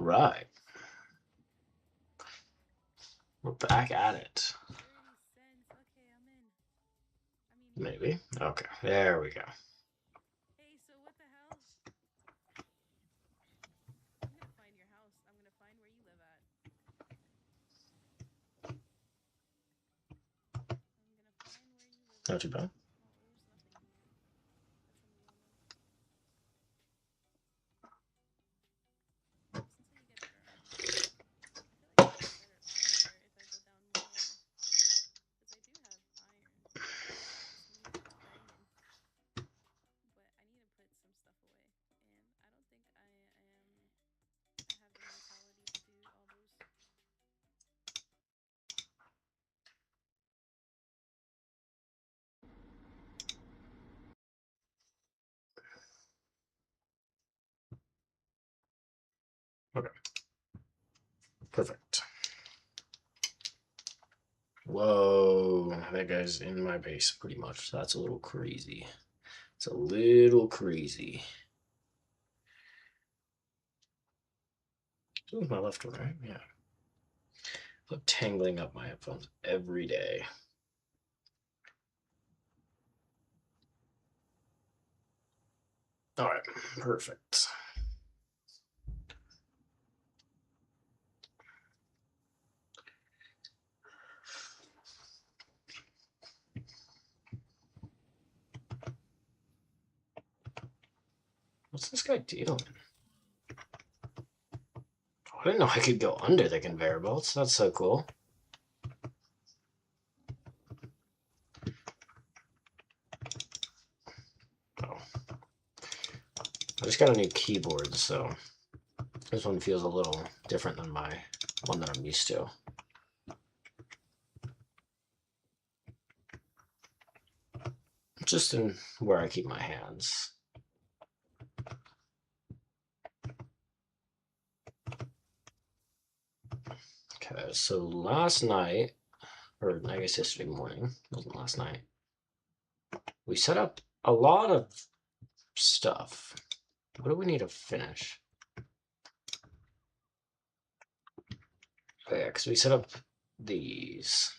right. We're back at it. 30 cents. Okay, I'm in. I mean, yeah. Maybe. Okay. There we go. Hey, so what the hell? I'm gonna find your house. I'm gonna find where you live at. I'm gonna find where you live Not at. too bad. Oh, there's nothing here. That's in the omen. Just until you get better armor. I feel like I'll get better armor if I go down lower. Because I do have iron. I just need diamond. But I need to put some stuff away. And I don't think I have the mentality to do all those. Okay. Perfect. Whoa, that guy's in my base pretty much. That's a little crazy. It's a little crazy. This was my left one, right? Yeah. I'm tangling up my headphones every day. All right, perfect. What's this guy doing? I didn't know I could go under the conveyor belts. That's so cool. Oh. I just got a new keyboard, so this one feels a little different than my one that I'm used to. Just in where I keep my hands. Okay, so last night, or I guess yesterday morning, it wasn't last night, we set up a lot of stuff. What do we need to finish? Oh, yeah, because we set up these.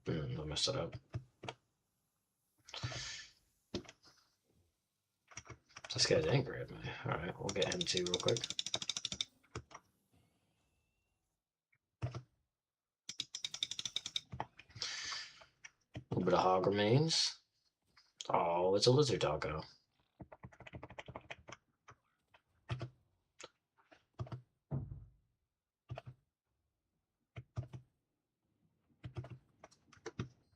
I messed it up. This guy's angry at me. All right, we'll get him too real quick. A little bit of hog remains. Oh, it's a lizard doggo.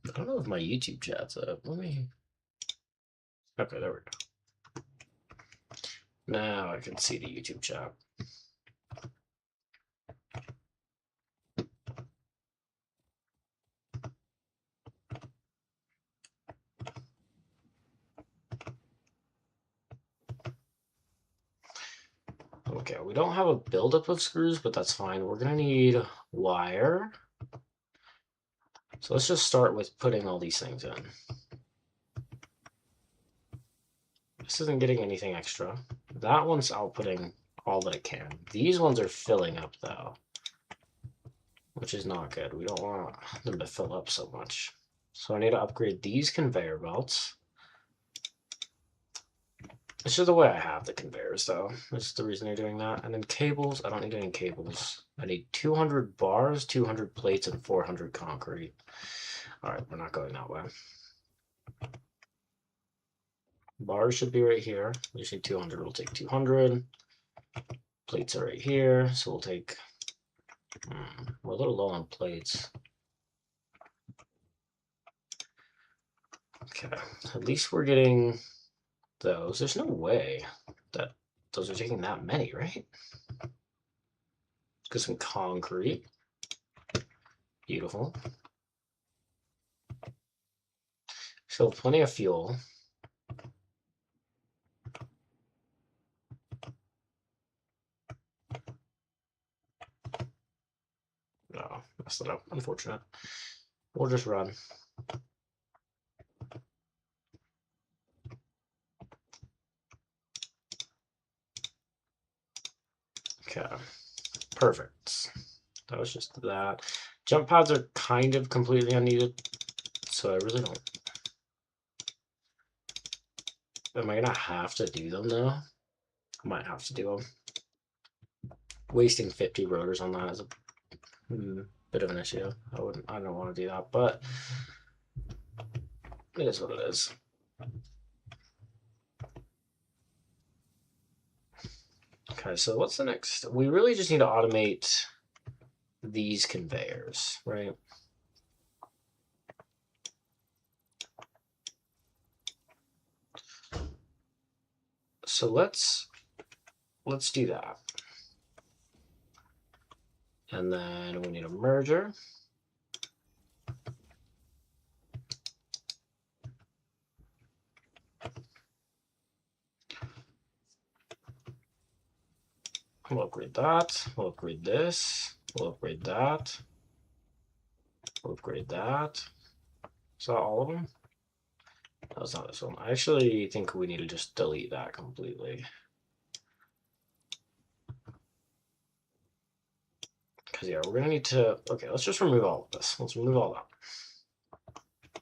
I don't know if my YouTube chat's up. Let me. Okay, there we go. Now I can see the YouTube chat. Okay, we don't have a buildup of screws, but that's fine. We're gonna need wire. So let's just start with putting all these things in. This isn't getting anything extra. That one's outputting all that it can. These ones are filling up though, which is not good. We don't want them to fill up so much. So I need to upgrade these conveyor belts. It's just the way I have the conveyors though. That's the reason they're doing that. And then cables, I don't need any cables. I need 200 bars, 200 plates, and 400 concrete. All right, we're not going that way. Bars should be right here. We just need 200. We'll take 200. Plates are right here, so we'll take. We're a little low on plates. Okay, at least we're getting those. There's no way that those are taking that many, right? Get some concrete. Beautiful. Still plenty of fuel. No, messed it up. Unfortunate. We'll just run. Okay, perfect. That was just that. Jump pads are kind of completely unneeded, so I really don't. Am I gonna have to do them though? I might have to do them. Wasting 50 rotors on that is a bit of an issue. I don't want to do that, but it is what it is. Okay, so what's the next? We really just need to automate these conveyors, right? So let's do that. And then we need a merger. We'll upgrade that. We'll upgrade this. We'll upgrade that. We'll upgrade that. Is that all of them? No, it's not this one. I actually think we need to just delete that completely. Because, yeah, we're going to need to... Okay, let's just remove all of this. Let's remove all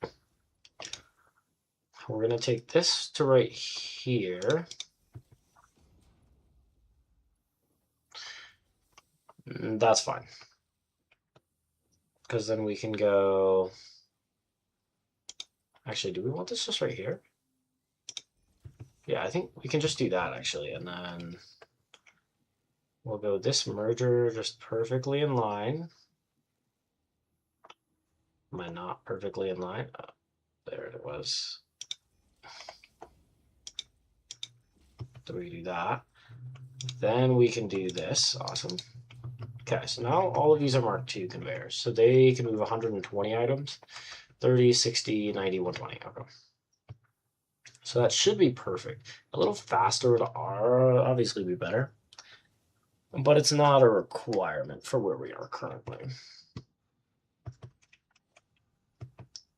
that. We're going to take this to right here. That's fine. Because then we can go... Actually, do we want this just right here? Yeah, I think we can just do that, actually. And then we'll go this merger just perfectly in line. Am I not perfectly in line? Oh, there it was. So we do that. Then we can do this. Awesome. Okay, so now all of these are Mark II conveyors. So they can move 120 items. 30, 60, 90, 120. Okay. So that should be perfect. A little faster would obviously be better. But it's not a requirement for where we are currently.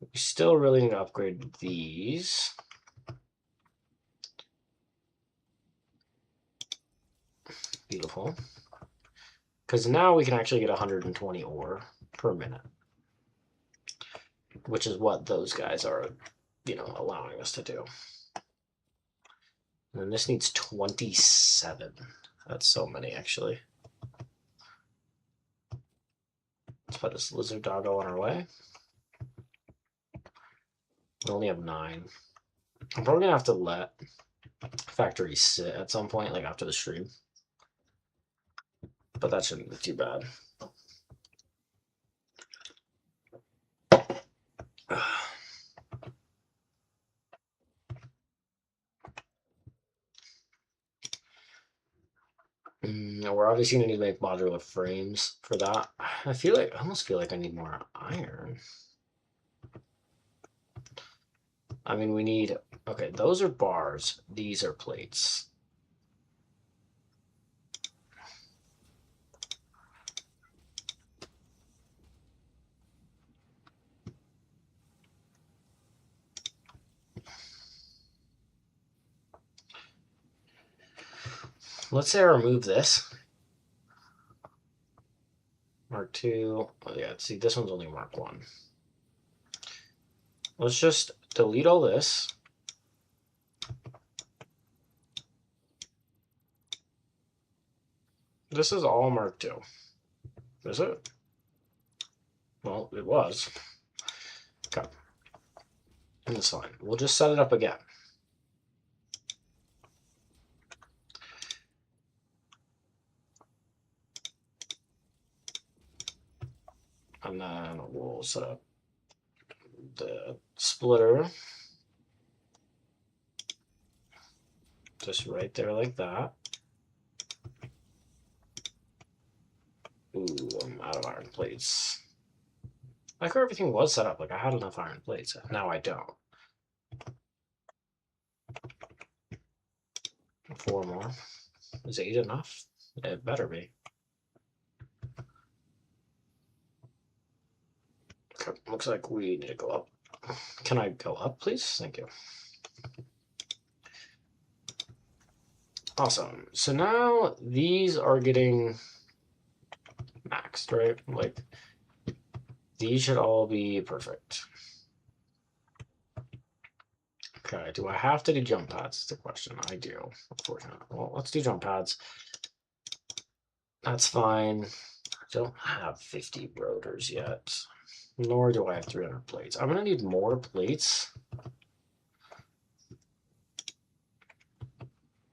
We still really need to upgrade these. Beautiful. Because now we can actually get 120 ore per minute, which is what those guys are, allowing us to do. And then this needs 27. That's so many, actually. Let's put this lizard doggo on our way. We only have 9. I'm probably going to have to let factory sit at some point, like after the stream. But that shouldn't be too bad. We're obviously going to need to make modular frames for that. I almost feel like I need more iron. I mean, we need... Okay, those are bars. These are plates. Let's say I remove this. Mark 2. Oh, yeah, see, this one's only Mark 1. Let's just delete all this. This is all Mark 2. Is it? Well, it was. Okay. And it's fine. We'll just set it up again. And then we'll set up the splitter just right there like that. Ooh, I'm out of iron plates. Like where everything was set up, like I had enough iron plates. Now I don't. 4 more. Is 8 enough? It better be. Okay, looks like we need to go up. Can I go up, please? Thank you. Awesome. So now these are getting maxed, right? Like, these should all be perfect. Okay, do I have to do jump pads? Is the question. I do, unfortunately. Well, let's do jump pads. That's fine. I don't have 50 rotors yet, nor do I have 300 plates. I'm going to need more plates.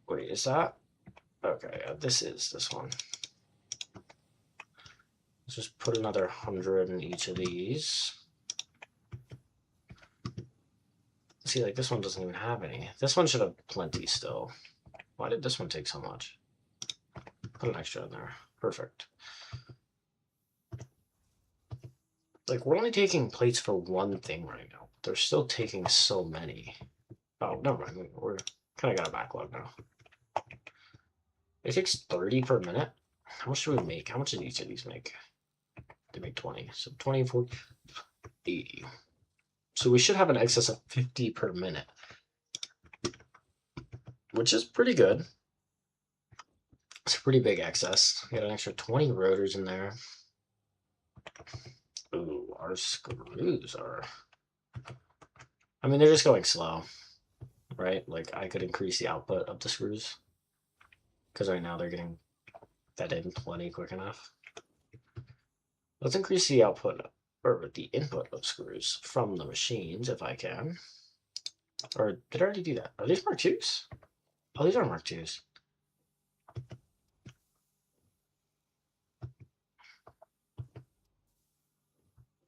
Wait, is that? Okay, this is this one. Let's just put another 100 in each of these. See, like, this one doesn't even have any. This one should have plenty still. Why did this one take so much? Put an extra in there. Perfect. Like, we're only taking plates for one thing right now. They're still taking so many. Oh, never mind. We're kind of got a backlog now. It takes 30 per minute. How much do we make? How much did each of these make? They make 20. So 24, 80. So we should have an excess of 50 per minute, which is pretty good. It's a pretty big excess. We got an extra 20 rotors in there. Ooh, our screws are... I mean, they're just going slow, right? Like, I could increase the output of the screws, because right now they're getting fed in plenty quick enough. Let's increase the output, or the input of screws from the machines, if I can. Or did I already do that? Are these Mark IIs? Oh, these are Mark IIs.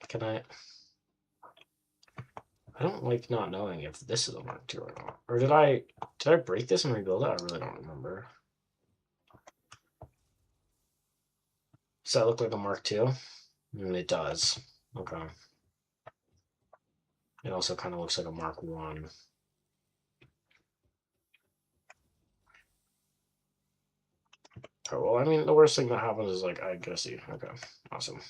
Can I don't like not knowing if this is a Mark II or not. Or did I break this and rebuild it? I really don't remember. Does that look like a Mark II? It does. Okay. It also kind of looks like a Mark I. Oh, well, I mean, the worst thing that happens is, like, I guess you. Okay, awesome.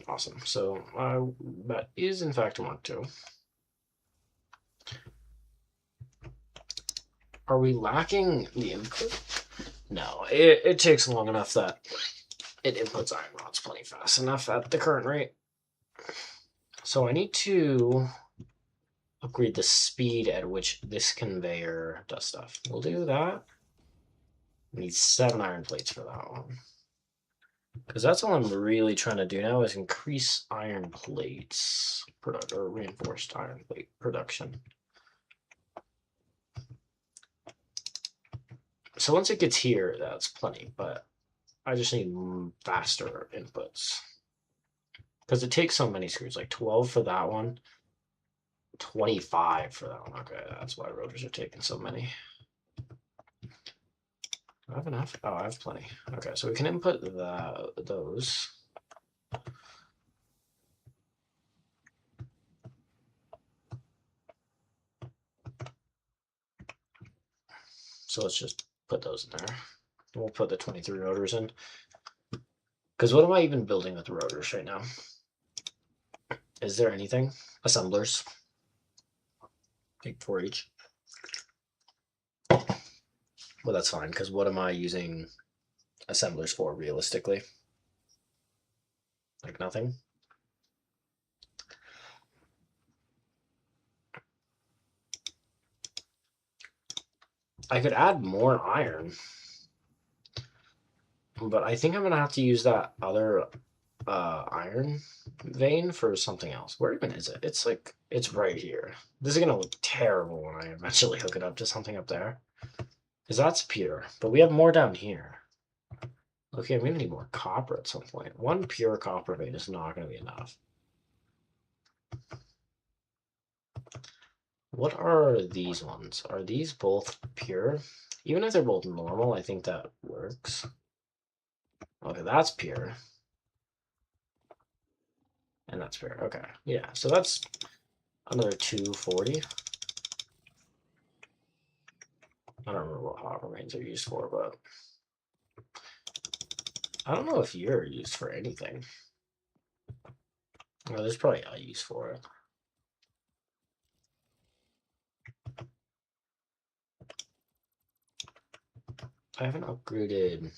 Awesome. So that is, in fact, a Mark II. Are we lacking the input? No, it takes long enough that it inputs iron rods plenty fast enough at the current rate. So I need to upgrade the speed at which this conveyor does stuff. We'll do that. We need 7 iron plates for that one. Because that's all I'm really trying to do now is increase iron plates or reinforced iron plate production. So once it gets here, that's plenty, but I just need faster inputs. Because it takes so many screws, like 12 for that one, 25 for that one. Okay, that's why rotors are taking so many. Do I have enough? Oh, I have plenty. Okay, so we can input those. So let's just put those in there. We'll put the 23 rotors in. Because what am I even building with the rotors right now? Is there anything? Assemblers. Take 4 each. Well, that's fine, because what am I using assemblers for, realistically? Like nothing? I could add more iron, but I think I'm going to have to use that other iron vein for something else. Where even is it? It's like, it's right here. This is going to look terrible when I eventually hook it up to something up there. Because that's pure, but we have more down here. Okay, I'm going to need more copper at some point. One pure copper vein is not going to be enough. What are these ones? Are these both pure? Even if they're both normal, I think that works. Okay, that's pure. And that's pure. Okay, yeah, so that's another 240. I don't remember what hot remains are used for, but I don't know if you're used for anything. Well, there's probably a use for it. I haven't upgraded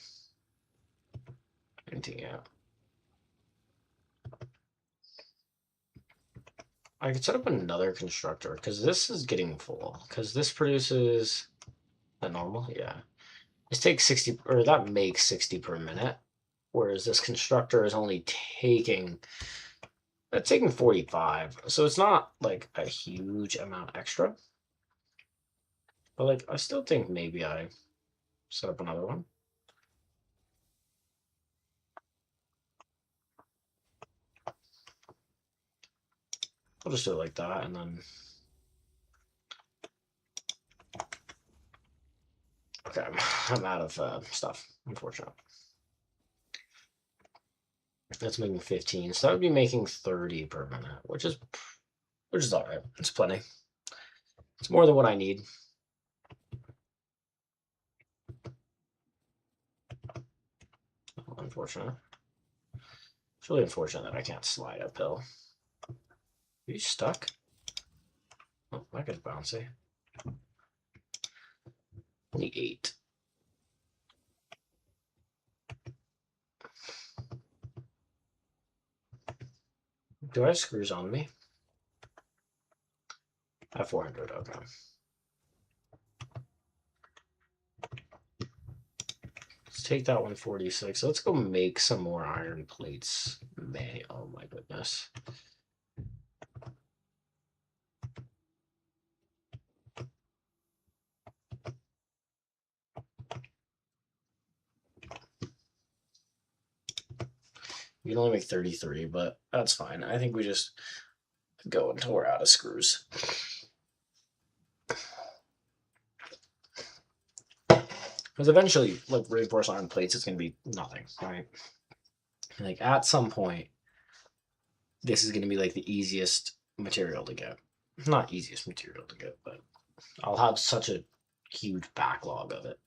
anything yet. I could set up another constructor because this is getting full. Because this produces the normal, yeah. This takes 60, or that makes 60 per minute, whereas this constructor is only taking. That's taking 45, so it's not like a huge amount extra. But like, I still think maybe I set up another one. I'll just do it like that, and then. Okay, I'm out of stuff, unfortunately. That's making 15, so that would be making 30 per minute, which is all right. It's plenty. It's more than what I need. Unfortunate. It's really unfortunate that I can't slide uphill. Are you stuck? Oh, that gets bouncy. Only 8. Do I have screws on me? I have 400, okay. Let's take that 146. Let's go make some more iron plates. Oh my goodness. You can only make 33, but that's fine. I think we just go until we're out of screws. Because eventually, like reinforced iron plates, it's going to be nothing, right? Like at some point, this is going to be like the easiest material to get. Not easiest material to get, but I'll have such a huge backlog of it.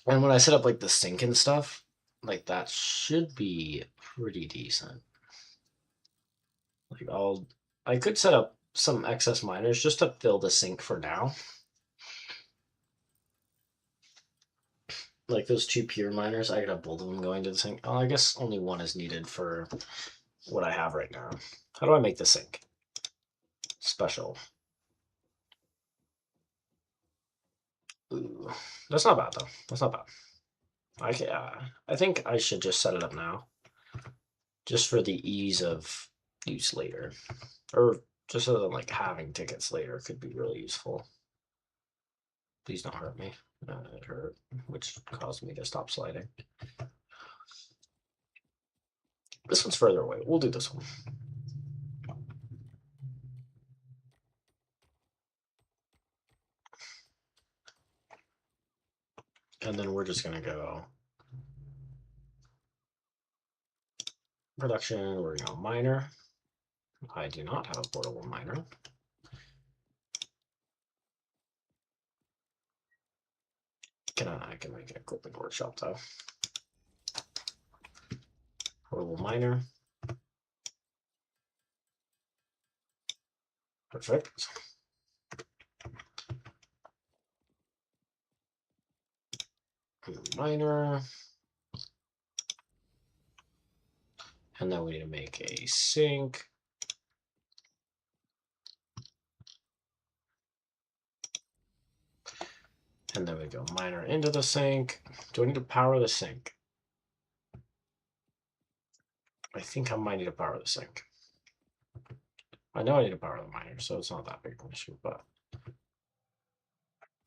And when I set up like the sink and stuff, like that should be pretty decent. Like I could set up some excess miners just to fill the sink for now. Like those 2 pure miners, I could have both of them going to the sink. Oh, I guess only one is needed for what I have right now. How do I make the sink? Special. Ooh, that's not bad though. That's not bad. I think I should just set it up now, just for the ease of use later, or just so that like having tickets later could be really useful. Please don't hurt me. It hurt, which caused me to stop sliding. This one's further away. We'll do this one. And then we're just gonna go production. We're gonna go miner. I do not have a portable miner. I can make an equipment workshop though. Portable miner. Perfect. Miner. And then we need to make a sink. And then we go miner into the sink. Do I need to power the sink? I think I might need to power the sink. I know I need to power the miner, so it's not that big of an issue, but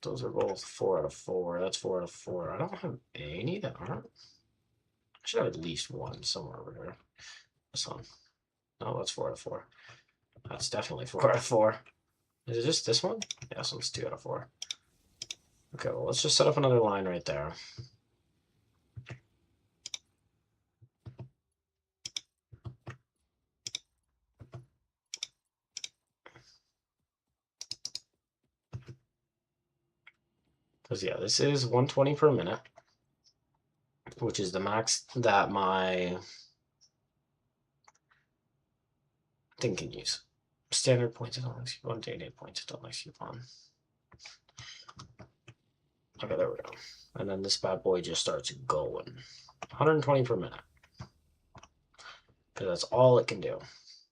those are both 4 out of 4. That's 4 out of 4. I don't have any that aren't. I should have at least one somewhere over here. This one. No, that's 4 out of 4. That's definitely 4 out of 4. Is it just this one? Yeah, this one's 2 out of 4. Okay, well, let's just set up another line right there. Because, yeah, this is 120 per minute. which is the max that my thing can use. Standard points it only makes you one, day points it only makes you one. Okay, there we go. And then this bad boy just starts going. 120 per minute. Because that's all it can do,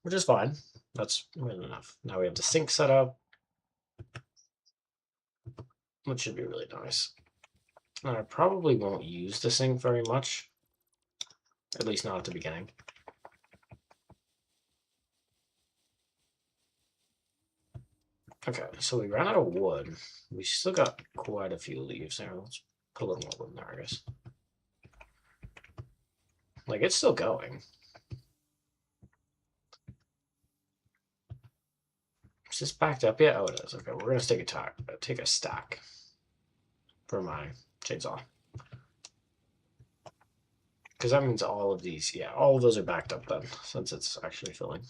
which is fine. That's more than enough. Now we have the sink set up, which should be really nice. And I probably won't use the sink very much, at least not at the beginning. Okay, so we ran out of wood. We still got quite a few leaves there. Let's put a little more wood in there, I guess. Like, it's still going. Is this backed up yet? Oh, it is. Okay, we're going to take a stack for my chainsaw. Because that means all of these, yeah, all of those are backed up then, since it's actually filling.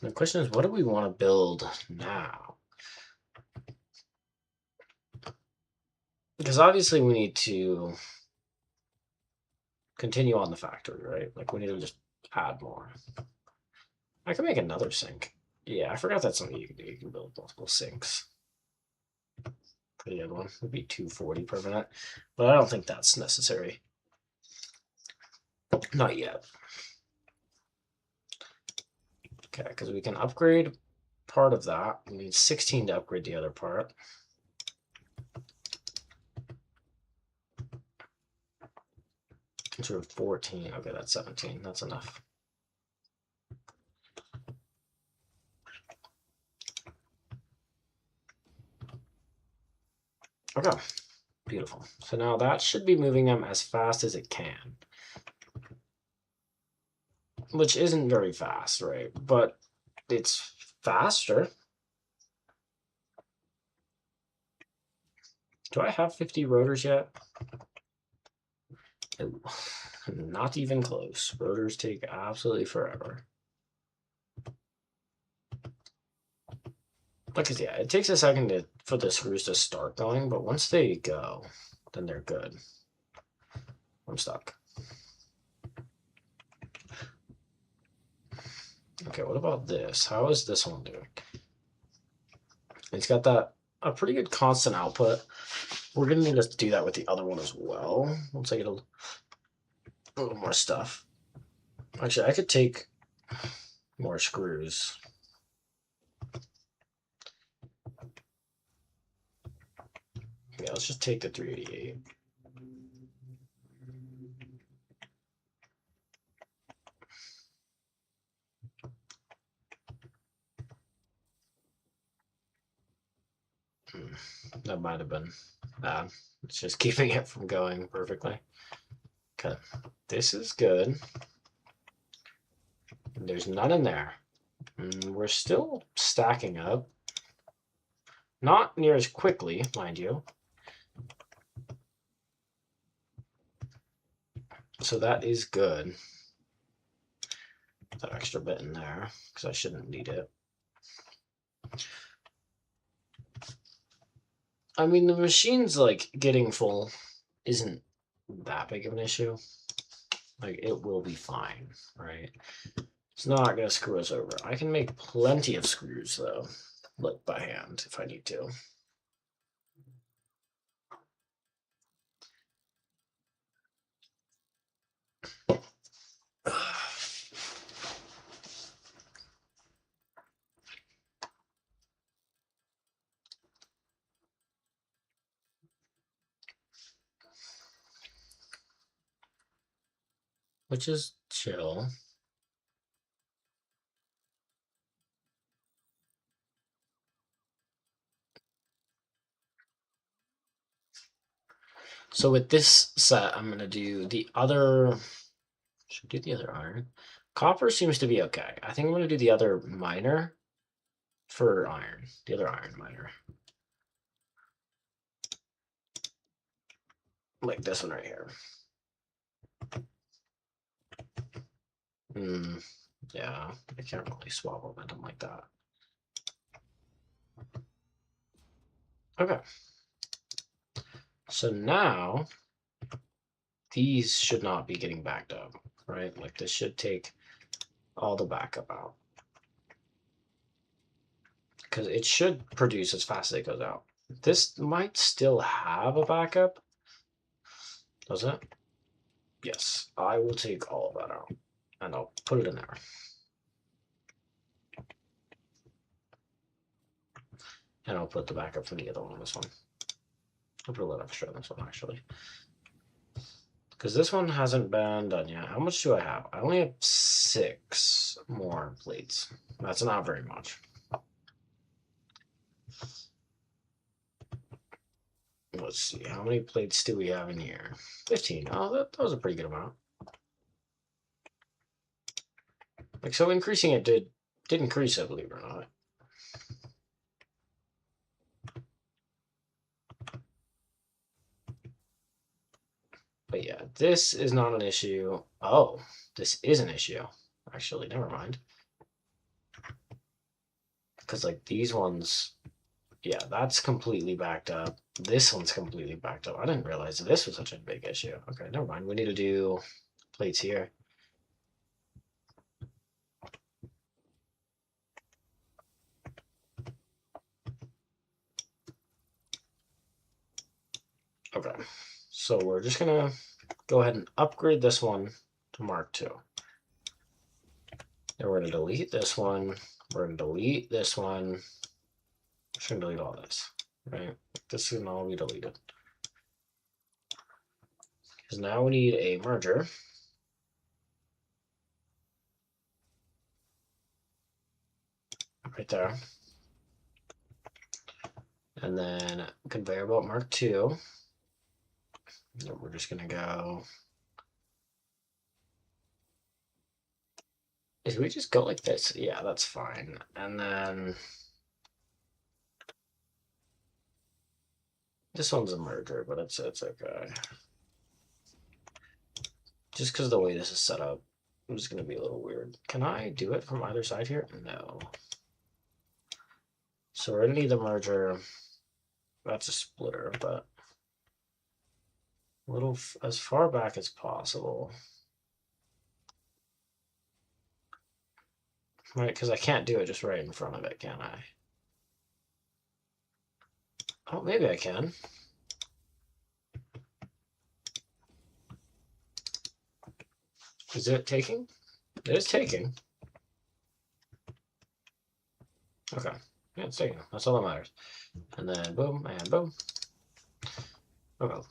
The question is, what do we want to build now? Because obviously we need to continue on the factory, right? Like, we need to just add more. I can make another sink. Yeah, I forgot that's something you can do. You can build multiple sinks. For the other one, it would be 240 per minute, but I don't think that's necessary. Not yet. Okay, because we can upgrade part of that. We need 16 to upgrade the other part. Sort of 14. Okay, that's 17. That's enough. Okay, beautiful. So now that should be moving them as fast as it can. Which isn't very fast, right? But it's faster. Do I have 50 rotors yet? Not even close. Rotors take absolutely forever. Because, yeah, it takes a second for the screws to start going, but once they go, then they're good. I'm stuck. Okay, what about this? How is this one doing? It's got a pretty good constant output. We're going to need to do that with the other one as well. Once I get a little more stuff. Actually, I could take more screws. Yeah, let's just take the 388. That might have been bad. It's just keeping it from going perfectly. Okay, this is good. There's none in there. We're still stacking up. Not near as quickly, mind you. So that is good. That extra bit in there, because I shouldn't need it. I mean, the machine's, like, getting full isn't that big of an issue. Like, it will be fine, right? It's not going to screw us over. I can make plenty of screws, though, like by hand, if I need to. Which is chill. So with this set, I'm going to do the other... Should do the other iron. Copper seems to be okay. I think I'm going to do the other miner for iron. The other iron miner. Like this one right here. Yeah, I can't really swap momentum like that. Okay. So now these should not be getting backed up, right? Like this should take all the backup out. Because it should produce as fast as it goes out. This might still have a backup. Does it? Yes. I will take all of that out. And I'll put it in there. And I'll put the backup from the other one on this one. I'll put a little extra on this one, actually. Because this one hasn't been done yet. How much do I have? I only have 6 more plates. That's not very much. Let's see. How many plates do we have in here? 15. Oh, that was a pretty good amount. Like, so increasing it did increase it, believe it or not. But yeah, this is not an issue. Oh, this is an issue. Actually, never mind. Because, like, these ones, yeah, that's completely backed up. This one's completely backed up. I didn't realize this was such a big issue. Okay, never mind. We need to do plates here. Okay, so we're just going to go ahead and upgrade this one to Mark II. Then we're going to delete this one. We're going to delete this one. Just going to delete all this, right? This can all be deleted. Because now we need a merger. Right there. And then conveyor belt Mark II. And we're just going to go. If we just go like this, yeah, that's fine. And then this one's a merger, but it's okay. Just because of the way this is set up, it's going to be a little weird. Can I do it from either side here? No. So we're going to need the merger. That's a splitter, but a little as far back as possible. Right, because I can't do it just right in front of it, can I? Oh, maybe I can. Is it taking? It is taking. Okay. Yeah, it's taking. That's all that matters. And then boom, and boom. Okay.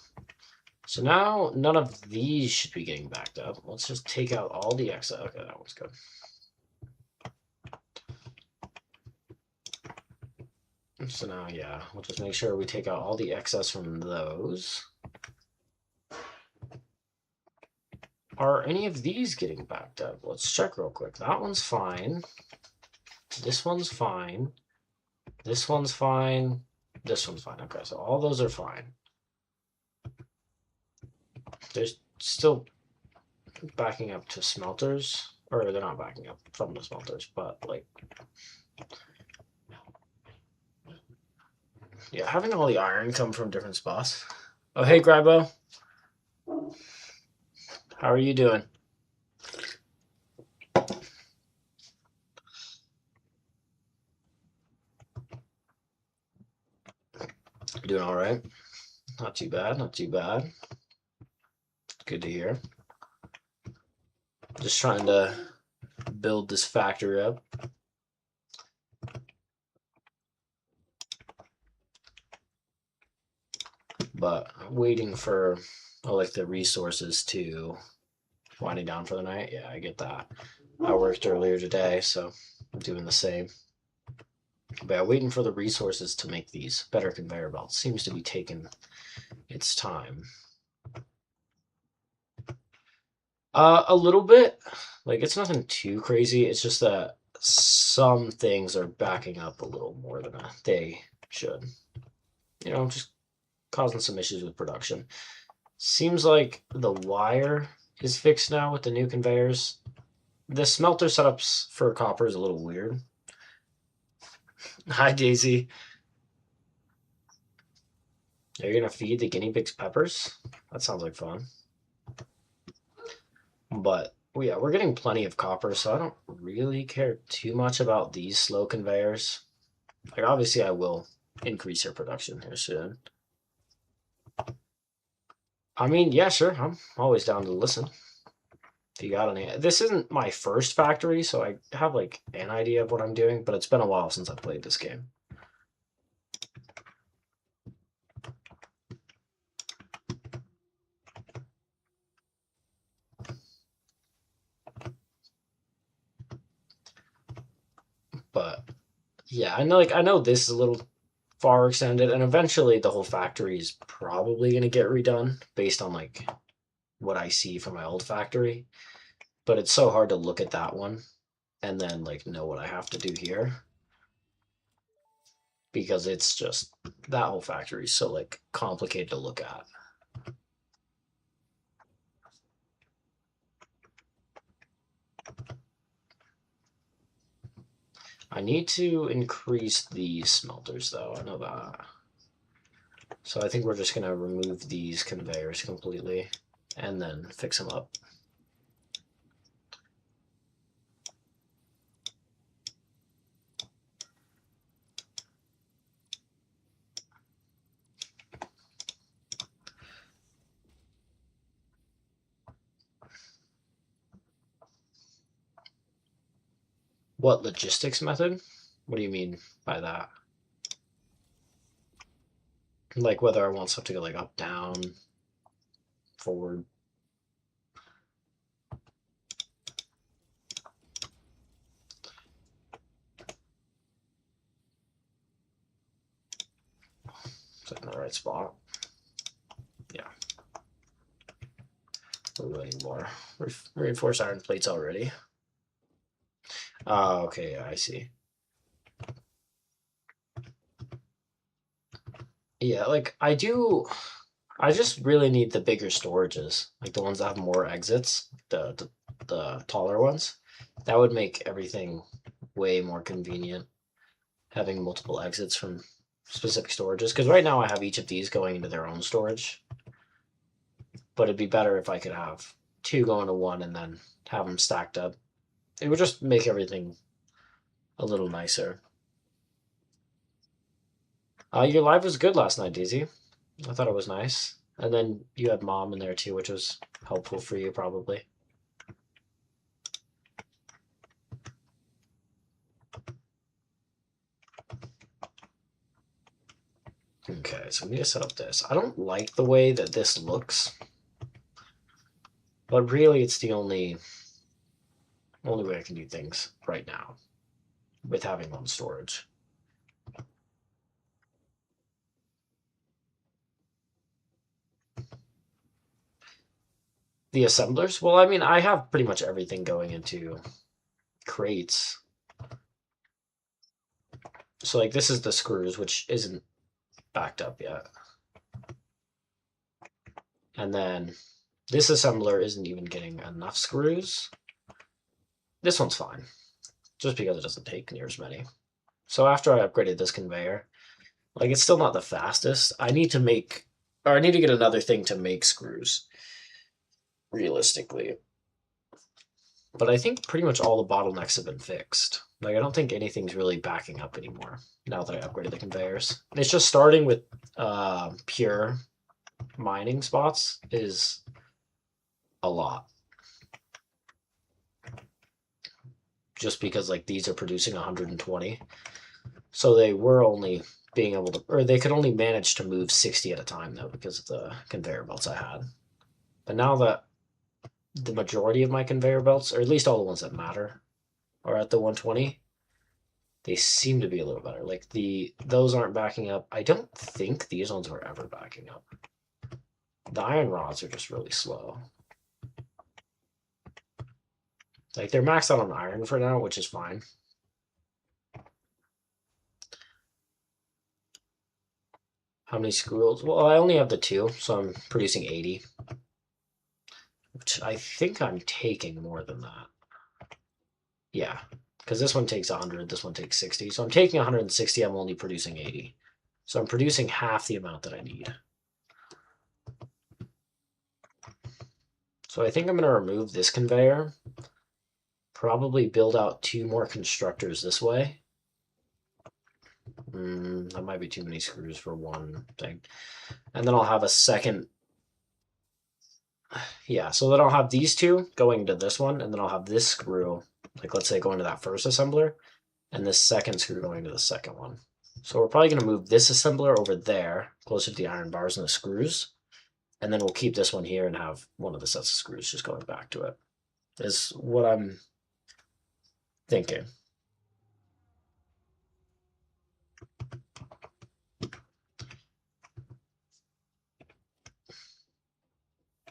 So now none of these should be getting backed up. Let's just take out all the excess. Okay, that one's good. So now, yeah, we'll just make sure we take out all the excess from those. Are any of these getting backed up? Let's check real quick. That one's fine. This one's fine. This one's fine. This one's fine. Okay, so all those are fine. There's still backing up to smelters, or they're not backing up from the smelters, but like, yeah, having all the iron come from different spots. Oh, hey, Gribo. How are you doing? Doing all right. Not too bad. Not too bad. Good to hear. Just trying to build this factory up. But waiting for like the resources to winding down for the night. Yeah, I get that. I worked earlier today, so I'm doing the same. But yeah, waiting for the resources to make these better conveyor belts seems to be taking its time. A little bit. Like, it's nothing too crazy. It's just that some things are backing up a little more than they should. You know, just causing some issues with production. Seems like the wire is fixed now with the new conveyors. The smelter setups for copper is a little weird. Hi, Daisy. Are you gonna feed the guinea pigs peppers? That sounds like fun. But yeah, we're getting plenty of copper, so I don't really care too much about these slow conveyors. Like, obviously, I will increase your production here soon. I mean, yeah, sure. I'm always down to listen. If you got any. This isn't my first factory, so I have like an idea of what I'm doing, but it's been a while since I played this game. But yeah, I know this is a little far extended, and eventually the whole factory is probably gonna get redone based on like what I see from my old factory. But it's so hard to look at that one and then like know what I have to do here because it's just that whole factory is so like complicated to look at. I need to increase the smelters though, I know that. So I think we're just gonna remove these conveyors completely and then fix them up. What logistics method? What do you mean by that? Like whether I want stuff to go like up, down, forward. Is that in the right spot? Yeah. We're really more reinforced iron plates already. Okay, yeah, I see. Yeah, like I just really need the bigger storages, like the ones that have more exits, the taller ones. That would make everything way more convenient, having multiple exits from specific storages. Because right now I have each of these going into their own storage, but it'd be better if I could have two going to one and then have them stacked up. It would just make everything a little nicer. Your live was good last night, Daisy. I thought it was nice. And then you had mom in there too, which was helpful for you probably. Okay, so we need to set up this. I don't like the way that this looks, but really it's the only way I can do things right now with having one storage. The assemblers? Well, I mean, I have pretty much everything going into crates. So like this is the screws, which isn't backed up yet. And then this assembler isn't even getting enough screws. This one's fine, just because it doesn't take near as many. So after I upgraded this conveyor, like it's still not the fastest. I need to get another thing to make screws, realistically. But I think pretty much all the bottlenecks have been fixed. Like I don't think anything's really backing up anymore now that I upgraded the conveyors. It's just starting with pure mining spots is a lot. Just because like these are producing 120. So they were only being able to, or they could only manage to move 60 at a time though because of the conveyor belts I had. But now that the majority of my conveyor belts, or at least all the ones that matter, are at the 120, they seem to be a little better. Like those aren't backing up. I don't think these ones were ever backing up. The iron rods are just really slow. Like they're maxed out on iron for now, which is fine. How many screws? Well, I only have the two, so I'm producing 80. Which I think I'm taking more than that. Yeah, because this one takes 100, this one takes 60. So I'm taking 160, I'm only producing 80. So I'm producing half the amount that I need. So I think I'm going to remove this conveyor. Probably build out 2 more constructors this way. That might be too many screws for one thing. And then I'll have a second. Yeah, so then I'll have these 2 going to this one, and then I'll have this screw, like let's say going to that first assembler, and this second screw going to the second one. So we're probably going to move this assembler over there, closer to the iron bars and the screws, and then we'll keep this one here and have one of the sets of screws just going back to it. Is what I'm thinking.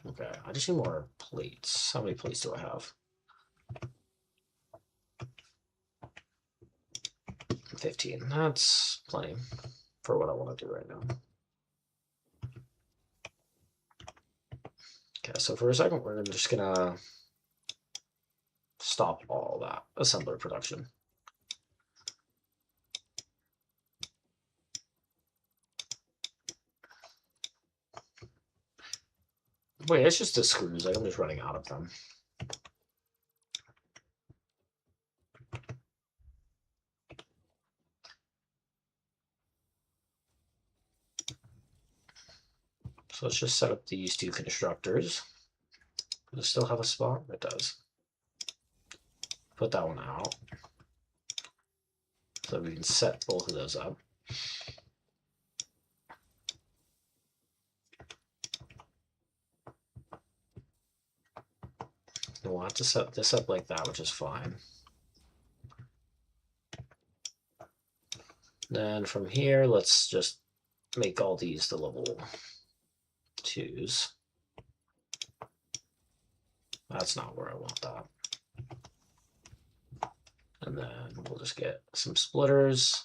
Okay, I just need more plates. How many plates do I have? 15. That's plenty for what I want to do right now. Okay, so for a second, we're just gonna stop all that assembler production. Wait, it's just the screws. Like I'm just running out of them. So let's just set up these 2 constructors. Does it still have a spot? It does. Put that one out. So we can set both of those up. And we'll have to set this up like that, which is fine. Then from here, let's just make all these the level 2s. That's not where I want that. And then we'll just get some splitters.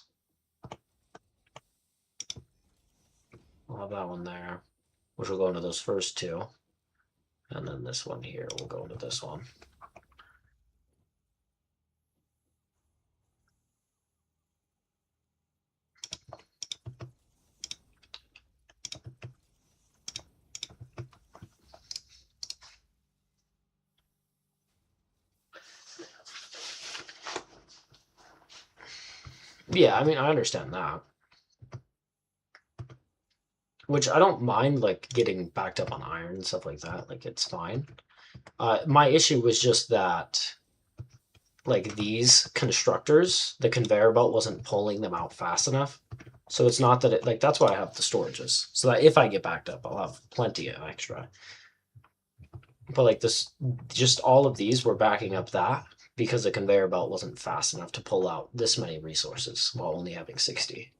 We'll have that one there, which will go into those first 2. And then this one here will go into this one. Yeah, I mean, I understand that. Which I don't mind, like, getting backed up on iron and stuff like that. Like, it's fine. My issue was just that, like, these constructors, the conveyor belt wasn't pulling them out fast enough. So it's not that it, like, that's why I have the storages. So that if I get backed up, I'll have plenty of extra. But, like, this, just all of these were backing up that because the conveyor belt wasn't fast enough to pull out this many resources while only having 60.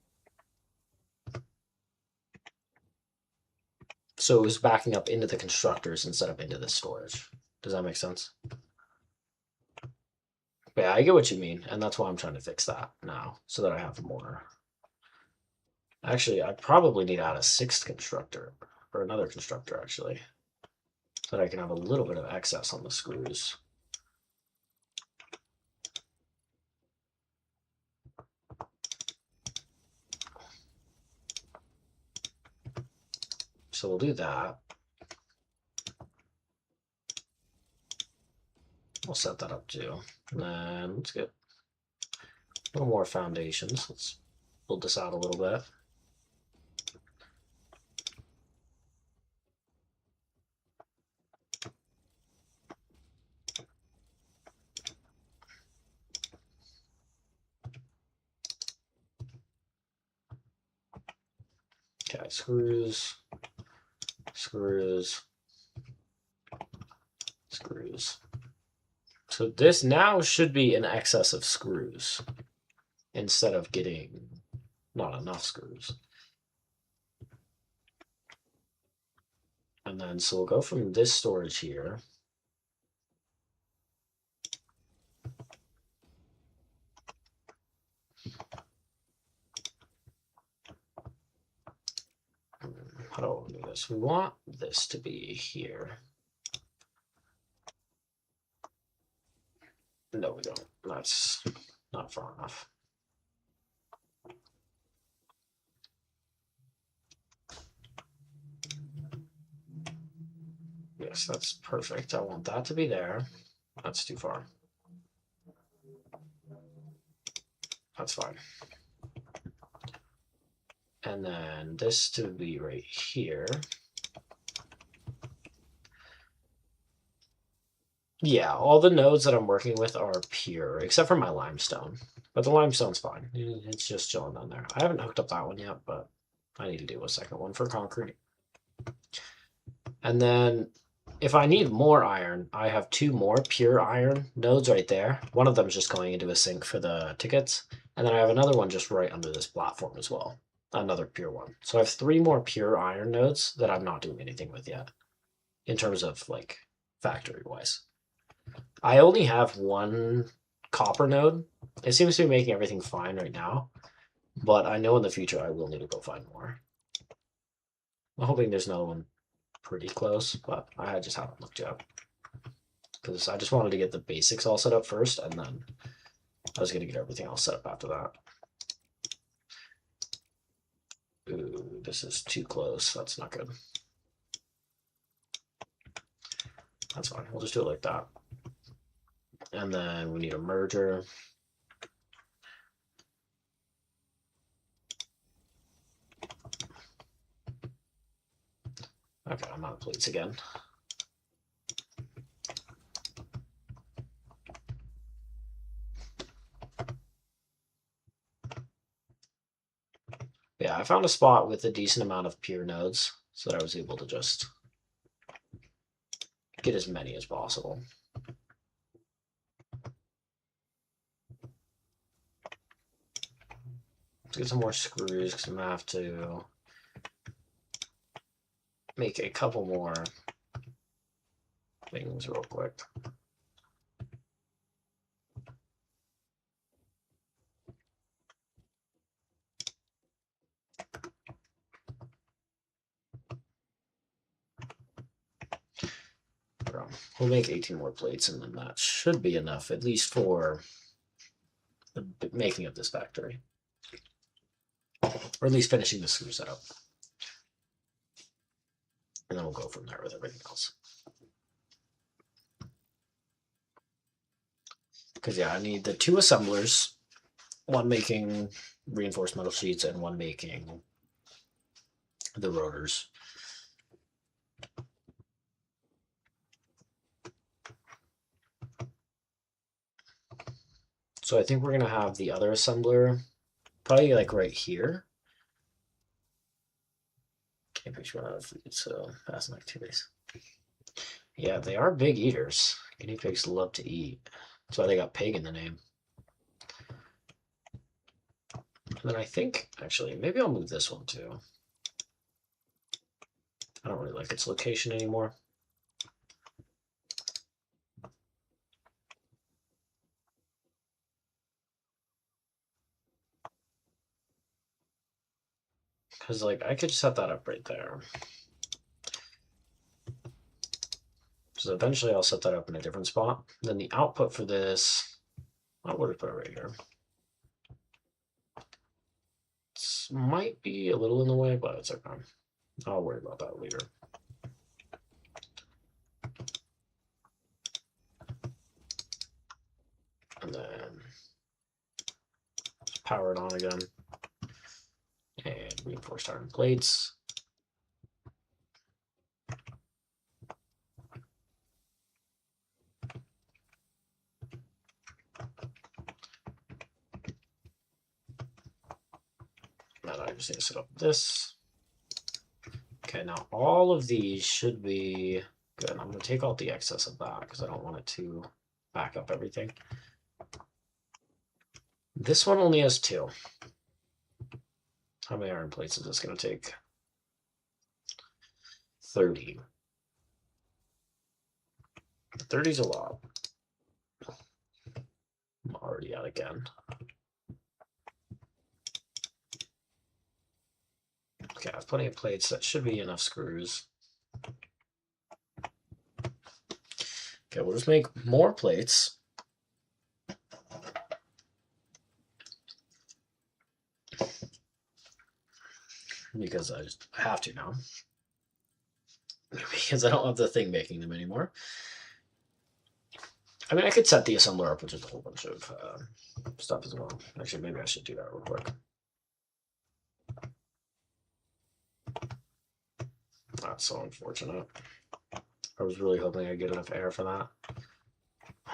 So it was backing up into the constructors instead of into the storage. Does that make sense? But yeah, I get what you mean, and that's why I'm trying to fix that now, so that I have more. Actually, I probably need to add a 6th constructor, or another constructor, actually, so that I can have a little bit of excess on the screws. So we'll do that. We'll set that up too. And then let's get a little more foundations. Let's build this out a little bit. Okay, screws, screws, screws. So this now should be in excess of screws instead of getting not enough screws. And then, so we'll go from this storage here. How do I want to do this? We want this to be here. No, we don't. That's not far enough. Yes, that's perfect. I want that to be there. That's too far. That's fine. And then this to be right here. Yeah, all the nodes that I'm working with are pure, except for my limestone. But the limestone's fine. It's just chilling on there. I haven't hooked up that one yet, but I need to do a second one for concrete. And then if I need more iron, I have 2 more pure iron nodes right there. One of them is just going into a sink for the tickets. And then I have another one just right under this platform as well. Another pure one. So I have 3 more pure iron nodes that I'm not doing anything with yet. In terms of like factory wise. I only have 1 copper node. It seems to be making everything fine right now. But I know in the future I will need to go find more. I'm hoping there's another one pretty close, but I just haven't looked yet. Because I just wanted to get the basics all set up first, and then I was going to get everything else set up after that. Ooh, this is too close. That's not good. That's fine. We'll just do it like that. And then we need a merger. Okay, I'm out of plates again. Yeah, I found a spot with a decent amount of pure nodes so that I was able to just get as many as possible. Let's get some more screws because I'm going to have to make a couple more things real quick. We'll make 18 more plates, and then that should be enough, at least for the making of this factory. Or at least finishing the screw setup. And then we'll go from there with everything else. Because, yeah, I need the 2 assemblers, one making reinforced metal sheets and one making the rotors. So I think we're going to have the other assembler probably like right here. Can't picture one out of food, so fasting activities. Yeah, they are big eaters. Guinea pigs love to eat. That's why they got pig in the name. And then I think, actually, maybe I'll move this one too. I don't really like its location anymore. Because, like, I could set that up right there. So eventually I'll set that up in a different spot. Then the output for this, I would have put it right here. It might be a little in the way, but it's okay. I'll worry about that later. And then power it on again. And reinforced iron plates. Now I just need to set up this. Okay, now all of these should be good. I'm going to take out the excess of that because I don't want it to back up everything. This one only has 2. How many iron plates is this going to take? 30. 30 is a lot. I'm already out again. Okay, I have plenty of plates. That should be enough screws. Okay, we'll just make more plates. Because I just have to now. because I don't have the thing making them anymore. I mean, I could set the assembler up with just a whole bunch of stuff as well. Actually, maybe I should do that real quick. That's so unfortunate. I was really hoping I'd get enough air for that.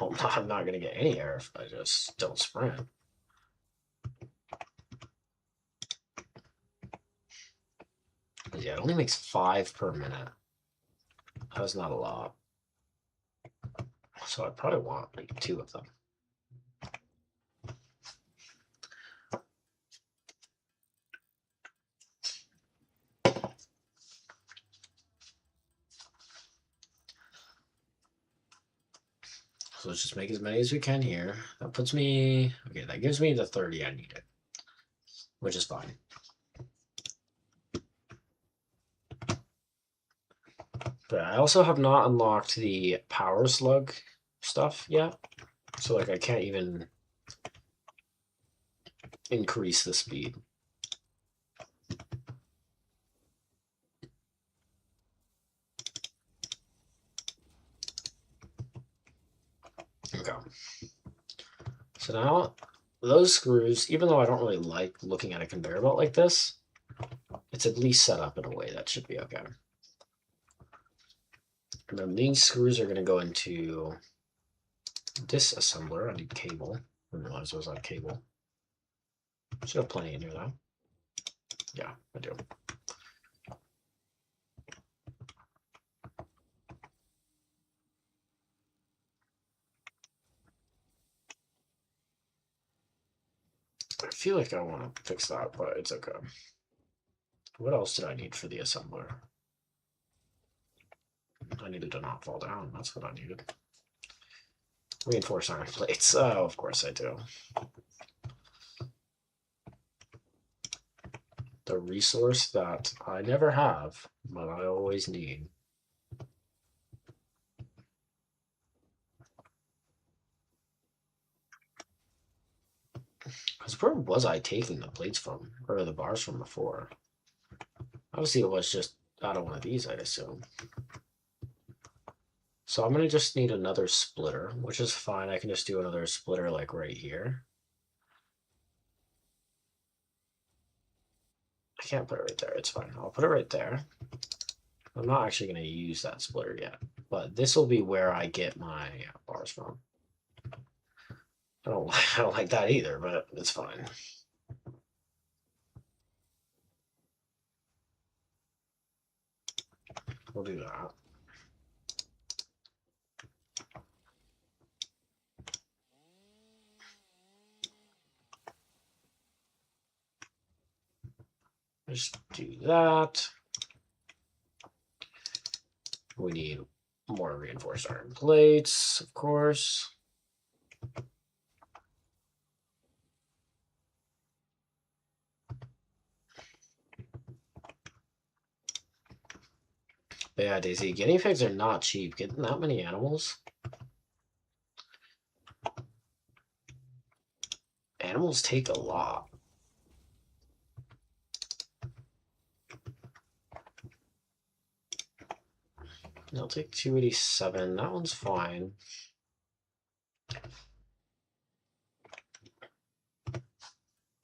Well, I'm not going to get any air if I just don't sprint. Yeah, it only makes 5 per minute. That's not a lot. So I probably want like 2 of them. So let's just make as many as we can here. That puts me, okay, that gives me the 30 I needed, which is fine. But I also have not unlocked the power slug stuff yet. So like I can't even increase the speed. Okay. So now those screws, even though I don't really like looking at a conveyor belt like this, it's at least set up in a way that should be okay. And then these screws are going to go into this assembler. I need cable. I didn't realize it was on cable. Should have plenty in here though. Yeah, I do. I feel like I want to fix that, but it's okay. What else did I need for the assembler? I needed to not fall down. That's what I needed. Reinforced iron plates. Oh, of course I do. The resource that I never have, but I always need. Because where was I taking the plates from, or the bars from before? Obviously, it was just out of one of these, I'd assume. So I'm going to just need another splitter, which is fine. I can just do another splitter like right here. I can't put it right there. It's fine. I'll put it right there. I'm not actually going to use that splitter yet, but this will be where I get my bars from. I don't like that either, but it's fine. We'll do that. Just do that. We need more reinforced iron plates, of course. But yeah, Daisy, guinea pigs are not cheap. Getting that many animals. Animals take a lot. I'll take 287. That one's fine.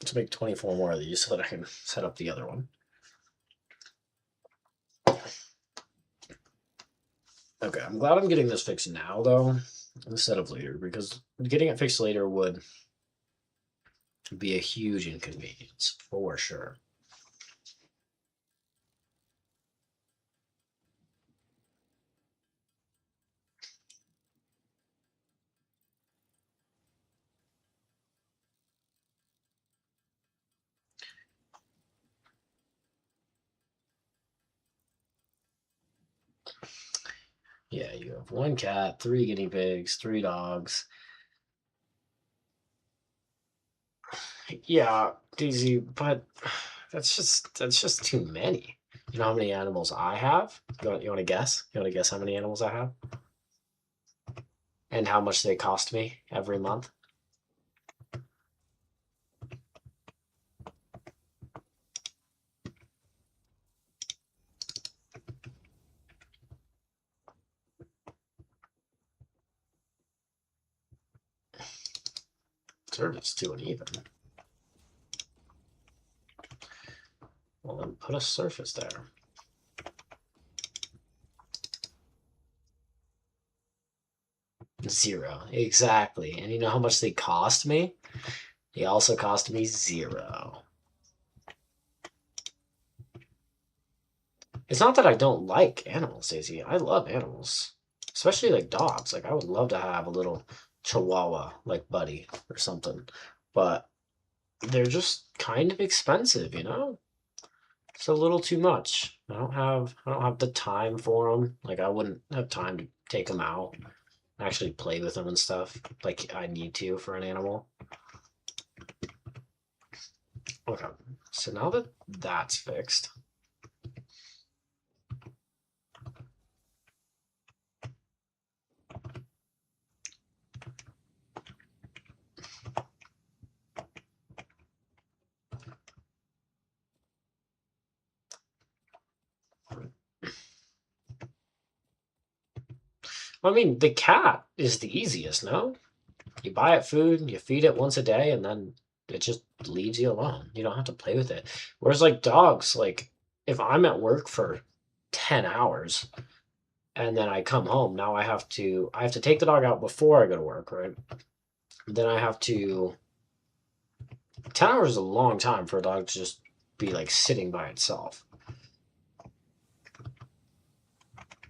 Let's make 24 more of these so that I can set up the other one. Okay, I'm glad I'm getting this fixed now, though, instead of later, because getting it fixed later would be a huge inconvenience, for sure. Yeah, you have 1 cat, 3 guinea pigs, 3 dogs. Yeah, Daisy, but that's just too many. You know how many animals I have? You want to guess? You want to guess how many animals I have? And how much they cost me every month? Surface too uneven. Well, then put a surface there. Zero. Exactly. And you know how much they cost me? They also cost me 0. It's not that I don't like animals, Daisy. I love animals. Especially like dogs. Like I would love to have a little chihuahua like Buddy or something. But they're just kind of expensive, you know? It's a little too much. I don't have the time for them. Like I wouldn't have time to take them out, actually play with them and stuff like I need to for an animal. Okay, so now that that's fixed, I mean, the cat is the easiest, no? You buy it food, you feed it once a day, and then it just leaves you alone. You don't have to play with it. Whereas like dogs, like if I'm at work for 10 hours and then I come home, now I have to take the dog out before I go to work, right? Then I have to 10 hours is a long time for a dog to just be like sitting by itself.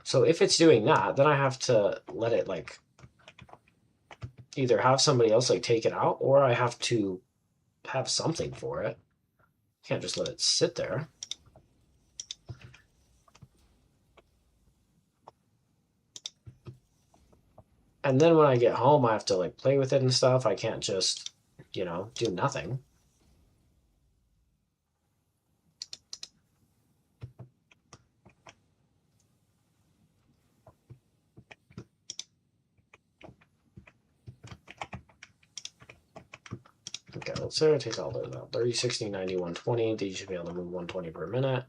So if it's doing that, then I have to let it like either have somebody else like take it out or I have to have something for it. Can't just let it sit there. And then when I get home, I have to like play with it and stuff. I can't just, do nothing. Okay, let's say I take all those out. 30, 60, 90, 120. These should be able to move 120 per minute.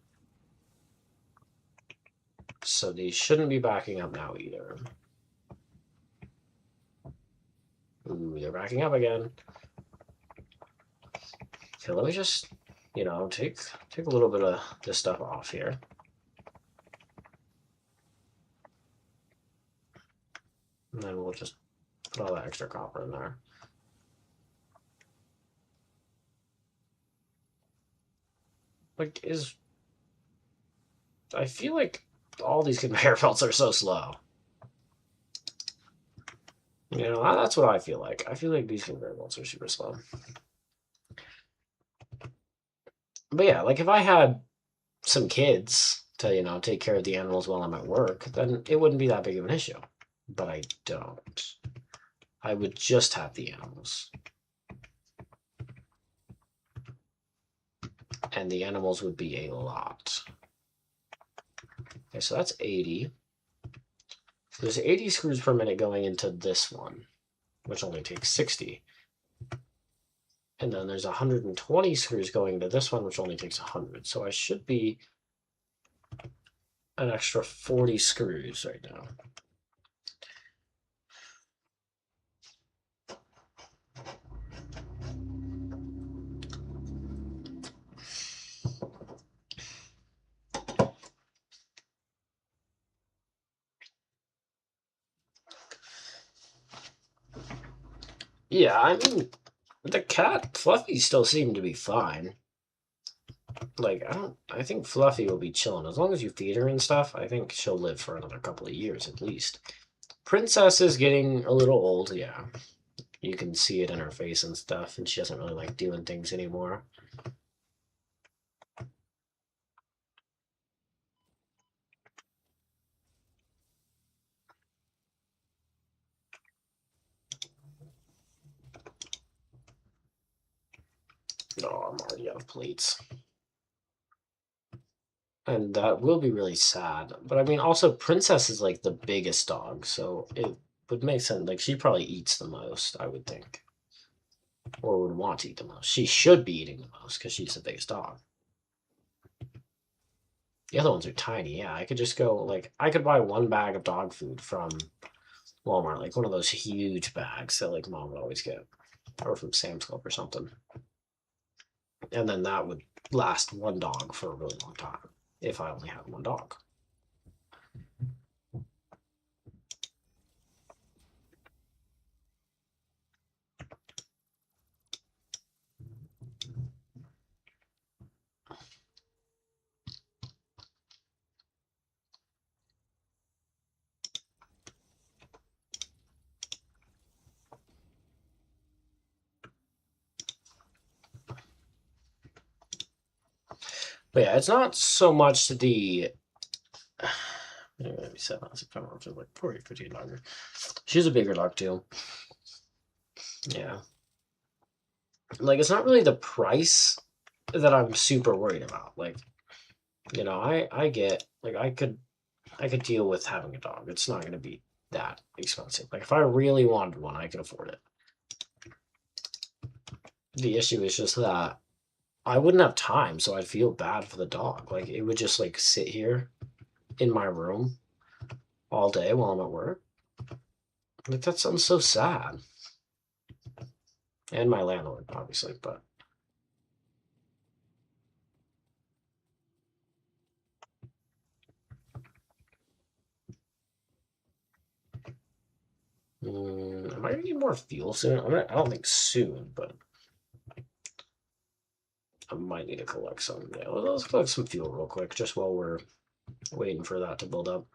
So these shouldn't be backing up now either. Ooh, they're backing up again. Okay, let me just, take a little bit of this stuff off here. And then we'll just put all that extra copper in there. Like, I feel like all these conveyor belts are so slow. That's what I feel like. I feel like these conveyor belts are super slow. But yeah, like if I had some kids to, take care of the animals while I'm at work, then it wouldn't be that big of an issue. But I don't. I would just have the animals. And the animals would be a lot. Okay, so that's 80. So there's 80 screws per minute going into this one, which only takes 60. And then there's 120 screws going to this one, which only takes 100. So I should be an extra 40 screws right now. Yeah, I mean, the cat, Fluffy still seemed to be fine. Like, I think Fluffy will be chilling. As long as you feed her and stuff, I think she'll live for another couple of years at least. Princess is getting a little old, yeah. You can see it in her face and stuff, and she doesn't really like doing things anymore. Oh, I'm already out of plates. And that will be really sad. But I mean, also, Princess is like the biggest dog, so it would make sense. Like, she probably eats the most, I would think. Or would want to eat the most. She should be eating the most because she's the biggest dog. The other ones are tiny, yeah. I could just go, like, I could buy one bag of dog food from Walmart, like one of those huge bags that, like, Mom would always get. or from Sam's Club or something. And then that would last one dog for a really long time if I only had one dog. But yeah, it's not so much the. Maybe 7 September, like 40, 50 dogger. She's a bigger dog too. Yeah. Like, it's not really the price that I'm super worried about. Like, you know, I get, like, I could deal with having a dog. It's not going to be that expensive. Like, if I really wanted one, I could afford it. The issue is just that I wouldn't have time, so I'd feel bad for the dog. Like, it would just, like, sit here in my room all day while I'm at work. Like, that sounds so sad. And my landlord, obviously, but. Am I gonna need more fuel soon? I don't think soon, but I might need to collect some. Yeah, let's collect some fuel real quick, just while we're waiting for that to build up.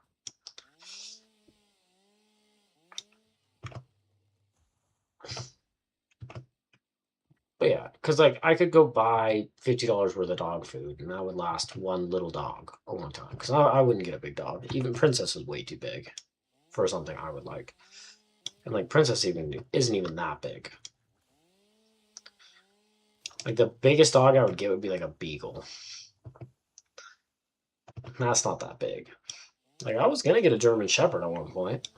But yeah, because like I could go buy $50 worth of dog food, and that would last one little dog a long time. Because I wouldn't get a big dog. Even Princess is way too big for something I would like, and like Princess isn't even that big. Like the biggest dog I would get would be like a beagle. That's not that big. Like I was gonna get a German Shepherd at one point.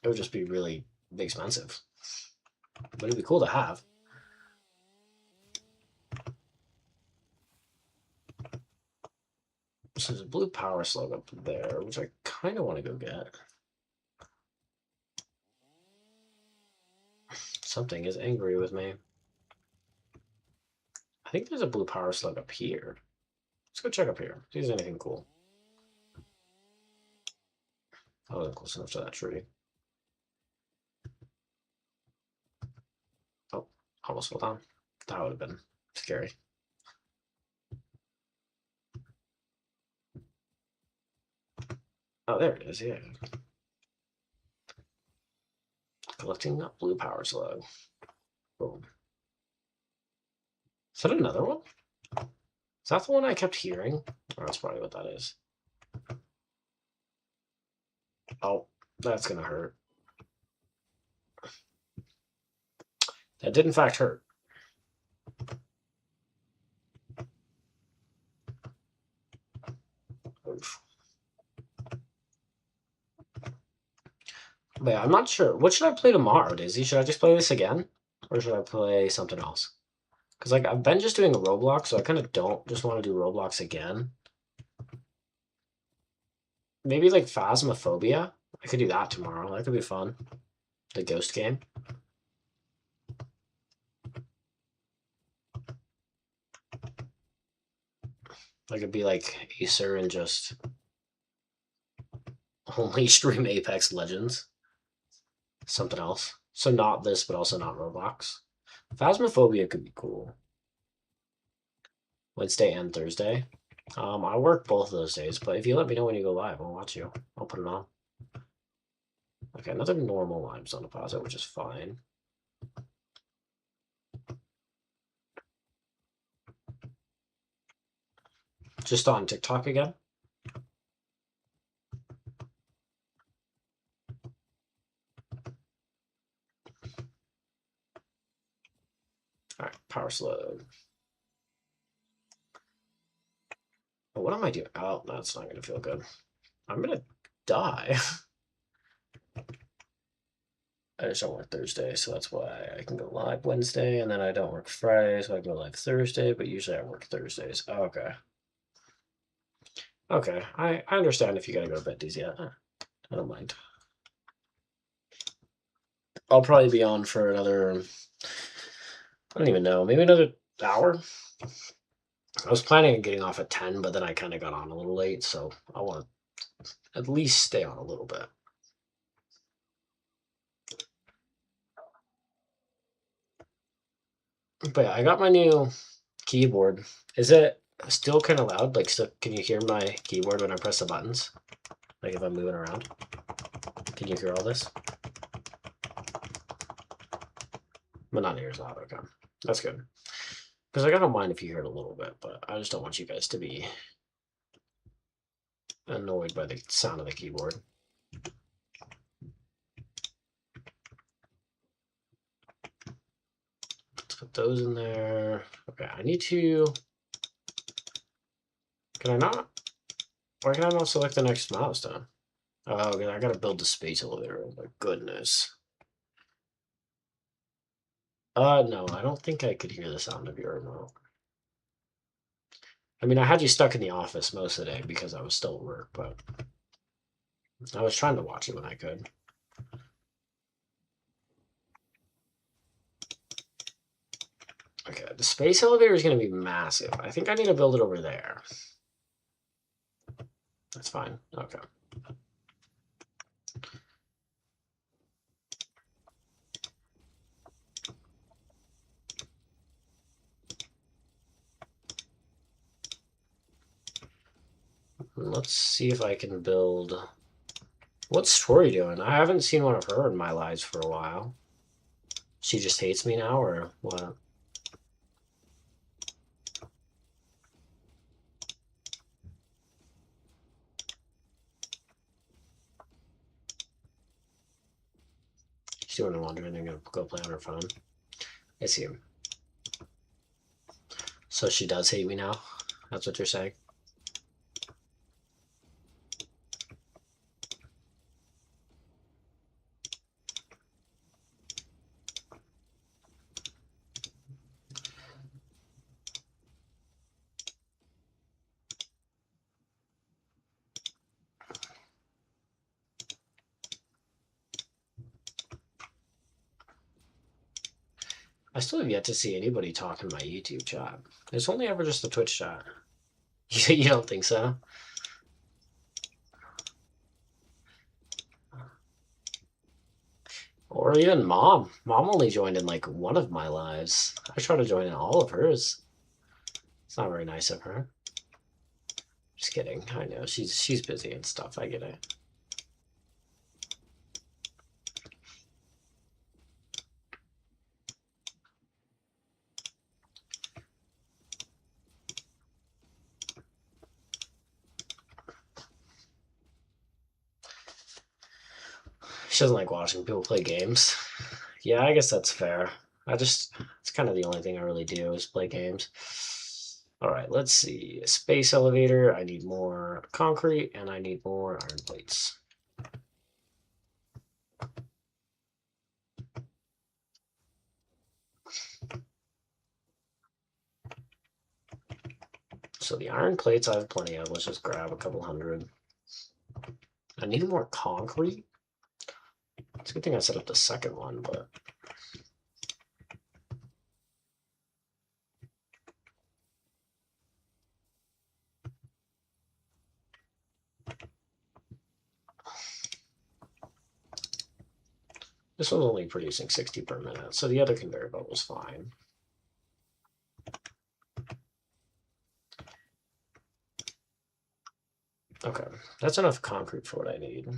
It would just be really expensive, but it'd be cool to have. So there's a blue power slug up there, which I kind of want to go get. Something is angry with me. I think there's a blue power slug up here. Let's go check up here. See if there's anything cool. I wasn't close enough to that tree. Oh, almost fell down. That would have been scary. Oh, there it is, yeah. Collecting that blue power slug. Boom. Is that another one? Is that the one I kept hearing? Oh, that's probably what that is. Oh, that's gonna hurt. That did in fact hurt. Oof. But yeah, I'm not sure. What should I play tomorrow, Daisy? Should I just play this again? Or should I play something else? Because like I've been just doing Roblox, so I kind of don't just want to do Roblox again. Maybe like Phasmophobia. I could do that tomorrow. That could be fun. The ghost game. I could be like Acer and just only stream Apex Legends. Something else. So not this, but also not Roblox. Phasmophobia could be cool. Wednesday and Thursday. I work both of those days, but if you let me know when you go live, I'll watch you. I'll put it on. Okay, another normal limestone deposit, which is fine. Just on TikTok again. All right, power slug. But what am I doing? Oh, that's not gonna feel good. I'm gonna die. I just don't work Thursday, so that's why I can go live Wednesday, and then I don't work Friday, so I can go live Thursday, but usually I work Thursdays. Okay. Okay, I understand if you gotta go to bed, DZ. I don't mind. I'll probably be on for another, I don't even know, maybe another hour. I was planning on getting off at 10, but then I kind of got on a little late, so I want to at least stay on a little bit. But yeah, I got my new keyboard. Is it still kind of loud? Like, still, can you hear my keyboard when I press the buttons? Like if I'm moving around? Can you hear all this? But not near as loud, okay. That's good. Because I don't mind if you hear it a little bit, but I just don't want you guys to be annoyed by the sound of the keyboard. Let's put those in there. Okay, I need to... Can I not? Why can I not select the next milestone? Oh, okay, I gotta build the space elevator. Oh my goodness. No, I don't think I could hear the sound of your remote. I mean, I had you stuck in the office most of the day because I was still at work, but I was trying to watch it when I could. Okay, the space elevator is going to be massive. I think I need to build it over there. That's fine. Okay. Let's see if I can build... What's Tori doing? I haven't seen one of her in my lives for a while. She just hates me now, or what? She's doing her laundry and then gonna go play on her phone. I see him. So she does hate me now? That's what you're saying? I still have yet to see anybody talk in my YouTube chat. It's only ever just the Twitch chat. You don't think so? Or even Mom. Mom only joined in like one of my lives. I try to join in all of hers. It's not very nice of her. Just kidding. I know she's busy and stuff. I get it. She doesn't like watching people play games. Yeah, I guess that's fair. It's kind of the only thing I really do is play games. All right, let's see. Space elevator. I need more concrete and I need more iron plates. So the iron plates I have plenty of. Let's just grab a couple hundred. I need more concrete. It's a good thing I set up the second one, but... This one's only producing 60 per minute, so the other conveyor belt was fine. Okay, that's enough concrete for what I need.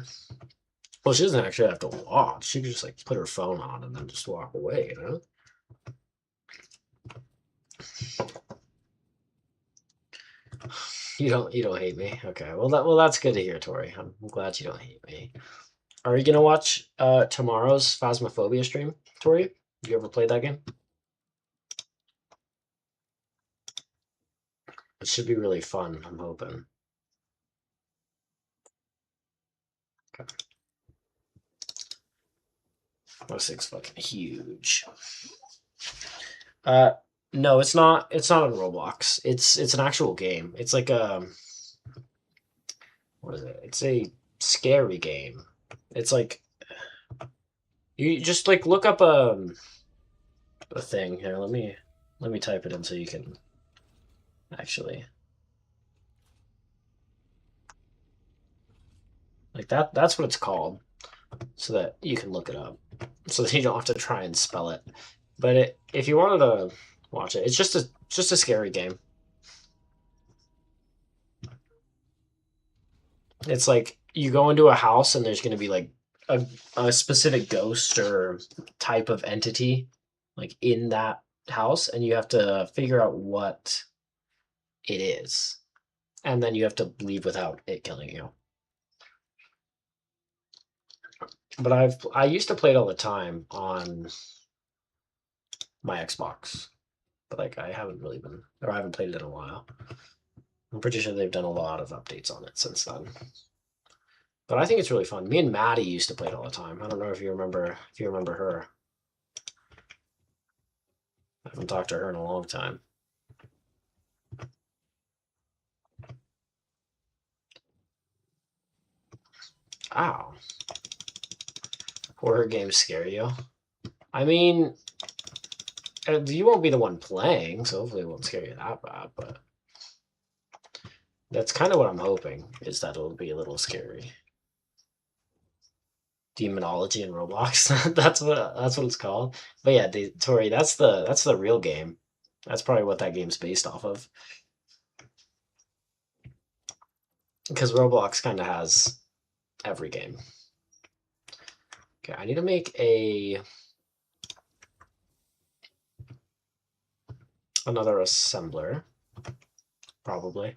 Well, she doesn't actually have to watch. She can just like put her phone on and then just walk away, you know? You don't hate me. Okay. Well that's good to hear, Tori. I'm glad you don't hate me. Are you gonna watch tomorrow's Phasmophobia stream, Tori? You ever played that game? It should be really fun, I'm hoping. Okay. This thing's fucking huge. No, it's not. It's not on Roblox. It's an actual game. It's like a what is it? It's a scary game. It's like You just like look up a thing here. Let me type it in so you can actually like that. That's what it's called, so that you can look it up, so that you don't have to try and spell it. But if you wanted to watch it, it's just a scary game. It's like you go into a house and there's going to be like a specific ghost or type of entity like in that house, and you have to figure out what it is, and then you have to leave without it killing you. But I used to play it all the time on my Xbox, but like I haven't really been, or I haven't played it in a while. I'm pretty sure they've done a lot of updates on it since then. But I think it's really fun. Me and Maddie used to play it all the time. I don't know if you remember her. I haven't talked to her in a long time. Ow. Horror games scare you? I mean, you won't be the one playing, so hopefully it won't scare you that bad, but that's kind of what I'm hoping, is that it'll be a little scary. Demonology in Roblox. that's what it's called. But yeah, Tori, that's the real game. That's probably what that game's based off of. Because Roblox kind of has every game. Okay, I need to make another assembler, probably.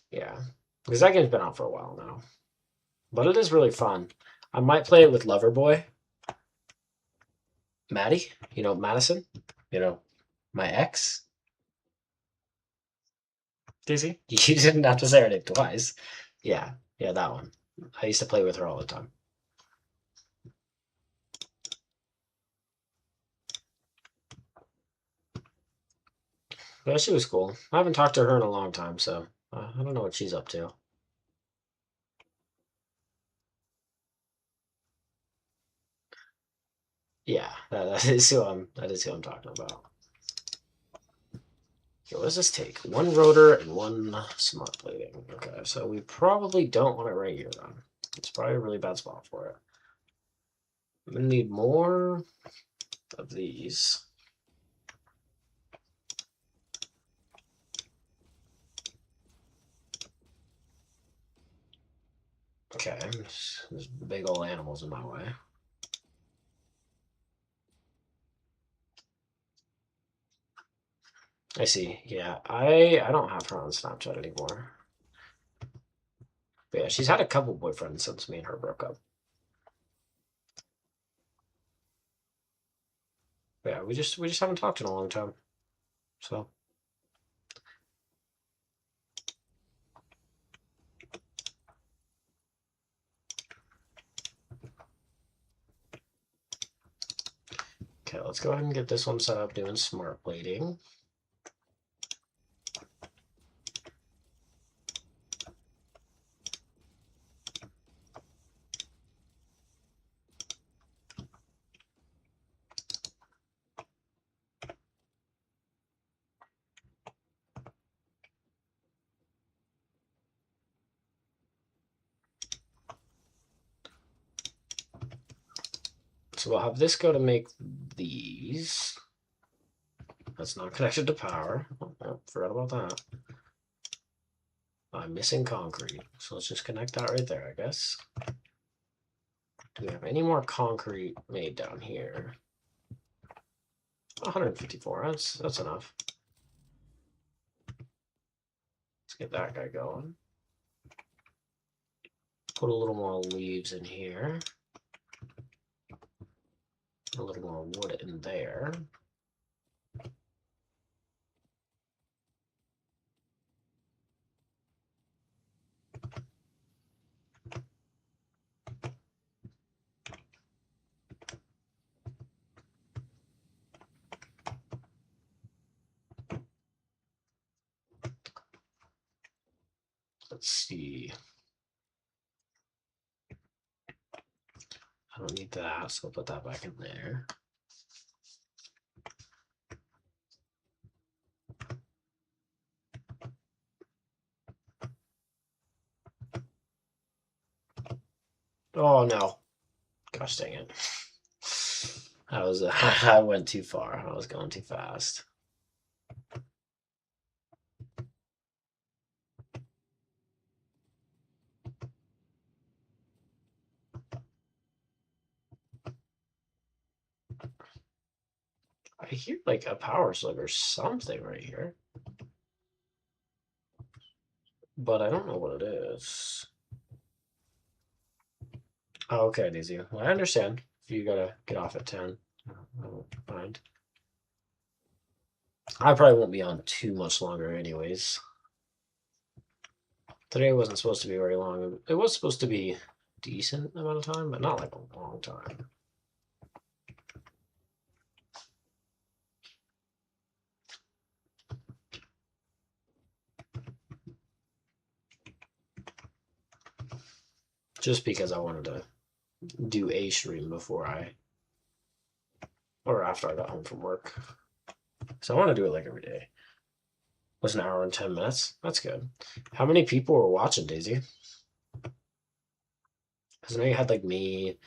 Yeah, because that game's been out for a while now, but it is really fun. I might play it with Loverboy, Maddie. Madison. My ex. Daisy. You didn't have to say her name twice. Yeah, yeah, that one. I used to play with her all the time. But she was cool. I haven't talked to her in a long time, so I don't know what she's up to. Yeah, that is who I'm talking about. Okay, what does this take? One rotor and one smart plating. Okay, so we probably don't want it right here then. It's probably a really bad spot for it. I'm gonna need more of these. Okay, there's big old animals in my way. I see. Yeah, I don't have her on Snapchat anymore. But yeah, she's had a couple boyfriends since me and her broke up. But yeah, we just haven't talked in a long time. So okay, let's go ahead and get this one set up doing smart plating. So we'll have this go to make these. That's not connected to power. Oh, forgot about that. I'm missing concrete. So let's just connect that right there, I guess. Do we have any more concrete made down here? 154. That's enough. Let's get that guy going. Put a little more leaves in here. A little more wood in there. Let's see. don't need that, so I'll put that back in there. Oh no. Gosh dang it. I was I went too far. I was going too fast. I hear like a power slug or something right here. But I don't know what it is. Oh, okay, Daisy. Well, I understand. If you gotta get off at 10, I won't mind. I probably won't be on too much longer anyways. Today wasn't supposed to be very long. It was supposed to be a decent amount of time, but not like a long time. Just because I wanted to do a stream before or after I got home from work. So I want to do it like every day. It was an hour and 10 minutes. That's good. How many people were watching, Daisy? Because I know you had like me,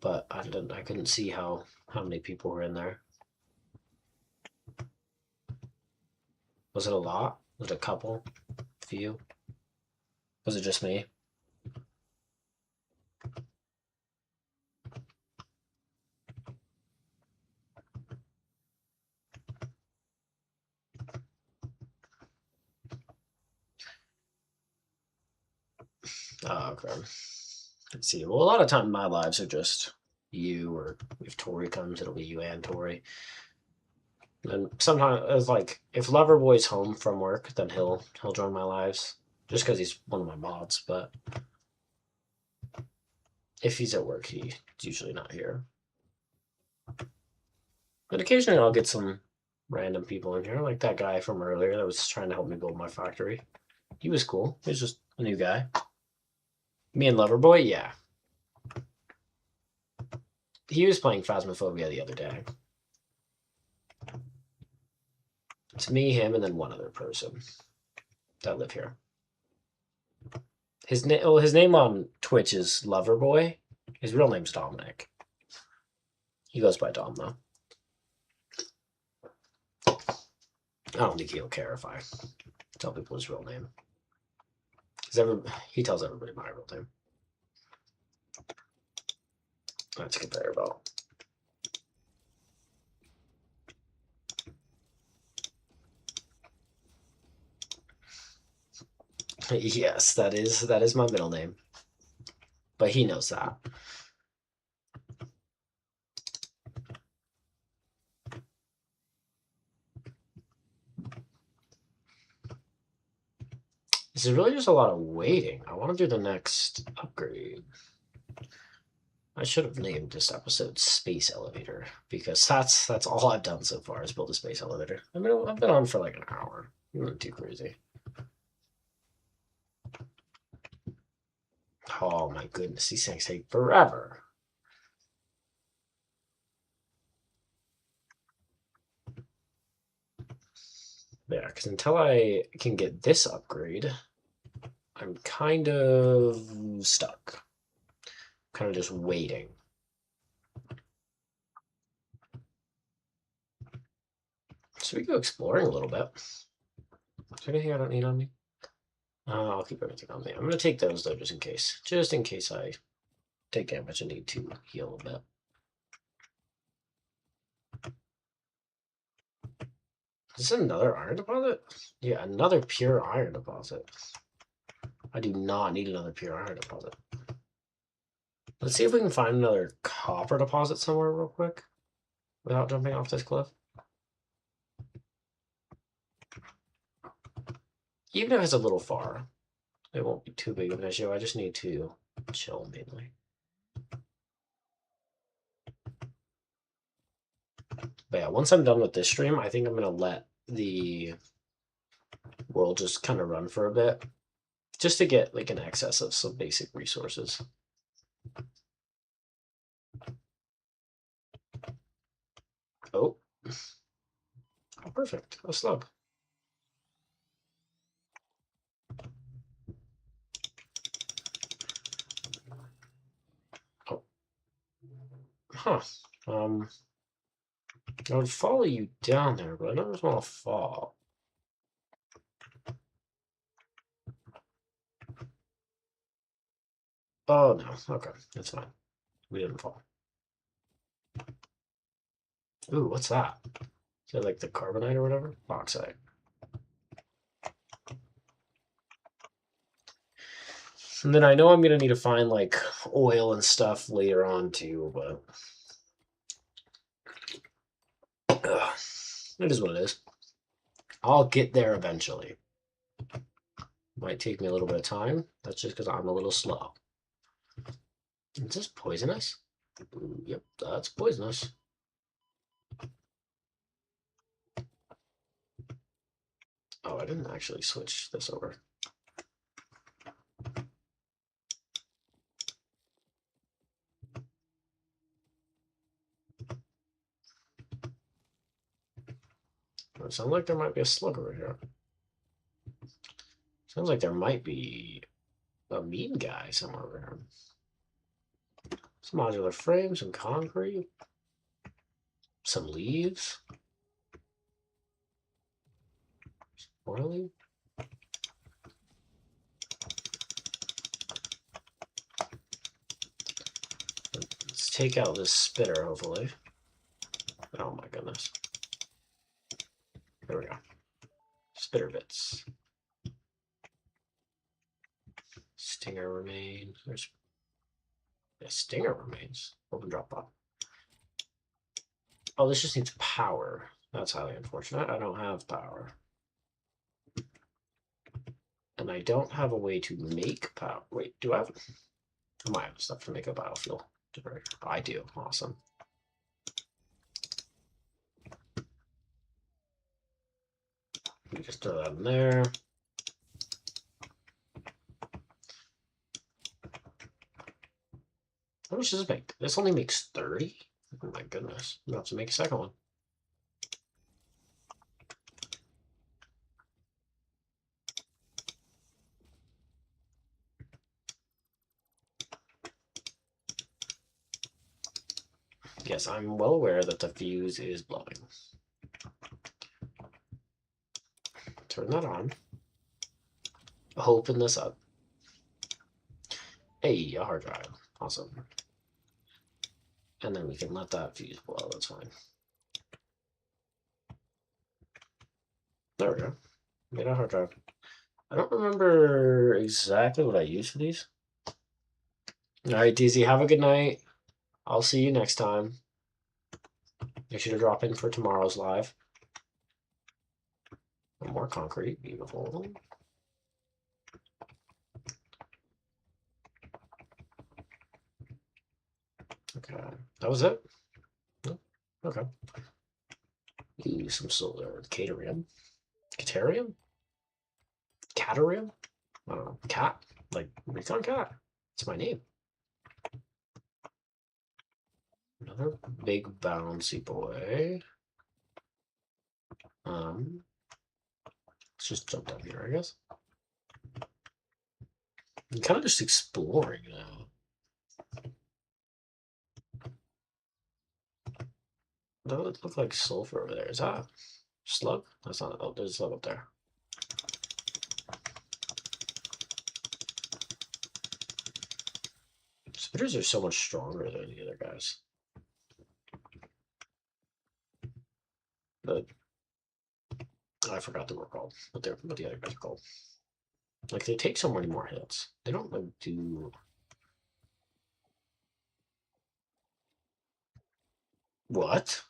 but I couldn't see how many people were in there. Was it a lot? Was it a couple? Few? Was it just me? Oh, okay. Let's see. Well, a lot of time my lives are just you, or if Tori comes, it'll be you and Tori. And sometimes it's like if Loverboy's home from work, then he'll join my lives just because he's one of my mods. But if he's at work, he's usually not here. But occasionally I'll get some random people in here, like that guy from earlier that was trying to help me build my factory. He was cool. He was just a new guy. Me and Loverboy, yeah. He was playing Phasmophobia the other day. It's me, him, and then one other person that live here. His name on Twitch is Loverboy. His real name's Dominic. He goes by Dom though. I don't think he'll care if I tell people his real name. He tells everybody my real name. That's conveyor belt. Yes, that is my middle name. But he knows that. This is really just a lot of waiting. I want to do the next upgrade. I should have named this episode Space Elevator because that's all I've done so far is build a space elevator. I mean, I've been on for like an hour. Not too crazy. Oh my goodness, these things take forever. Yeah, because until I can get this upgrade, I'm kind of stuck. Kind of just waiting. So we go exploring a little bit. Is there anything I don't need on me? I'll keep everything on me. I'm going to take those, though, just in case. Just in case I take damage and need to heal a bit. Is this another iron deposit? Yeah, another pure iron deposit. I do not need another pure iron deposit. Let's see if we can find another copper deposit somewhere real quick without jumping off this cliff. Even if it's a little far, it won't be too big of an issue. I just need to chill mainly. But yeah, once I'm done with this stream, I think I'm going to let the world just kind of run for a bit just to get like an excess of some basic resources. Oh. Oh, perfect. A slug. Oh. Huh. I would follow you down there, but I don't just want to fall. Oh, no. Okay. That's fine. We didn't fall. Ooh, what's that? Is that like the carbonite or whatever? Bauxite. And then I know I'm going to need to find like oil and stuff later on too, but it is what it is. I'll get there eventually. Might take me a little bit of time. That's just because I'm a little slow. Is this poisonous? Yep, that's poisonous. Oh, I didn't actually switch this over. It sounds like there might be a slug over here. Sounds like there might be a mean guy somewhere around. Some modular frames, some concrete, some leaves. More leaf. Let's take out this spitter, hopefully. Oh my goodness. There we go. Spitter bits. Stinger remains. There's a stinger remains. Open drop pod. Oh, this just needs power. That's highly unfortunate. I don't have power. And I don't have a way to make power. Wait, do I have? I might have stuff to make a biofuel generator. I do. Awesome. Just throw that in there. How much does this make? This only makes 30? Oh my goodness. I'm about to make a second one. Yes, I'm well aware that the fuse is blowing. Turn that on. Open this up. Hey, a hard drive. Awesome. And then we can let that fuse blow. That's fine. There we go. Made a hard drive. I don't remember exactly what I used for these. All right, DZ, have a good night. I'll see you next time. Make sure to drop in for tomorrow's live. More concrete. Beautiful. Okay. That was it? No? Okay. Use some solar. Caterium. Caterium? Caterium? I don't know. Cat? Like Recon Cat? It's my name. Another big bouncy boy. Let's just jump down here, I guess. I'm kind of just exploring now. That look like sulfur over there. Is that a slug? That's not. Oh, there's a slug up there. Spitters are so much stronger than the other guys. But I forgot what they're called. What the other guys are called. Like they take so many more hits. They don't like do. What?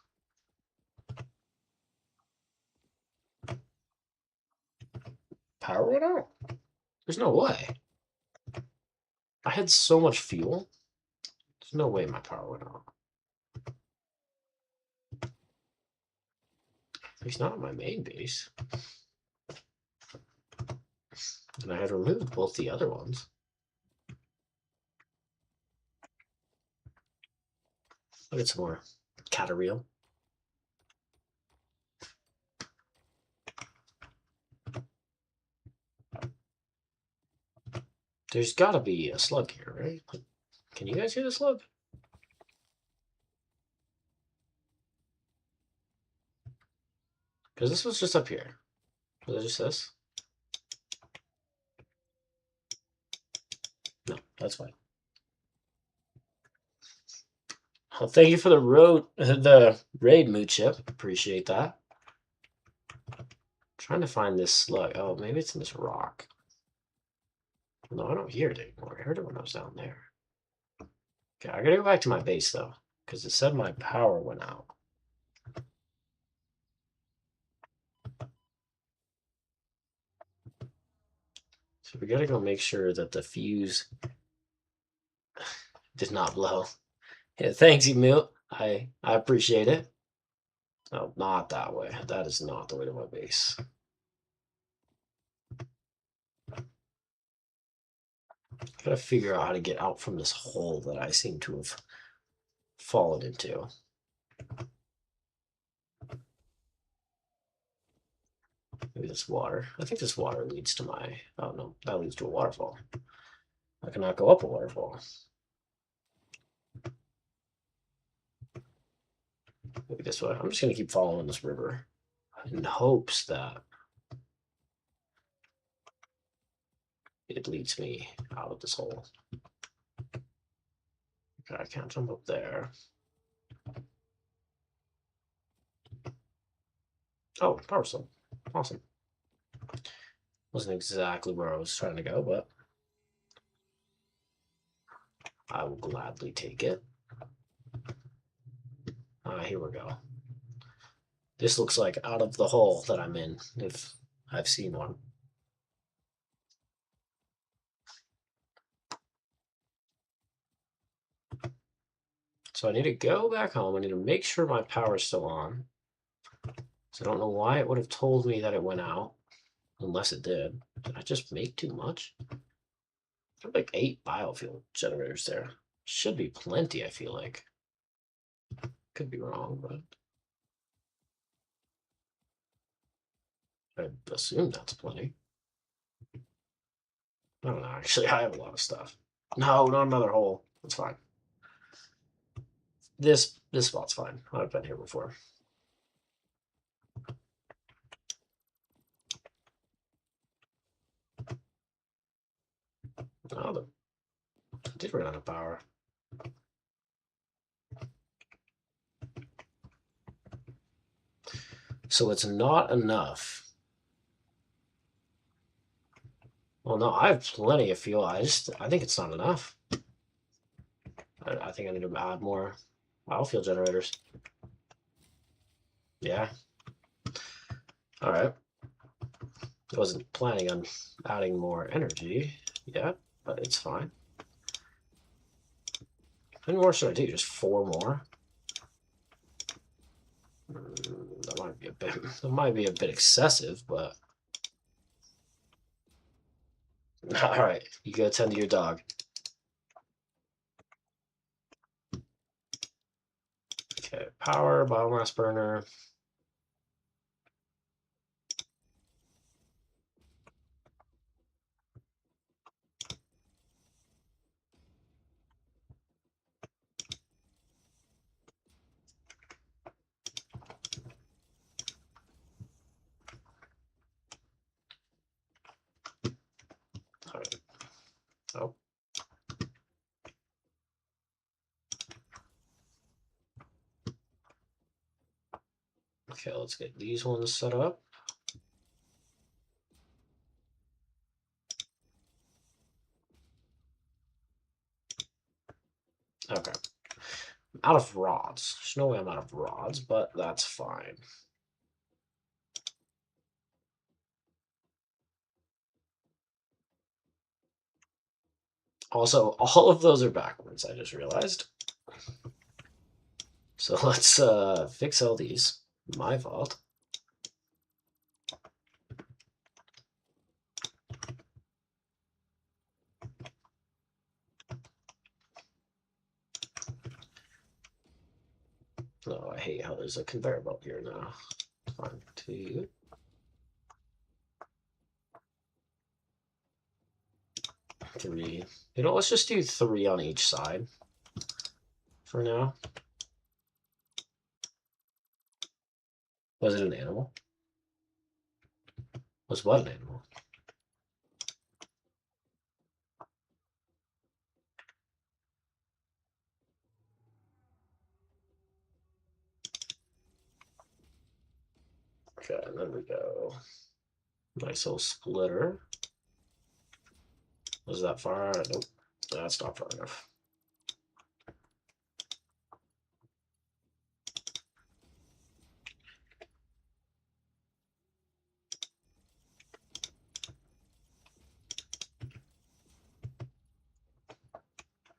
Power went out? There's no way. I had so much fuel. There's no way my power went out. At least not on my main base. And I had removed both the other ones. Look at some more caterium. There's gotta be a slug here, right? Like, can you guys hear the slug? Because this was just up here. Was it just this? No, that's fine. Well, thank you for the raid mood chip. Appreciate that. I'm trying to find this slug. Oh, maybe it's in this rock. No, I don't hear it anymore. I heard it when I was down there. Okay, I gotta go back to my base though, because it said my power went out. So we gotta go make sure that the fuse did not blow. Yeah, thanks, Emil. I appreciate it. No, not that way. That is not the way to my base. Gotta figure out how to get out from this hole that I seem to have fallen into. Maybe this water. I think this water leads to my... Oh, no. That leads to a waterfall. I cannot go up a waterfall. Maybe this way. I'm just going to keep following this river in hopes that it leads me out of this hole. Okay, I can't jump up there. Oh, power stone. Awesome. Wasn't exactly where I was trying to go, but I will gladly take it. Here we go. This looks like out of the hole that I'm in, if I've seen one. So I need to go back home. I need to make sure my power is still on. So I don't know why it would have told me that it went out, unless it did. Did I just make too much? There are like 8 biofuel generators there. Should be plenty, I feel like. Could be wrong, but I assume that's plenty. I don't know, actually, I have a lot of stuff. No, not another hole. That's fine. This spot's fine. I've been here before. Oh, I did run out of power. So it's not enough. Well, no, I have plenty of fuel. I think it's not enough. I think I need to add more biofuel generators. Yeah. All right. I wasn't planning on adding more energy yet, but it's fine. How many more should I do? Just 4 more? That might be a bit. That might be a bit excessive, but all right. You go tend to your dog. Okay. Power, biomass burner. All right. Oh. Okay, let's get these ones set up. Okay. I'm out of rods. There's no way I'm out of rods, but that's fine. Also, all of those are backwards, I just realized. So let's fix all these. My fault. Oh, I hate how there's a conveyor belt here now. 1, 2. 3. You know, let's just do 3 on each side for now. Was it an animal? Was what an animal? Okay, and then we go. Nice little splitter. Was that far? Nope. That's not far enough.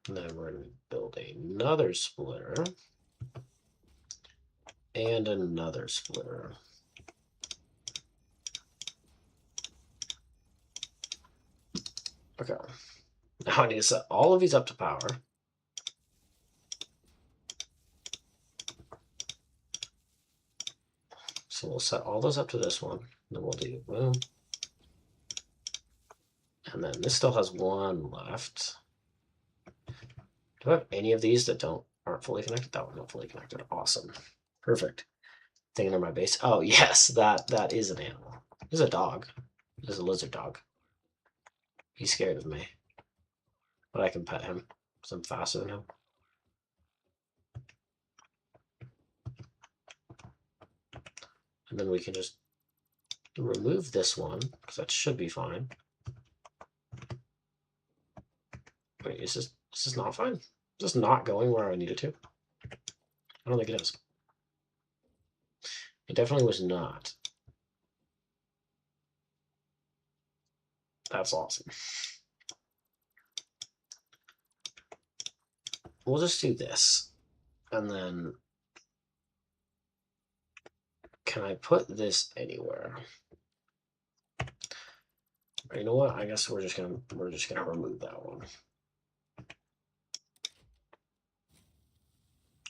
And then we're going to build another splitter. And another splitter. Okay. Now I need to set all of these up to power. So we'll set all those up to this one. Then we'll do boom. And then this still has one left. Do I have any of these that aren't fully connected? That one's not fully connected. Awesome. Perfect. Thing under my base. Oh yes, that is an animal. This is a dog. This is a lizard dog. He's scared of me. But I can pet him because I'm faster than him. And then we can just remove this one because that should be fine. Wait, is this not fine? Is this not going where I need it to? I don't think it is. It definitely was not. That's awesome. We'll just do this. And then can I put this anywhere? You know what? I guess we're just gonna remove that one.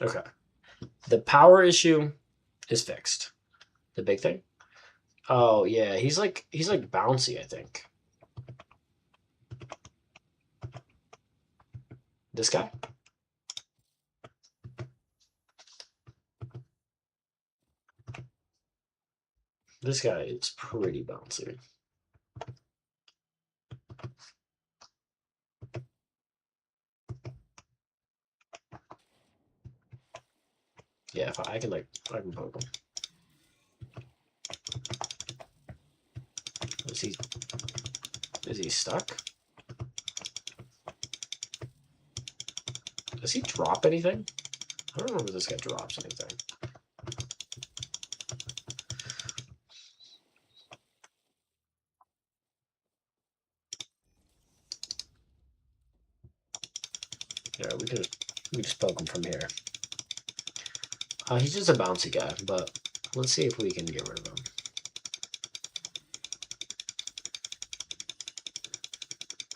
Okay. The power issue is fixed. The big thing. Oh yeah, he's like bouncy, I think. This guy? This guy is pretty bouncy. Yeah, if I can poke him. Is he stuck? Does he drop anything? I don't remember if this guy drops anything. Yeah, we can just poke him from here. He's just a bouncy guy, but let's see if we can get rid of him.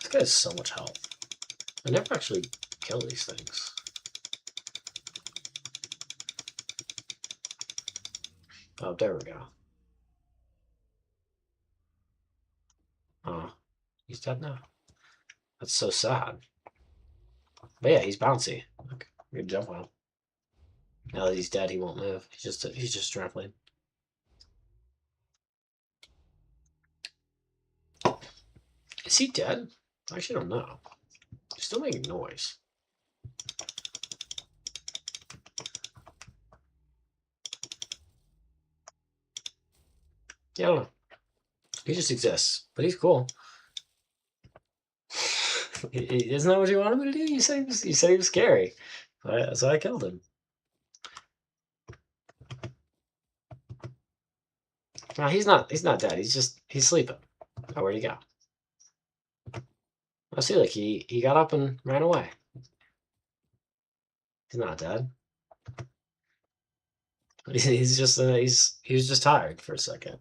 This guy has so much health. I never actually kill these things. Oh, there we go. Oh, he's dead now. That's so sad. But yeah, he's bouncy. Look, we can jump on him. Now that he's dead, he won't move. He's just trampling. Is he dead? I actually don't know. He's still making noise. Yeah, I don't know. He just exists, but he's cool. Isn't that what you wanted me to do? You said he was scary, so I killed him. No, he's not dead. He's sleeping. Oh, where'd he go? I see. Like he got up and ran away. He's not dead. He was just tired for a second.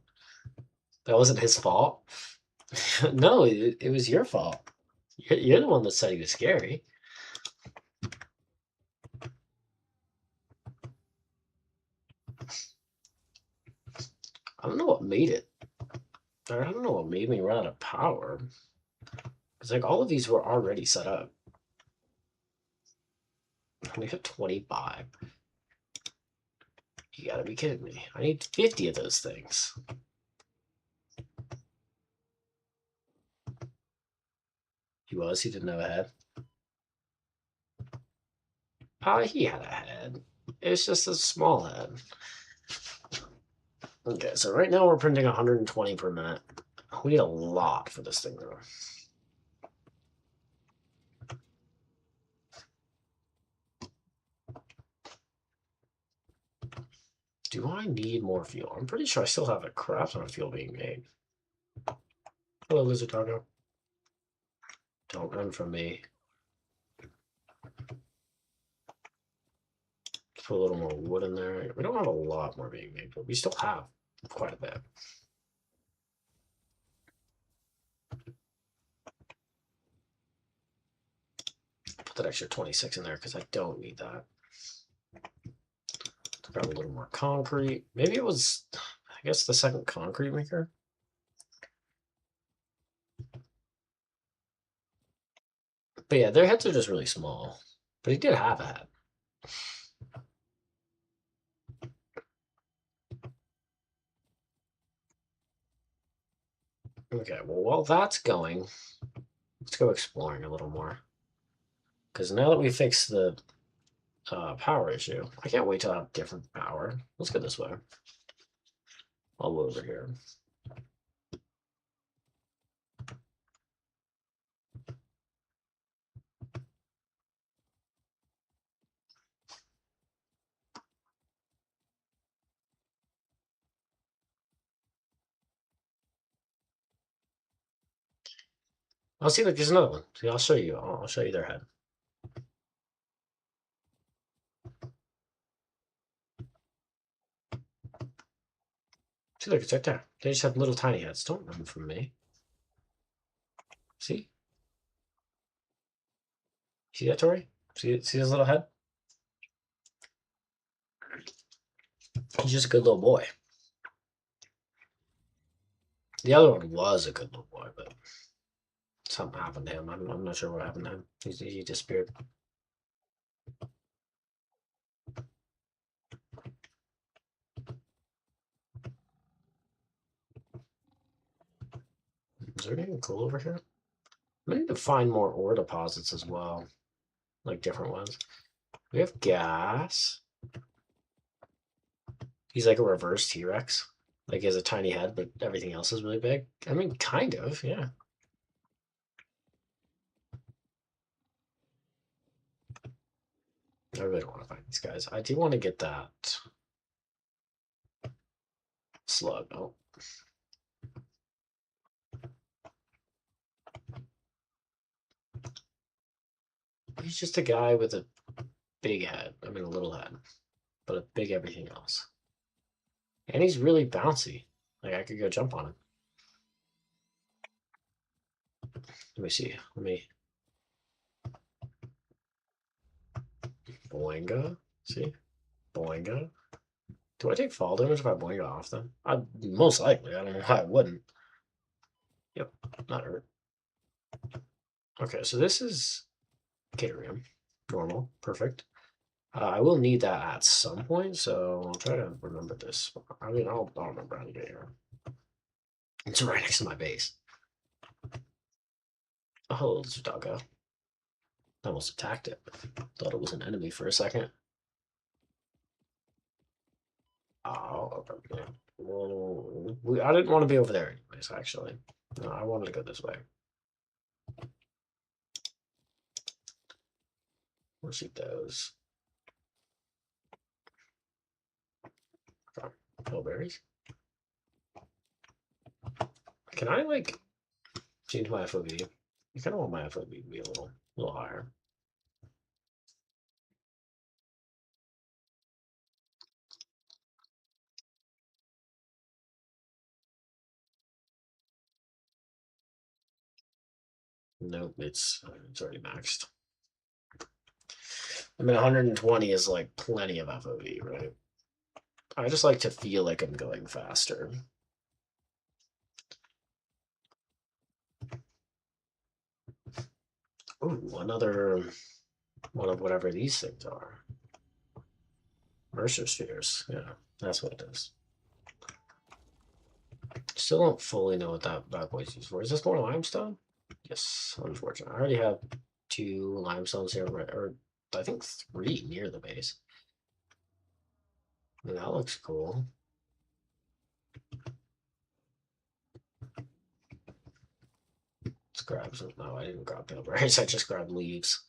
That wasn't his fault. No, it was your fault. You're the one that said he was scary. I don't know what made it. I don't know what made me run out of power. It's like all of these were already set up. We have 25. You gotta be kidding me. I need 50 of those things. He didn't have a head. He had a head. It's just a small head. Okay, so right now we're printing 120 per minute. We need a lot for this thing, though. Do I need more fuel? I'm pretty sure I still have a crap ton of fuel being made. Hello, Lizard Doggo. Don't run from me. Put a little more wood in there. We don't have a lot more being made, but we still have quite a bit. Put that extra 26 in there because I don't need that. Grab a little more concrete. Maybe it was, I guess, the second concrete maker. But yeah, their heads are just really small. But he did have a head. Okay, well, while that's going, let's go exploring a little more. Because now that we fixed the power issue, I can't wait to have different power. Let's go this way. All over here. Oh, see, look, there's another one. See, I'll show you. I'll show you their head. See, look, it's right there. They just have little tiny heads. Don't run from me. See? See that, Tori? See his little head? He's just a good little boy. The other one was a good little boy, but something happened to him. I'm not sure what happened to him. He disappeared. Is there anything cool over here? I need to find more ore deposits as well, like different ones. We have gas. He's like a reverse T-Rex. Like he has a tiny head, but everything else is really big. I mean, kind of, yeah. I really don't want to find these guys. I do want to get that slug. Oh. He's just a guy with a big head. I mean, a little head, but a big everything else. And he's really bouncy. Like, I could go jump on him. Let me see. Let me. Boinga. See? Boinga. Do I take fall damage if I boinga off them? Most likely. I don't know why I wouldn't. Yep, not hurt. Okay, so this is Caterium. Normal. Perfect. I will need that at some point, so I'll try to remember this. I mean, I'll remember how to get here. It's right next to my base. Oh, it's a doggo. I almost attacked it. Thought it was an enemy for a second. Oh, okay. Well, I didn't want to be over there anyways, actually. No, I wanted to go this way. We'll shoot those. Pillberries. Can I, like, change my FOV? I kind of want my FOV to be a little higher. Nope, it's already maxed. I mean, 120 is like plenty of FOV, right? I just like to feel like I'm going faster. Ooh, another one of whatever these things are. Mercer spheres. Yeah, that's what it is. Still don't fully know what that bad boy's used for. Is this more limestone? Yes, unfortunately. I already have 2 limestones here, or I think 3 near the base. That looks cool. Let's grab some. No, I didn't grab bilberries. I just grabbed leaves.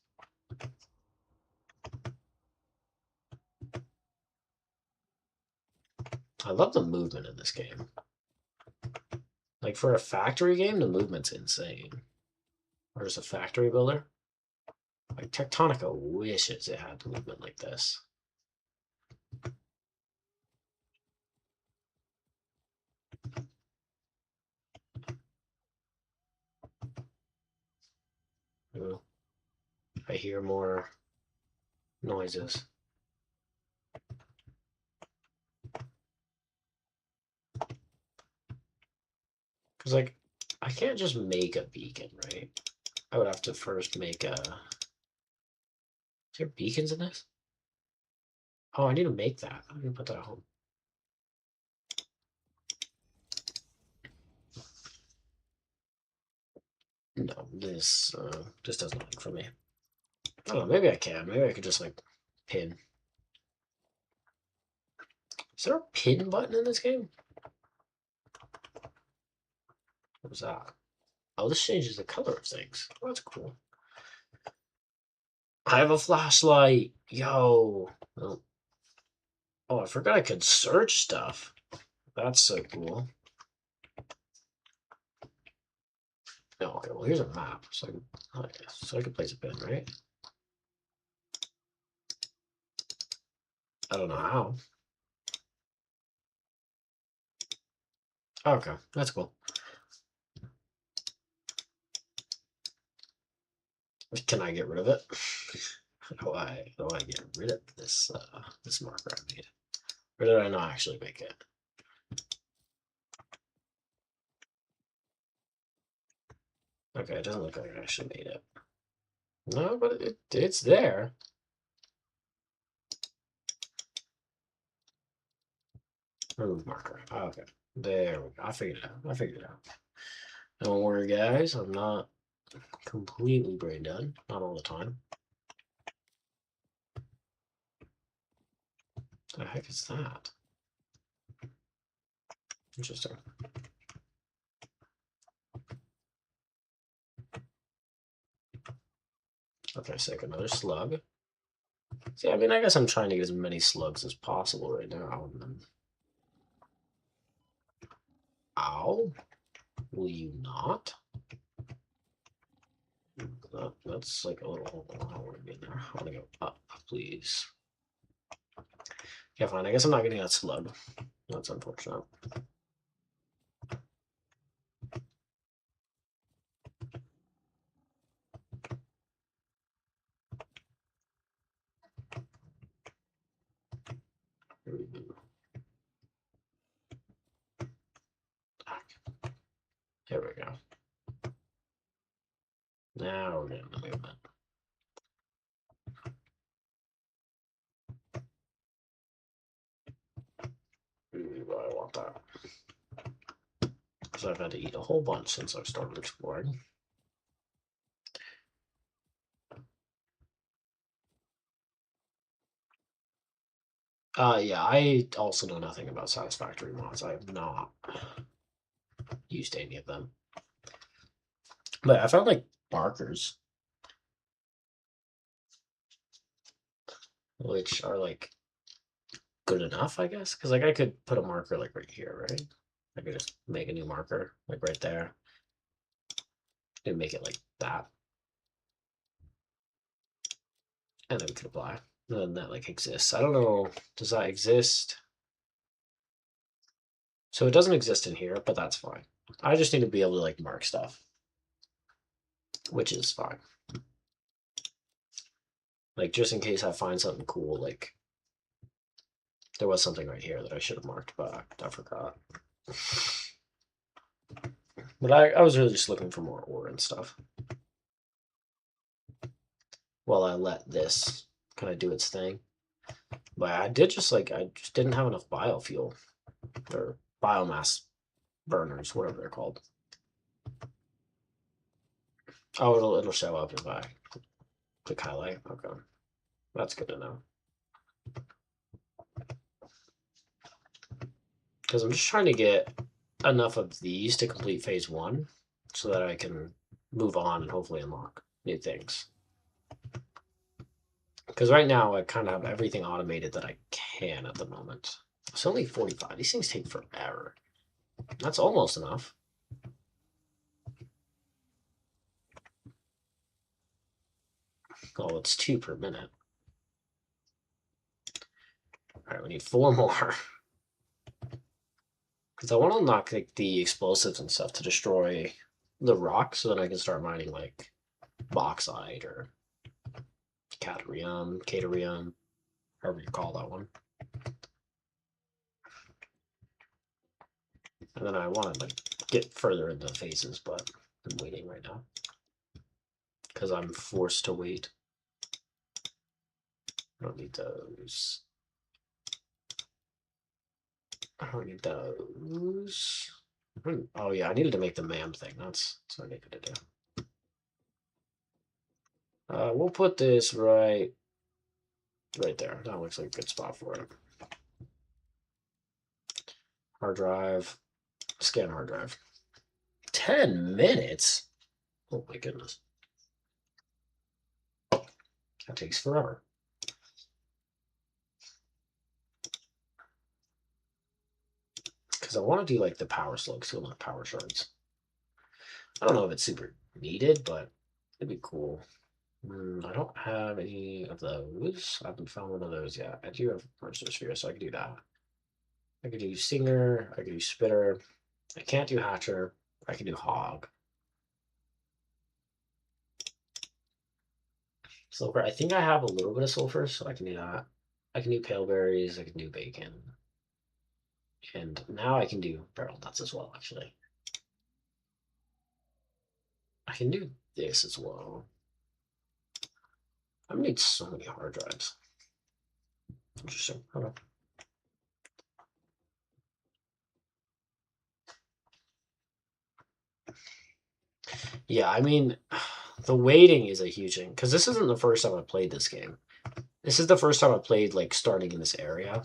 I love the movement in this game. Like for a factory game, the movement's insane. Or as a factory builder, like Tectonica wishes it had movement like this. Ooh, I hear more noises. Because, like, I can't just make a beacon, right? I would have to first make a... Is there beacons in this? Oh, I need to make that. I'm going to put that at home. No, this doesn't work for me. I don't know, maybe I can. Maybe I could just, like, pin. Is there a pin button in this game? What was that? Oh, this changes the color of things. Oh, that's cool. I have a flashlight. Yo. Oh. Oh, I forgot I could search stuff. That's so cool. No, okay, well, here's a map. So I can place a pin, right? I don't know how. Okay, that's cool. Can I get rid of it? How do I get rid of this this marker I made? Or did I not actually make it? Okay, it doesn't look like I actually made it. No, but it's there. Remove marker. Oh, okay. There we go. I figured it out. I figured it out. Don't worry, guys. I'm not completely brain dead. Not all the time. What the heck is that? Interesting. Okay, sick. Another slug. See, I mean, I guess I'm trying to get as many slugs as possible right now. Ow. Will you not? That's like a little. I don't want to be in there. I want to go up, please. Yeah, fine. I guess I'm not getting that slug. That's unfortunate. There we go. Now we're getting the movement. Ooh, I want that. Because I've had to eat a whole bunch since I've started exploring. Yeah, I also know nothing about satisfactory mods. I have not used any of them. But I found like markers, which are like good enough, I guess. Because like I could put a marker like right here, right? I could just make a new marker like right there and make it like that, and then we could apply. And then that like exists. I don't know. Does that exist? So it doesn't exist in here, but that's fine. I just need to be able to like mark stuff, which is fine. Like just in case I find something cool, like there was something right here that I should have marked, but I forgot. But I was really just looking for more ore and stuff. while I let this kind of do its thing. But I just didn't have enough biofuel or biomass burners, whatever they're called. Oh, it'll show up if I click highlight. Okay, that's good to know. Because I'm just trying to get enough of these to complete phase 1 so that I can move on and hopefully unlock new things. Because right now I kind of have everything automated that I can at the moment. It's only 45. These things take forever. That's almost enough. Oh, it's 2 per minute. All right, we need 4 more. Because I want to unlock like the explosives and stuff to destroy the rock so that I can start mining like bauxite or caterium, however you call that one. And then I want to like get further into the phases, but I'm waiting right now because I'm forced to wait. I don't need those. I don't need those. Oh yeah, I needed to make the MAM thing. That's what I needed to do. We'll put this right there. That looks like a good spot for it. Hard drive. Scan hard drive. 10 minutes? Oh my goodness. That takes forever. Because I want to do like the power slugs, so not power shards. I don't know if it's super needed, but it'd be cool. I don't have any of those. I haven't found one of those yet. I do have Monster Sphere, so I can do that. I could do Singer. I could do Spitter. I can't do Hatcher. I can do Hog. Sulfur. I think I have a little bit of sulfur, so I can do that. I can do Pale Berries. I can do Bacon. And now I can do barrel nuts as well, actually. I can do this as well. I'm gonna need so many hard drives. Interesting. Okay. Yeah, I mean, the waiting is a huge thing because this isn't the first time I played this game. This is the first time I played like starting in this area,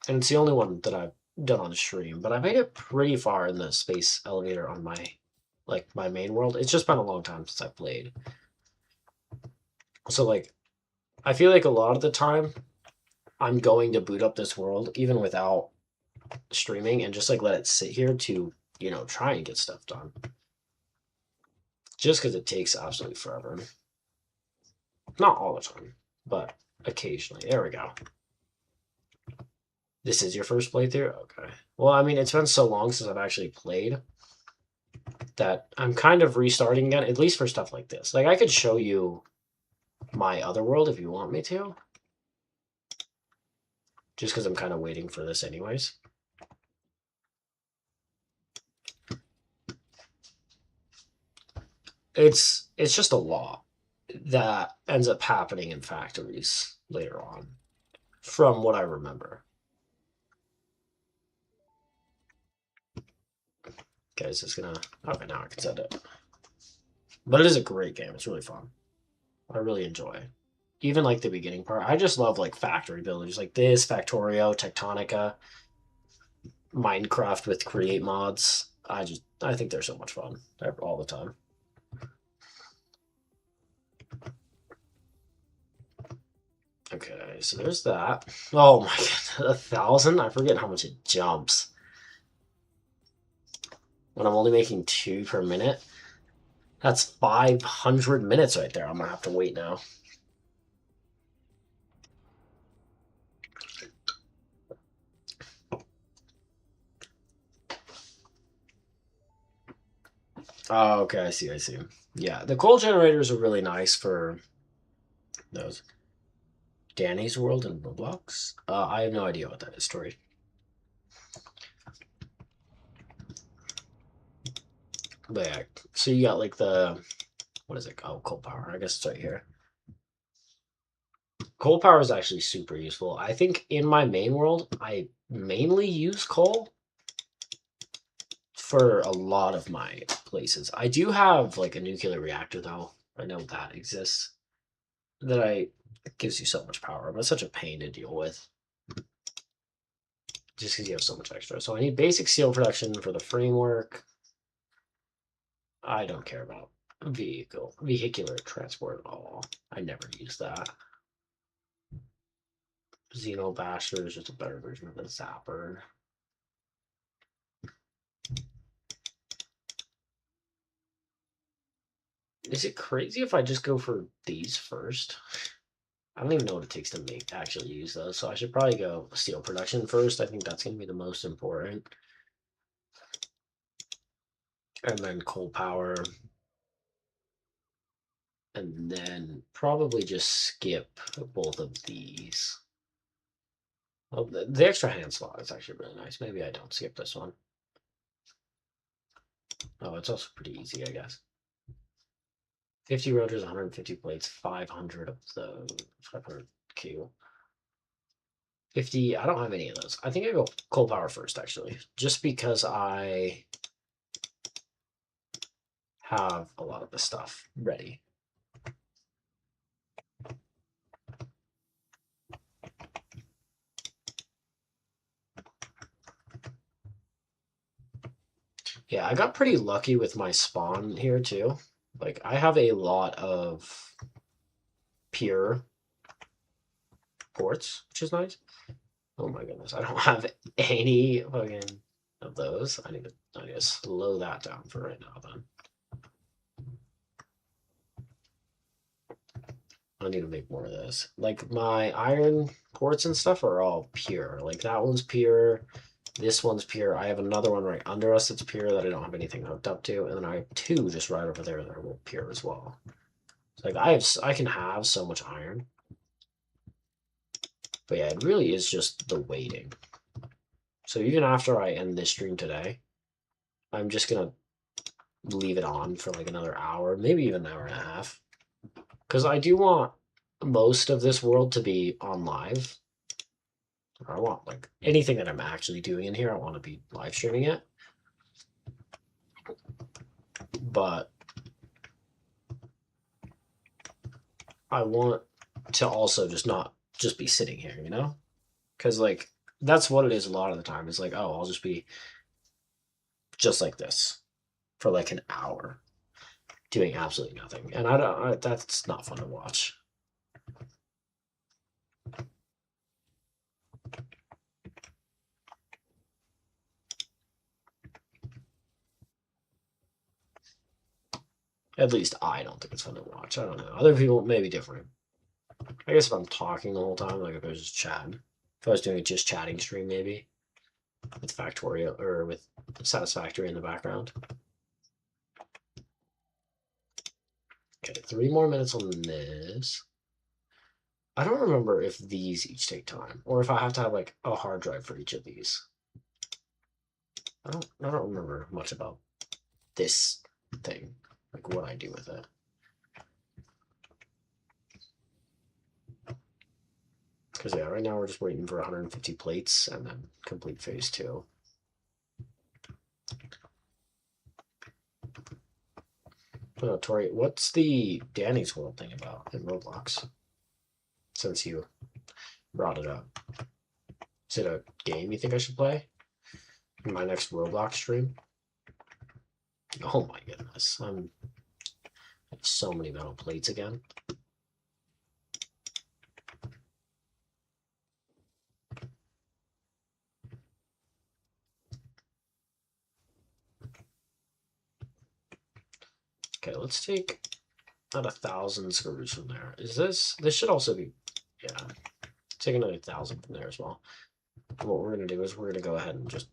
and it's the only one that I've done on stream. But I made it pretty far in the space elevator on my main world. It's just been a long time since I played, so like I feel like a lot of the time I'm going to boot up this world even without streaming and just like let it sit here to try and get stuff done. Just because it takes absolutely forever. Not all the time, but occasionally. There we go. This is your first playthrough? Okay. Well, I mean, it's been so long since I've actually played that I'm kind of restarting again, at least for stuff like this. Like, I could show you my other world if you want me to. Just because I'm kind of waiting for this anyways. It's just a law that ends up happening in factories later on, from what I remember. Okay, so it's gonna. Okay, now I can set it. But it is a great game. It's really fun. I really enjoy. Even like the beginning part. I just love like factory builders like this, Factorio, Tectonica, Minecraft with create mods. I think they're so much fun all the time. Okay, so there's that. Oh my god, 1,000? I forget how much it jumps. When I'm only making 2 per minute. That's 500 minutes right there. I'm gonna have to wait now. Oh, okay, I see. Yeah, the coal generators are really nice for those. Danny's World in Roblox? I have no idea what that is, Tori. But yeah, so you got like the, what is it? Oh, coal power. I guess it's right here. Coal power is actually super useful. I think in my main world, I mainly use coal for a lot of my places. I do have like a nuclear reactor though. I know that exists. It gives you so much power, but it's such a pain to deal with. Just because you have so much extra. So I need basic steel production for the framework. I don't care about vehicular transport at all. I never use that. Xenobasher is just a better version of the Zapper. Is it crazy if I just go for these first? I don't even know what it takes to actually use those, so I should probably go steel production first. I think that's going to be the most important. And then coal power. And then probably just skip both of these. Well, the extra hand slot is actually really nice. Maybe I don't skip this one. Oh, it's also pretty easy, I guess. 50 rotors, 150 plates, 500 of the 500 Q. 50, I don't have any of those. I think I go coal power first, actually, just because I have a lot of the stuff ready. Yeah, I got pretty lucky with my spawn here, too. Like, I have a lot of pure ports, which is nice. Oh my goodness, I don't have any fucking of those. I need to slow that down for right now, then. I need to make more of this. Like, my iron quartz and stuff are all pure. Like, that one's pure. This one's pure. I have another one right under us that's pure that I don't have anything hooked up to. And then I have two just right over there that are pure as well. So, like, I can have so much iron. But yeah, it really is just the waiting. So even after I end this stream today, I'm just going to leave it on for like another hour, maybe even an hour and a half. Because I do want most of this world to be on live. I want like anything that I'm actually doing in here, I want to be live streaming it. But I want to also just not just be sitting here, you know? Because like that's what it is a lot of the time. It's like, oh, I'll just be just like this for like an hour doing absolutely nothing. And that's not fun to watch. At least I don't think it's fun to watch. I don't know. Other people may be different. I guess if I'm talking the whole time, like if I was just chatting, if I was doing a just chatting stream, maybe with Factorial or with Satisfactory in the background. Okay, 3 more minutes on this. I don't remember if these each take time or if I have to have like a hard drive for each of these. I don't remember much about this thing, like what I do with it. Because yeah, right now we're just waiting for 150 plates and then complete phase 2. Oh, Tori, what's the Danny's World thing about in Roblox? Since you brought it up. Is it a game you think I should play in my next Roblox stream? Oh my goodness. I have so many metal plates again. Okay, let's take out 1,000 screws from there. This should also be, yeah, take another 1,000 from there as well. And what we're going to do is we're going to go ahead and just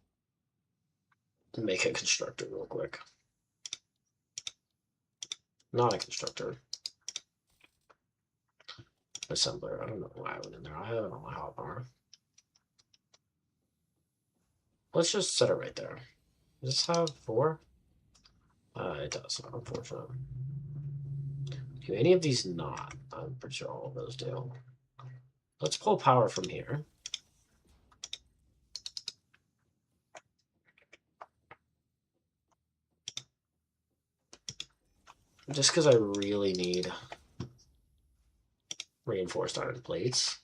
make a constructor real quick. Not a constructor. Assembler. I don't know why I went in there. I have it on my hotbar. Let's just set it right there. Does this have 4? It does, unfortunately. Do any of these not? I'm pretty sure all of those do. let's pull power from here. Just because I really need reinforced iron plates.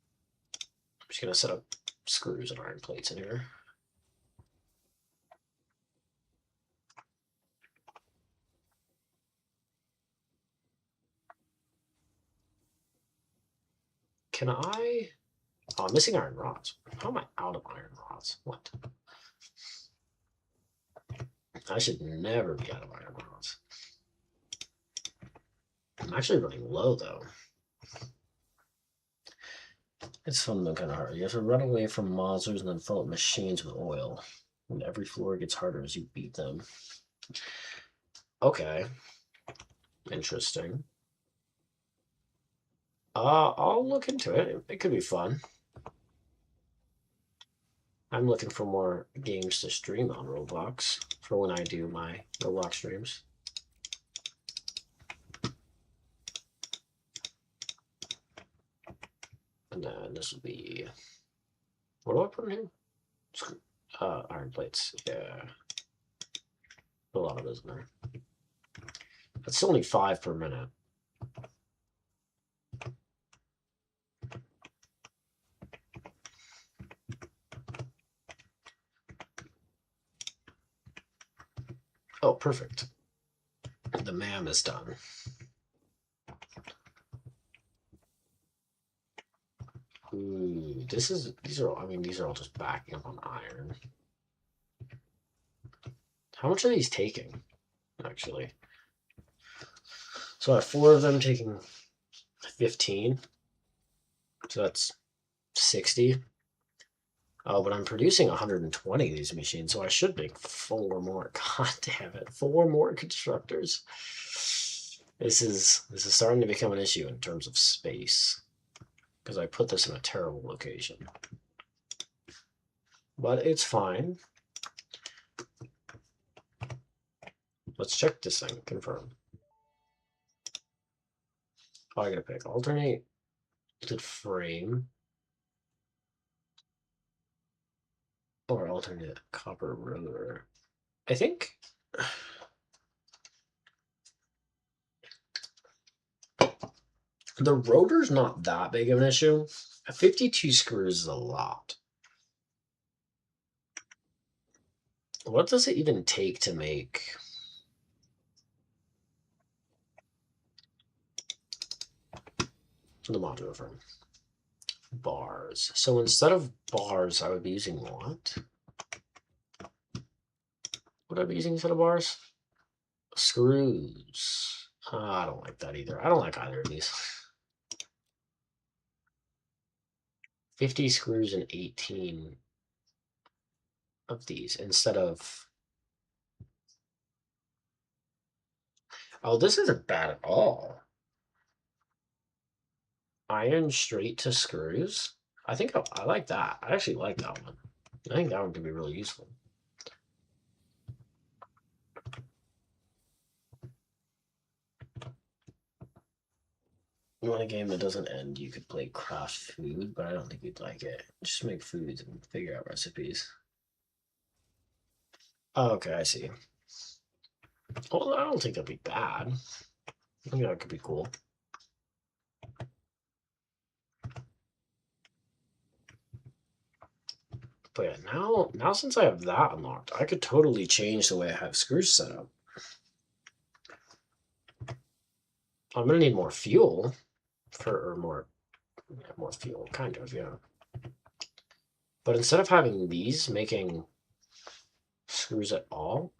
I'm just gonna set up screws and iron plates in here. Can I? Oh, I'm missing iron rods. How am I out of iron rods? What? I should never be out of iron rods. I'm actually running low though. It's fun but kind of hard. You have to run away from monsters and then fill up machines with oil. And every floor gets harder as you beat them. Okay. Interesting. I'll look into it. It could be fun. I'm looking for more games to stream on Roblox for when I do my Roblox streams. And then this will be, what do I put in here? Iron plates. Yeah. A lot of those in there. That's only 5 per minute. Oh, perfect. The MAM is done. Ooh, these are all just backing up on iron. How much are these taking, actually? So I have 4 of them taking 15. So that's 60. Oh, but I'm producing 120 of these machines, so I should make 4 more. God damn it, 4 more constructors. This is starting to become an issue in terms of space, because I put this in a terrible location. But it's fine. Let's check this thing. Confirm. Oh, I gotta pick alternate to frame or alternate copper rotor. I think the rotor's not that big of an issue. 52 screws is a lot. What does it even take to make the modular frame? Bars. So instead of bars, I would be using what? Would I be using instead of bars? Screws. I don't like that either. I don't like either of these. 50 screws and 18 of these instead of... Oh, this isn't bad at all. Iron straight to screws. I think I like that. I actually like that one. I think that one could be really useful. You want a game that doesn't end, you could play craft food, but I don't think you'd like it. Just make foods and figure out recipes. Oh, okay, I see. Well, I don't think that'd be bad. I think that could be cool. But yeah, now since I have that unlocked, I could totally change the way I have screws set up. I'm gonna need more fuel or more fuel, kind of, yeah. But instead of having these making screws at all,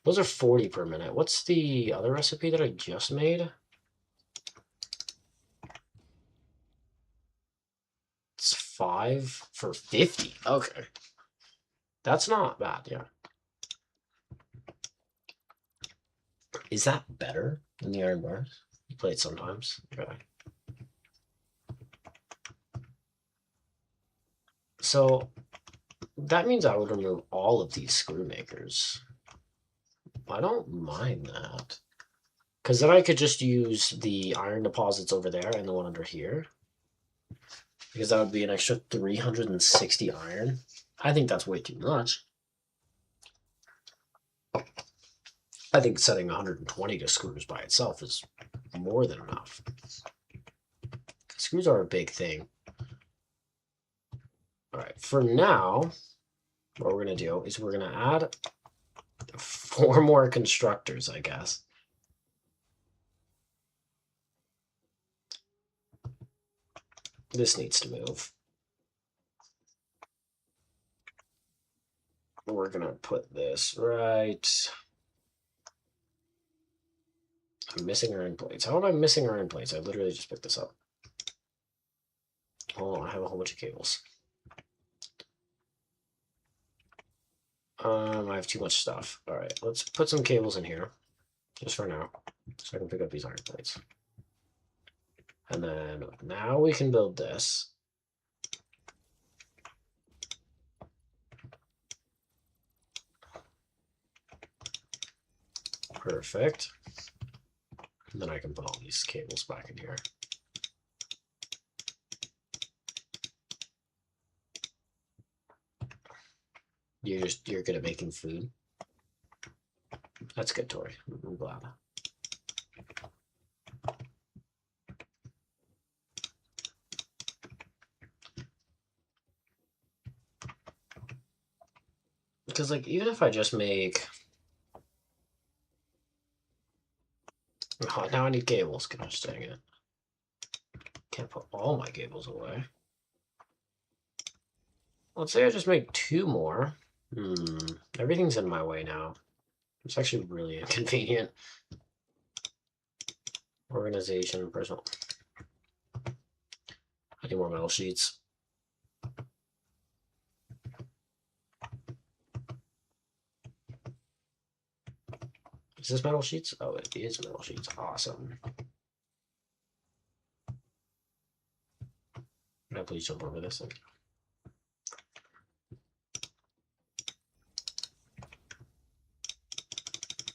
those are 40 per minute. What's the other recipe that I just made? It's 5 for 50. Okay. That's not bad, yeah. Is that better than the iron bars? You play it sometimes. Okay. So that means I would remove all of these screw makers. I don't mind that. Because then I could just use the iron deposits over there and the one under here. because that would be an extra 360 iron. I think that's way too much. I think setting 120 to screws by itself is more than enough. Screws are a big thing. All right, for now, what we're going to do is we're going to add 4 more constructors, I guess. This needs to move. We're going to put this right. I'm missing iron plates. How am I missing iron plates? I literally just picked this up. Hold on, I have a whole bunch of cables. I have too much stuff. All right, let's put some cables in here, just for now, so I can pick up these iron plates. And then now we can build this. Perfect. And then I can put all these cables back in here. You're good at making food. That's good, Tori. I'm glad. Because like even if I just make, oh, now I need cables. Gosh dang it! Can't put all my cables away. Let's say I just make 2 more. Everything's in my way now. It's actually really inconvenient. Organization, personal. I need more metal sheets. Is this metal sheets? Oh, it is metal sheets. Awesome. Can I please jump over this thing?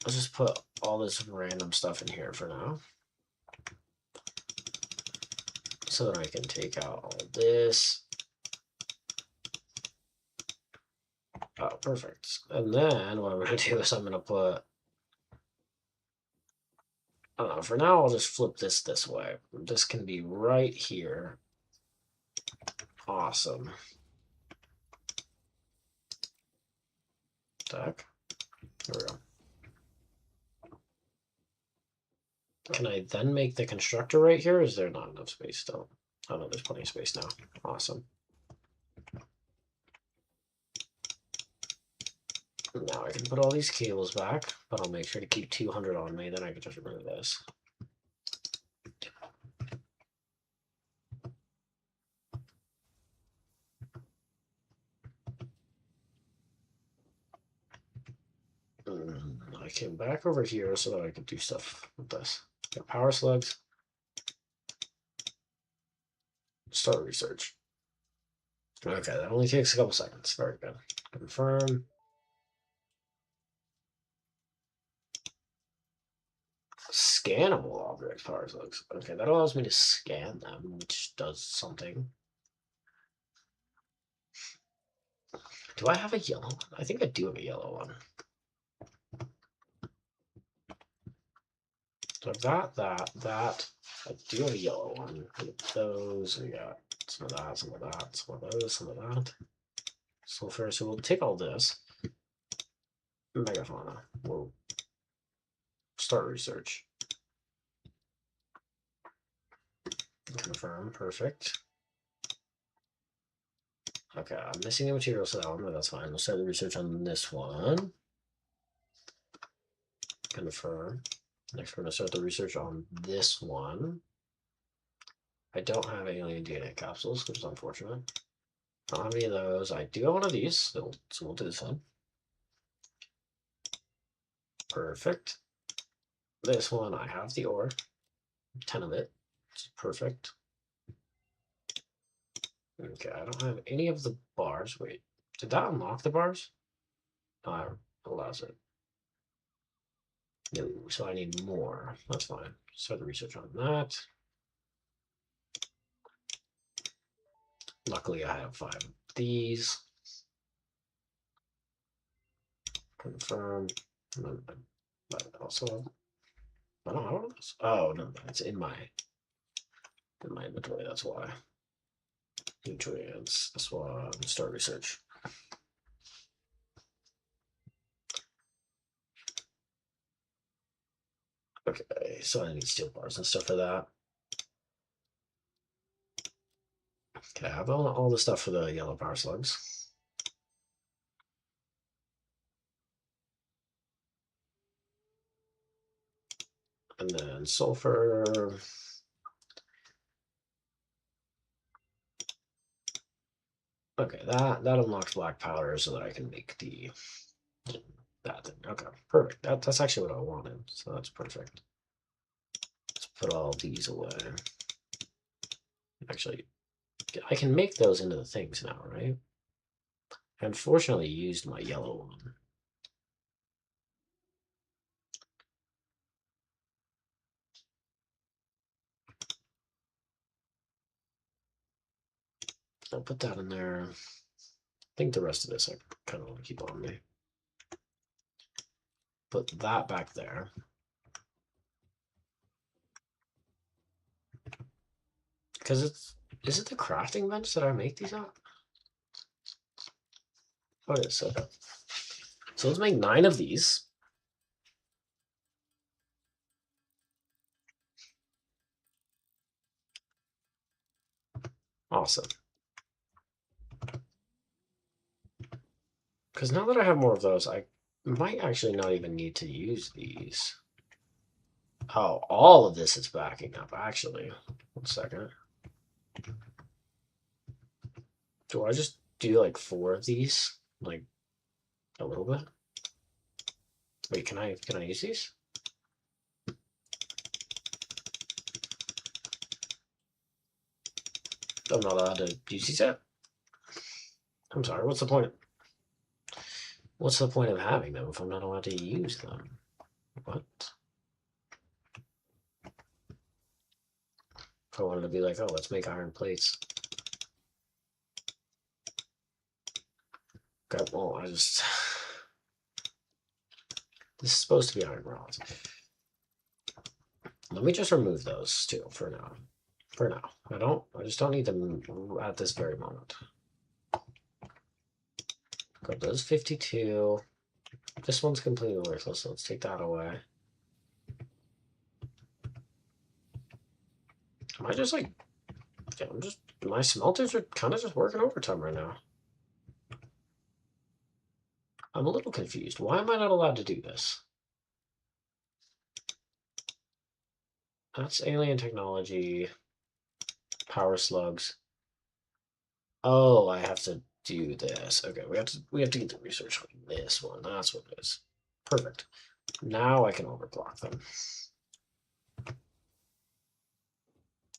Let's just put all this random stuff in here for now. So that I can take out all this. Oh, perfect. And then what I'm going to do is I'm going to put, I don't know, for now I'll just flip this way. This can be right here. Awesome. Deck. There we go. Can I then make the constructor right here? Or is there not enough space still? Oh no, there's plenty of space now. Awesome. Now I can put all these cables back, but I'll make sure to keep 200 on me, then I can just remove this. I came back over here so that I could do stuff with this. Got power slugs. Start research. Okay, that only takes a couple seconds. Very good. Confirm. Scannable objects, power slugs. Okay, that allows me to scan them, which does something. Do I have a yellow one? I think I do have a yellow one. So I've got that. I do have a yellow one. Those, we got some of that, some of that, some of those, some of that. Sulfur. So we'll take all this. Megafauna. We'll start research. Confirm. Perfect. Okay, I'm missing the materials for that one, but that's fine. We'll start the research on this one. Confirm. Next, we're going to start the research on this one. I don't have alien DNA capsules, which is unfortunate. I don't have any of those. I do have one of these, so we'll do this one. Perfect. This one, I have the ore. 10 of it. It's perfect. Okay, I don't have any of the bars. Wait, did that unlock the bars? No, it allows it. No, so I need more. That's fine. Start the research on that. Luckily, I have 5 of these. Confirm. But also, I don't know. Oh no, it's in my inventory. That's why. Nutrients. That's why. Start research. Okay, so I need steel bars and stuff for that. Okay, I have all the stuff for the yellow power slugs. And then sulfur. Okay, that unlocks black powder so that I can make that thing. Okay, perfect. That's actually what I wanted, so that's perfect. Let's put all these away. Actually, I can make those into the things now, right? I unfortunately used my yellow one. I'll put that in there. I think the rest of this I kind of want to keep on me. Put that back there. Because is it the crafting bench that I make these at? Oh, it is. Okay. So let's make 9 of these. Awesome. Because now that I have more of those, I might actually not even need to use these. Oh, all of this is backing up, actually. 1 second. Do I just do like 4 of these? Like a little bit? Wait, can I use these? I'm not allowed to use these yet? I'm sorry, what's the point? What's the point of having them if I'm not allowed to use them? What? If I wanted to be like, oh, let's make iron plates. Okay, well, this is supposed to be iron rods. Let me just remove those too for now. For now. I just don't need them at this very moment. Got those 52. This one's completely worthless, so let's take that away. Am I just like, yeah, my smelters are kind of just working overtime right now. I'm a little confused. Why am I not allowed to do this? That's alien technology. Power slugs. Oh, I have to do this. Okay, we have to get the research on this one. That's what it is. Perfect. Now I can overclock them.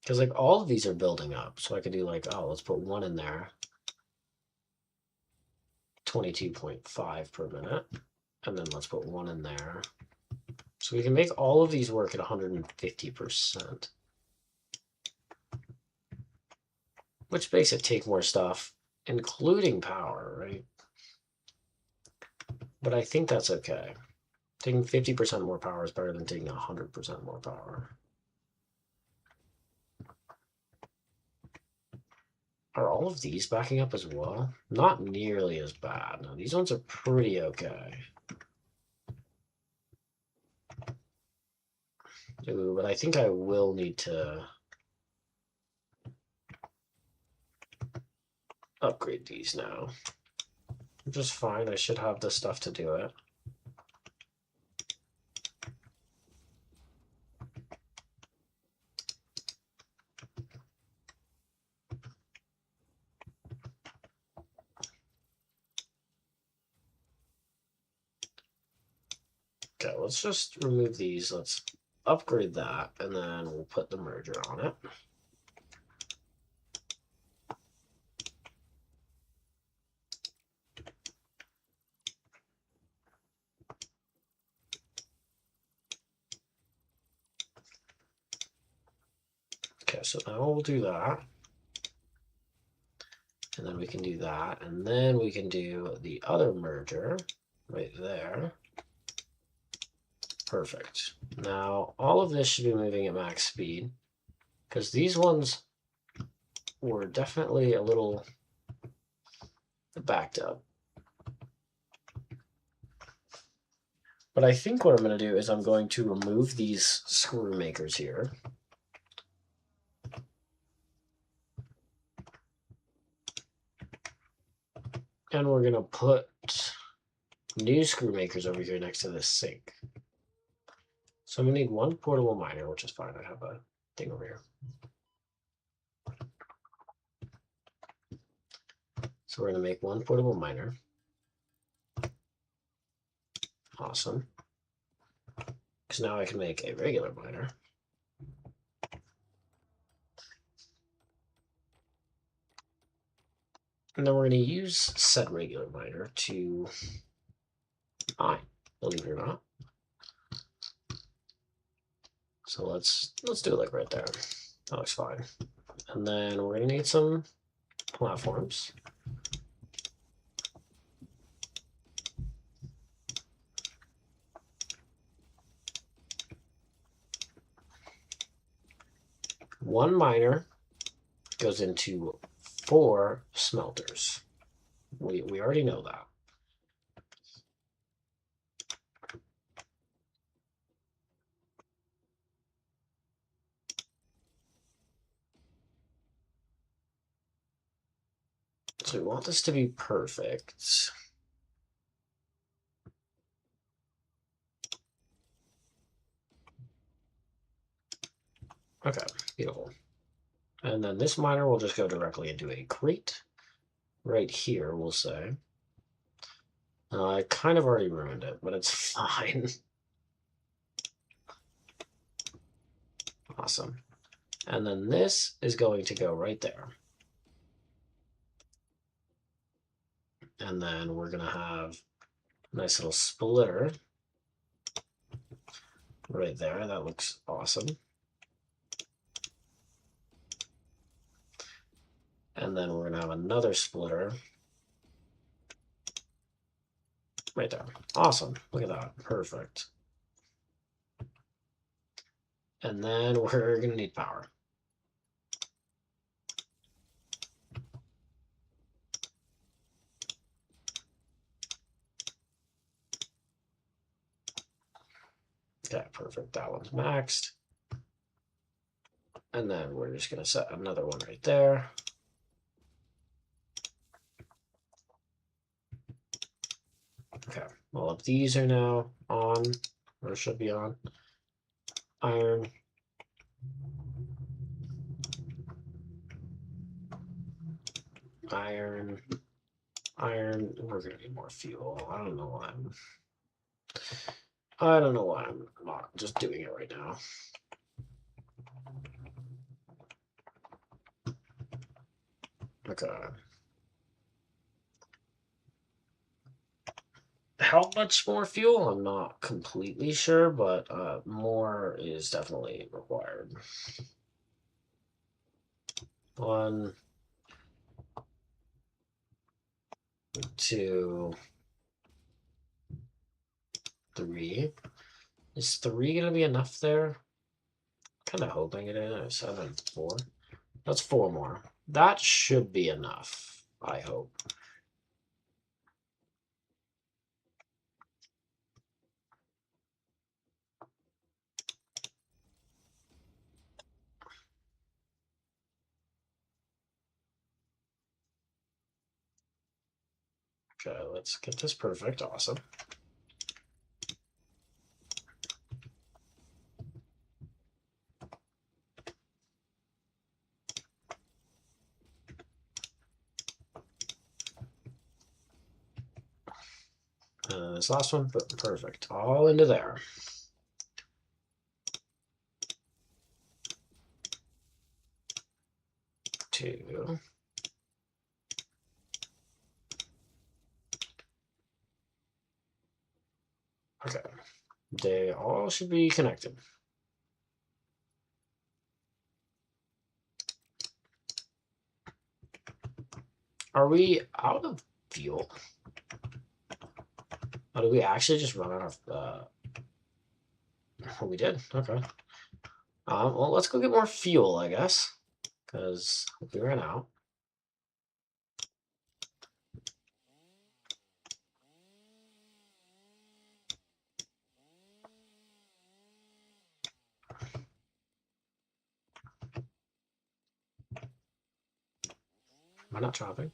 Because like all of these are building up. So I could do like, oh, let's put 1 in there. 22.5 per minute. And then let's put 1 in there. So we can make all of these work at 150%. Which makes it take more stuff, including power, right? But I think that's okay. Taking 50% more power is better than taking 100% more power. Are all of these backing up as well? Not nearly as bad. No, these ones are pretty okay. Ooh, but I think I will need to upgrade these now. Which is fine. I should have the stuff to do it. Okay, let's just remove these. Let's upgrade that, and then we'll put the merger on it. Okay, so now we'll do that. And then we can do that. And then we can do the other merger right there. Perfect. Now, all of this should be moving at max speed because these ones were definitely a little backed up. But I think what I'm going to do is I'm going to remove these screw makers here. And we're going to put new screw makers over here next to this sink. So I'm going to need one portable miner, which is fine. I have a thing over here. So we're going to make one portable miner. Awesome. Because now I can make a regular miner. And then we're going to use said regular miner to mine, believe it or not. So let's do it like right there. That looks fine. And then we're going to need some platforms. One miner goes into 4 smelters. We already know that. So we want this to be perfect. Okay, beautiful. And then this miner will just go directly into a crate. Right here, we'll say. I kind of already ruined it, but it's fine. Awesome. And then this is going to go right there. And then we're going to have a nice little splitter right there. That looks awesome. And then we're going to have another splitter right there. Awesome. Look at that. Perfect. And then we're going to need power. Okay, perfect. That one's maxed. And then we're just going to set another one right there. Okay, all of these are now on, or should be on. Iron. Iron. Iron. We're going to need more fuel. I don't know why I'm not just doing it right now. Okay. How much more fuel? I'm not completely sure, but more is definitely required. 1, 2, 3. Is 3 going to be enough there? Kind of hoping it is. 7, 4. That's 4 more. That should be enough, I hope. Okay, let's get this perfect. Awesome. This last one, perfect. All into there. Two. Okay. They all should be connected. Are we out of fuel? Oh, did we actually just run out of... Oh, we did? Okay. Well, let's go get more fuel, I guess. Because we ran out. Am I not chopping?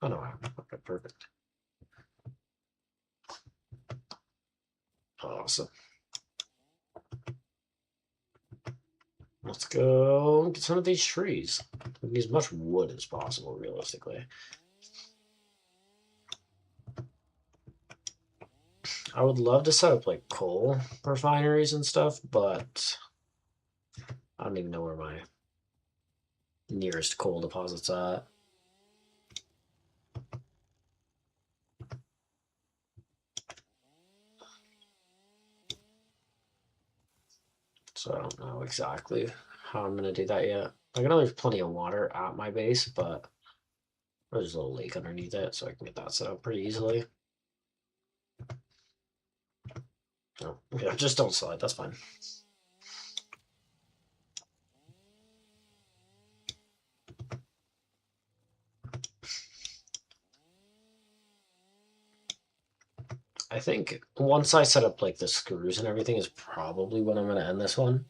Oh, no, I am. Okay, perfect. Awesome. Let's go get some of these trees. Get as much wood as possible, realistically. I would love to set up like coal refineries and stuff, but I don't even know where my nearest coal deposit's at. So I don't know exactly how I'm going to do that yet. I know there's plenty of water at my base, but there's a little lake underneath it, so I can get that set up pretty easily. Oh, yeah, just don't slide. That's fine. I think once I set up like the screws and everything is probably when I'm going to end this one.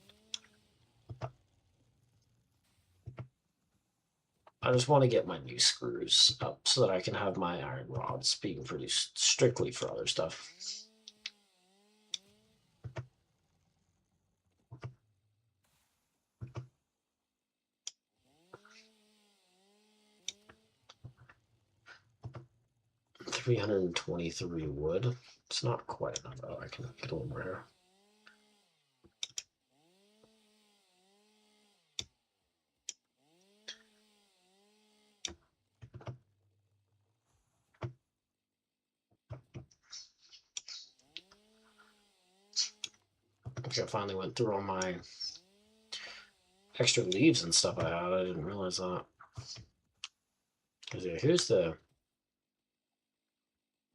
I just want to get my new screws up so that I can have my iron rods being produced strictly for other stuff. $323 wood. It's not quite enough though. I can get a little more here. I finally went through all my extra leaves and stuff I had. I didn't realize that. Because yeah, here's the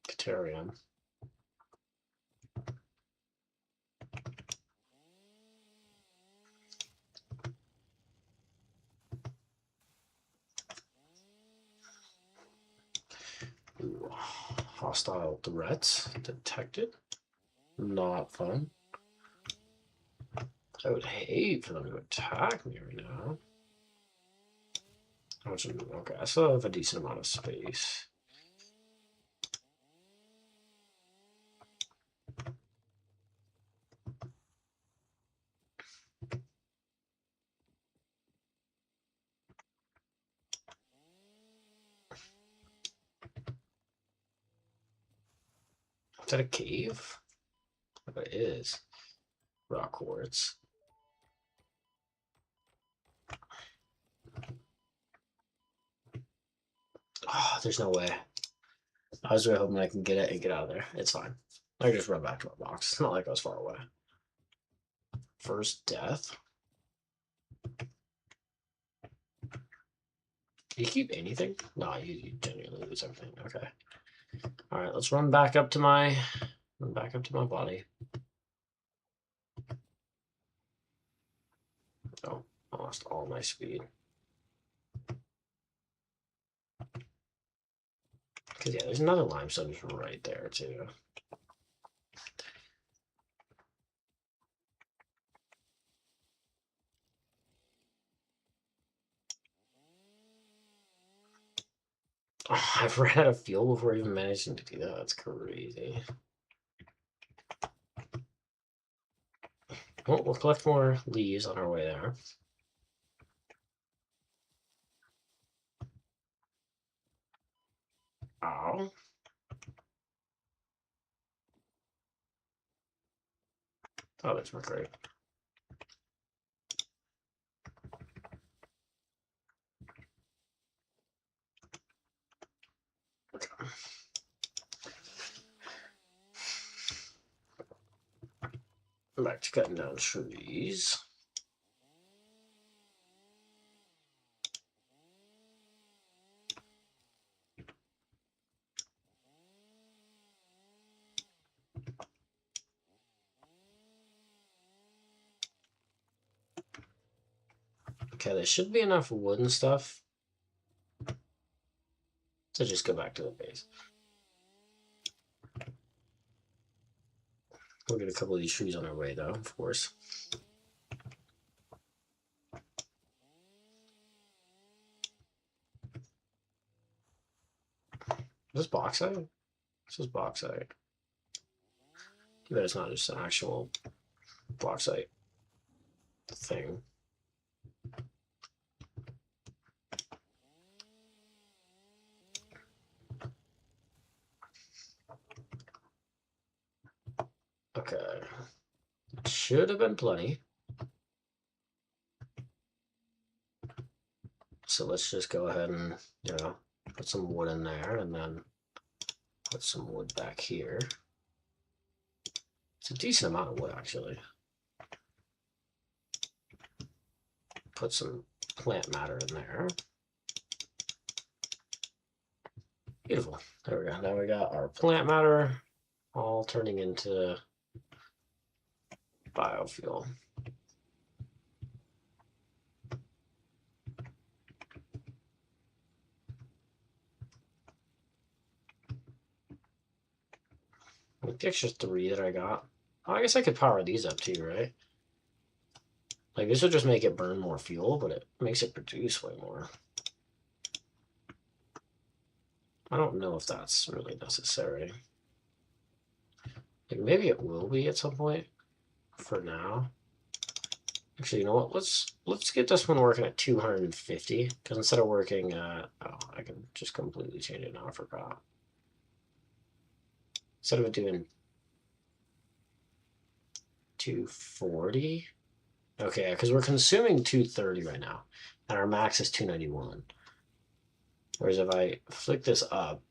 Caterium. Ooh, hostile threats detected. Not fun. I would hate for them to attack me right now. How much? Okay, I still have a decent amount of space. Is that a cave? It is. Rock quartz. Oh, there's no way. I was really hoping I can get it and get out of there. It's fine. I can just run back to my box. It's not like I was far away. First death. Do you keep anything? No, you genuinely lose everything. Okay. All right, let's run back up to my body. Oh, I lost all my speed. Because yeah, there's another limestone right there too. Oh, I've ran out of fuel before even managing to do that. That's crazy. Well, we'll collect more leaves on our way there. Ow. Oh, that's great. Back to cutting down trees. Okay, there should be enough wood and stuff to just go back to the base. We'll get a couple of these trees on our way, though, of course. Is this bauxite? This is bauxite. But it's not just an actual bauxite thing. Okay. Should have been plenty. So let's just go ahead and, you know, put some wood in there and then put some wood back here. It's a decent amount of wood, actually. Put some plant matter in there. Beautiful. There we go. Now we got our plant matter all turning into biofuel. Like the extra 3 that I got. Oh, I guess I could power these up too, right? Like this will just make it burn more fuel, but it makes it produce way more. I don't know if that's really necessary. Like maybe it will be at some point. For now. Actually, you know what? Let's get this one working at 250. Because instead of working at I can just completely change it now, I forgot. Instead of it doing 240. Okay, because we're consuming 230 right now. And our max is 291. Whereas if I flick this up,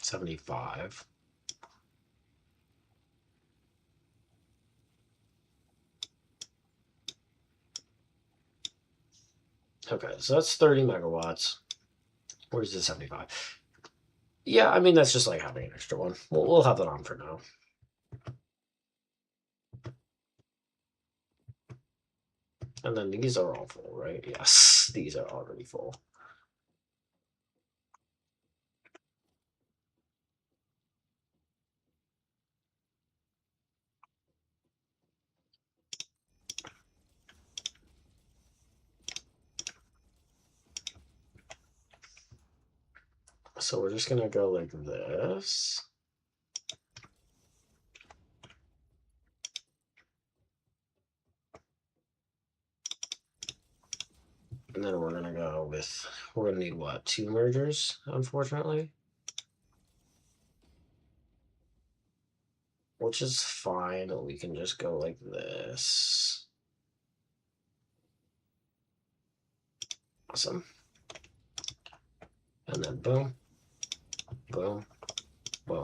$75. Okay, so that's 30 megawatts. Where's the 75? Yeah, I mean, that's just like having an extra one. We'll have that on for now. And then these are all full, right? Yes, these are already full. So we're just gonna go like this. And then we're gonna go with, we're gonna need what, 2 mergers, unfortunately? Which is fine, we can just go like this. Awesome. And then boom, boom, boom.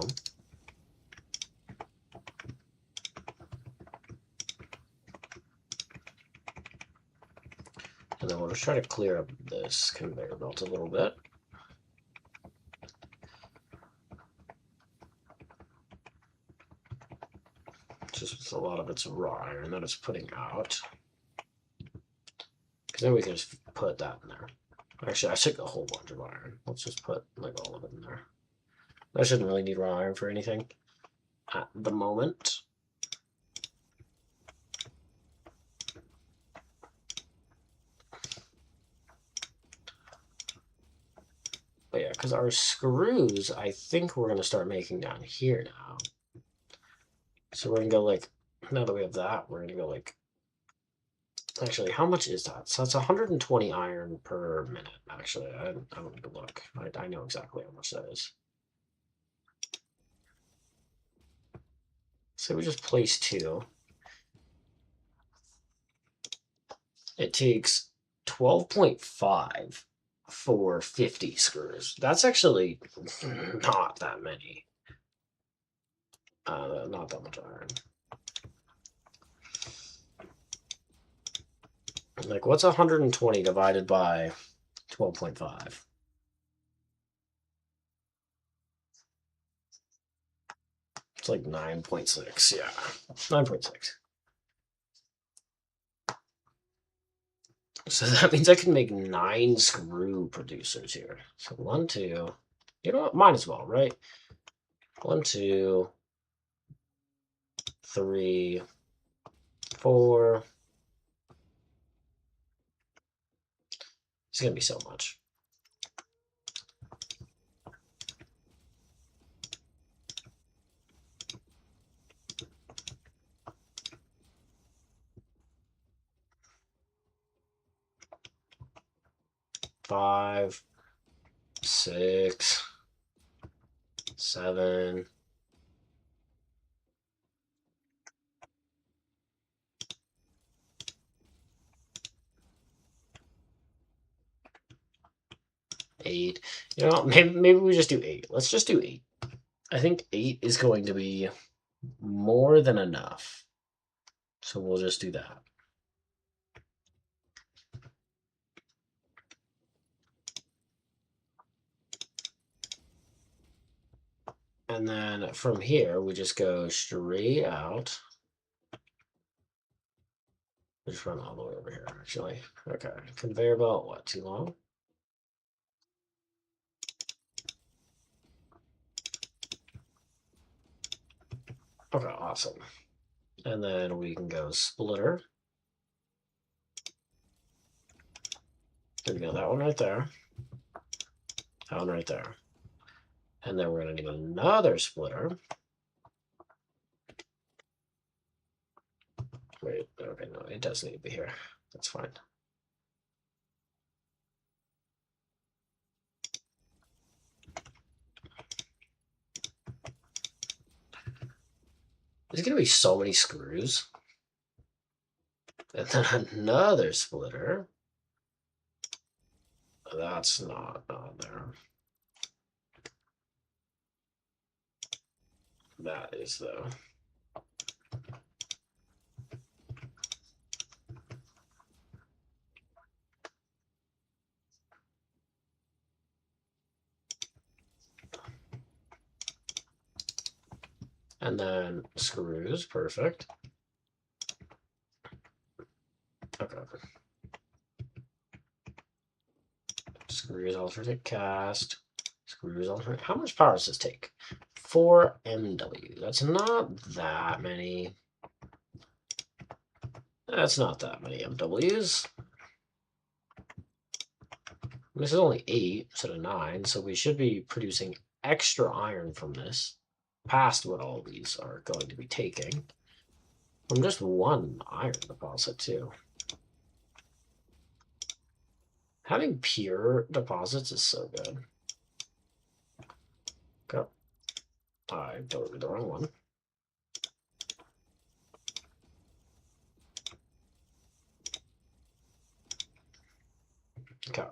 And then we'll just try to clear up this conveyor belt a little bit. Just a lot of it's raw iron that it's putting out. Because then we can just put that in there. Actually, I took a whole bunch of iron. Let's just put like all of it in there. I shouldn't really need raw iron for anything at the moment. But yeah, because our screws, I think we're going to start making down here now. So we're going to go like, now that we have that, we're going to go like, actually, how much is that? So that's 120 iron per minute, actually. I don't need to look. I know exactly how much that is. So we just place 2. It takes 12.5 for 50 screws. That's actually not that many. Not that much iron. Like, what's 120 divided by 12.5? It's like 9.6, yeah. 9.6. So that means I can make 9 screw producers here. So 1, 2. You know what? Might as well, right? 1, 2, 3, 4. It's gonna be so much. Five, 6, 7. Eight. You know, maybe we just do 8. Let's just do 8. I think 8 is going to be more than enough. So we'll just do that. And then from here, we just go straight out. We just run all the way over here, actually. Okay. Conveyor belt, what, too long? Okay, awesome. And then we can go splitter. There we go, that one right there. That one right there. And then we're going to need another splitter. Wait, okay, no, it does need to be here. That's fine. There's going to be so many screws. And then another splitter. That's not on there. That is, though. And then screws, perfect. Okay. Screws, alternate cast. Screws, alternate. How much power does this take? 4 MW. That's not that many. That's not that many MWs. This is only 8 instead of 9, so we should be producing extra iron from this, past what all these are going to be taking. From just 1 iron deposit, too. Having pure deposits is so good. Okay. I delivered the wrong one. Okay.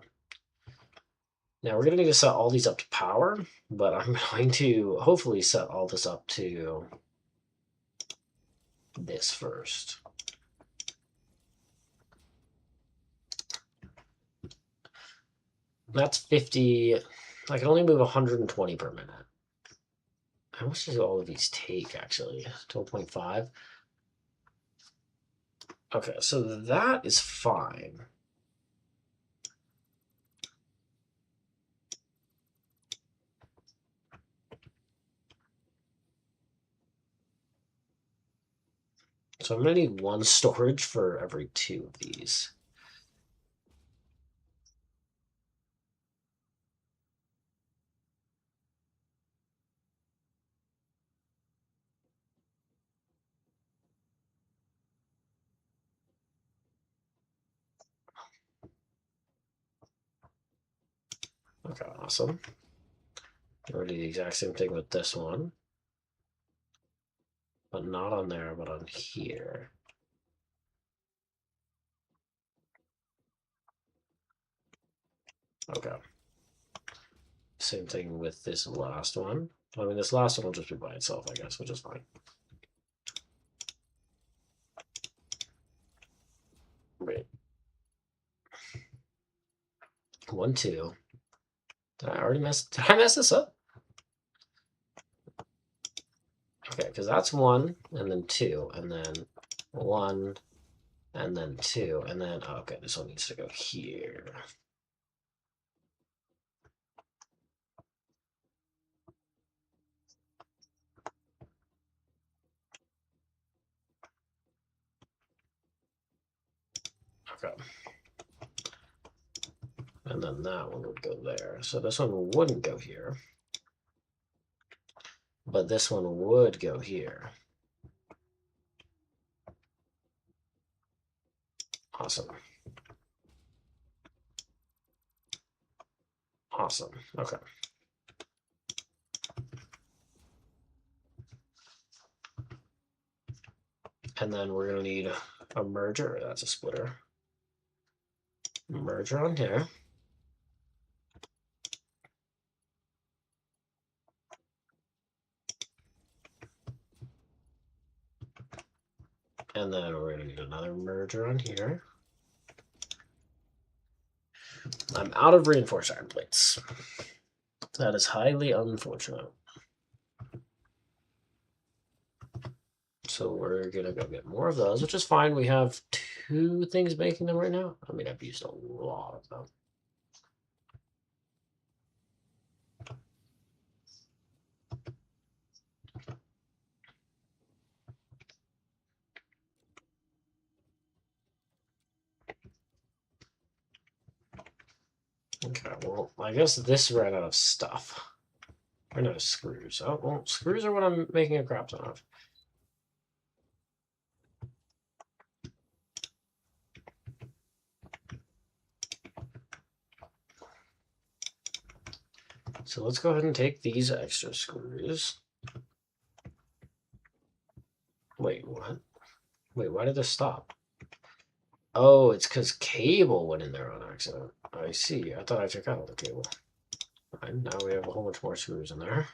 Now we're going to need to set all these up to power, but I'm going to hopefully set all this up to this first. That's 50. I can only move 120 per minute. How much does all of these take, actually? 12.5? Okay, so that is fine. So I'm going to need 1 storage for every 2 of these. Okay, awesome. We're going to do the exact same thing with this one. But not on there, but on here. Okay. Same thing with this last one. I mean, this last one will just be by itself, I guess, which is fine. Wait. 1, 2. Did I mess this up? Okay, because that's 1, and then 2, and then 1, and then 2, and then, oh, okay, this one needs to go here. Okay. And then that one would go there. So this one wouldn't go here. But this one would go here. Awesome. Awesome. Okay. And then we're going to need a merger. That's a splitter. Merger on here. And then we're going to need another merger on here. I'm out of reinforced iron plates. That is highly unfortunate. So we're going to go get more of those, which is fine. We have 2 things making them right now. I mean, I've used a lot of them. Okay, well, I guess this ran out of stuff. Ran out of screws. Oh, well, screws are what I'm making a crap ton of. So let's go ahead and take these extra screws. Wait, what? Wait, why did this stop? Oh, it's because cable went in there on accident. I see. I thought I took out the cable. Fine, now we have a whole bunch more screws in there.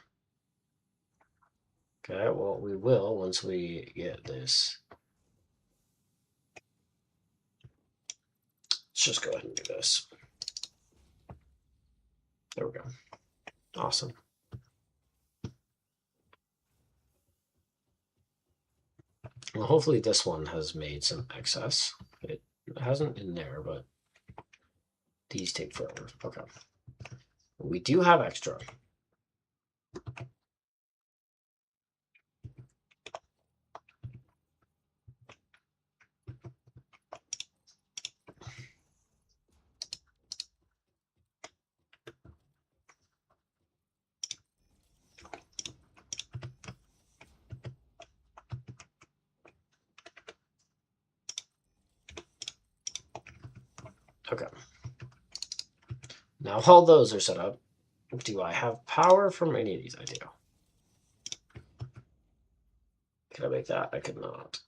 Okay, well, we will once we get this. Let's just go ahead and do this. There we go. Awesome. Well, hopefully this one has made some excess. It hasn't in there, but these take forever. Okay. We do have extra. Okay. Now all those are set up. Do I have power from any of these? I do. Can I make that? I could not.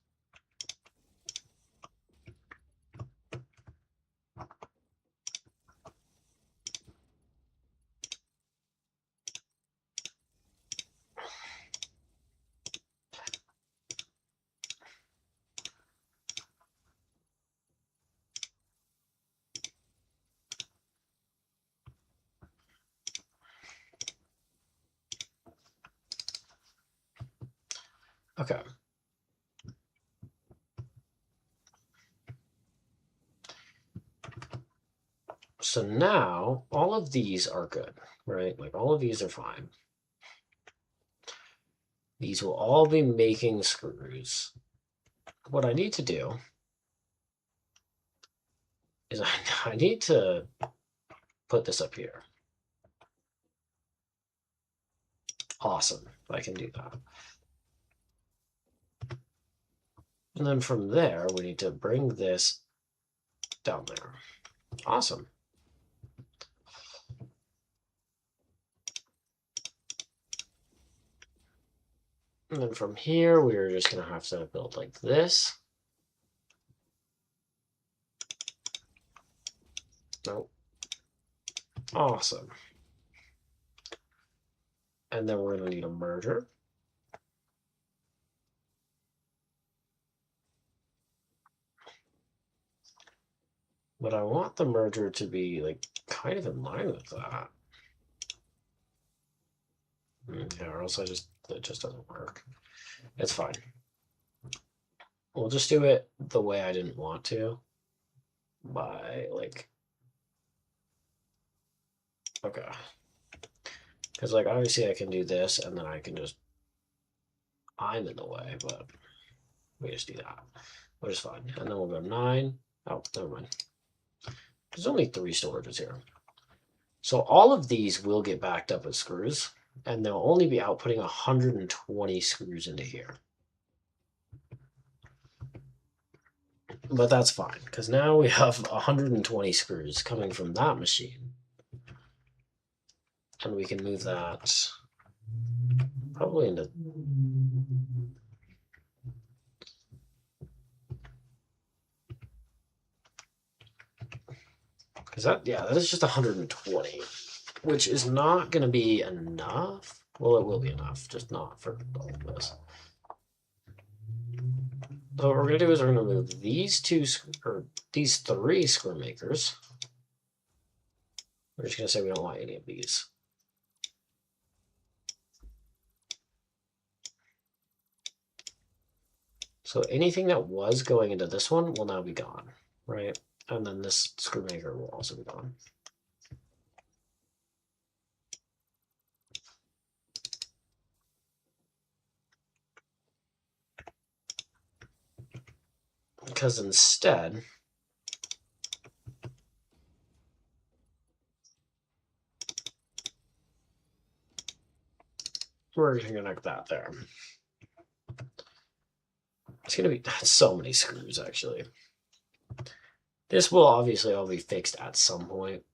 Okay. So now all of these are good, right? Like all of these are fine. These will all be making screws. What I need to do is I need to put this up here. Awesome. I can do that. And then from there, we need to bring this down there. Awesome. And then from here, we're just going to have to build like this. Nope. Awesome. And then we're going to need a merger. But I want the merger to be like kind of in line with that. Yeah, or else I just It just doesn't work. It's fine. We'll just do it the way I didn't want to. By like, okay. Because like obviously I can do this and then I can just, I'm in the way, but we just do that, which is fine. And then we'll go 9. Oh, never mind. There's only 3 storages here. So all of these will get backed up with screws, and they'll only be outputting 120 screws into here. But that's fine, because now we have 120 screws coming from that machine. And we can move that probably into... Because that, yeah, that is just 120, which is not going to be enough. Well, it will be enough, just not for all of this. So what we're going to do is we're going to move these 2, or these 3 screw makers. We're just going to say we don't want any of these. So anything that was going into this one will now be gone, right? And then this screw maker will also be gone. Because instead, we're going to connect that there. It's going to be so many screws, actually. This will obviously all be fixed at some point.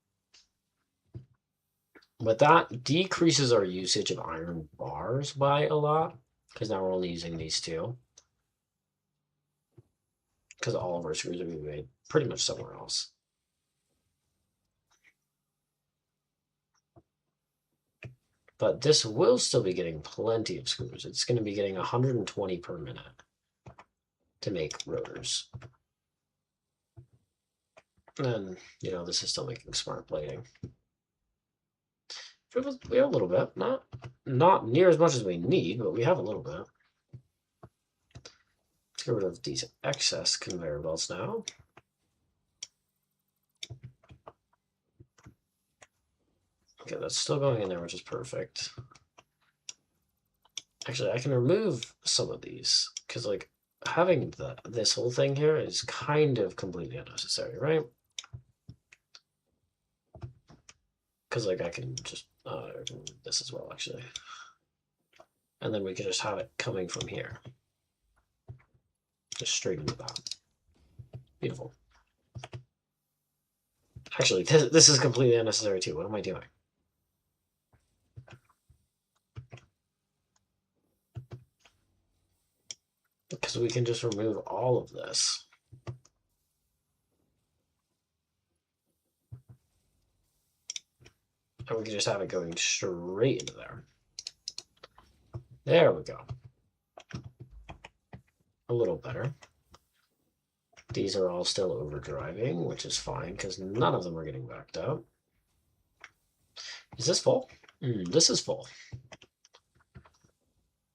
But that decreases our usage of iron bars by a lot, because now we're only using these 2. Because all of our screws are being made pretty much somewhere else. But this will still be getting plenty of screws. It's going to be getting 120 per minute to make rotors. And, you know, this is still making smart plating. We have a little bit. Not near as much as we need, but we have a little bit. Let's get rid of these excess conveyor belts now. Okay, that's still going in there, which is perfect. Actually, I can remove some of these, because, like, having this whole thing here is kind of completely unnecessary, right? Because, like, I can just remove this as well, actually. And then we can just have it coming from here. Just straight into that. Beautiful. Actually, this is completely unnecessary, too. What am I doing? Because we can just remove all of this. And we can just have it going straight into there. There we go. A little better. These are all still overdriving, which is fine, because none of them are getting backed up. Is this full? This is full.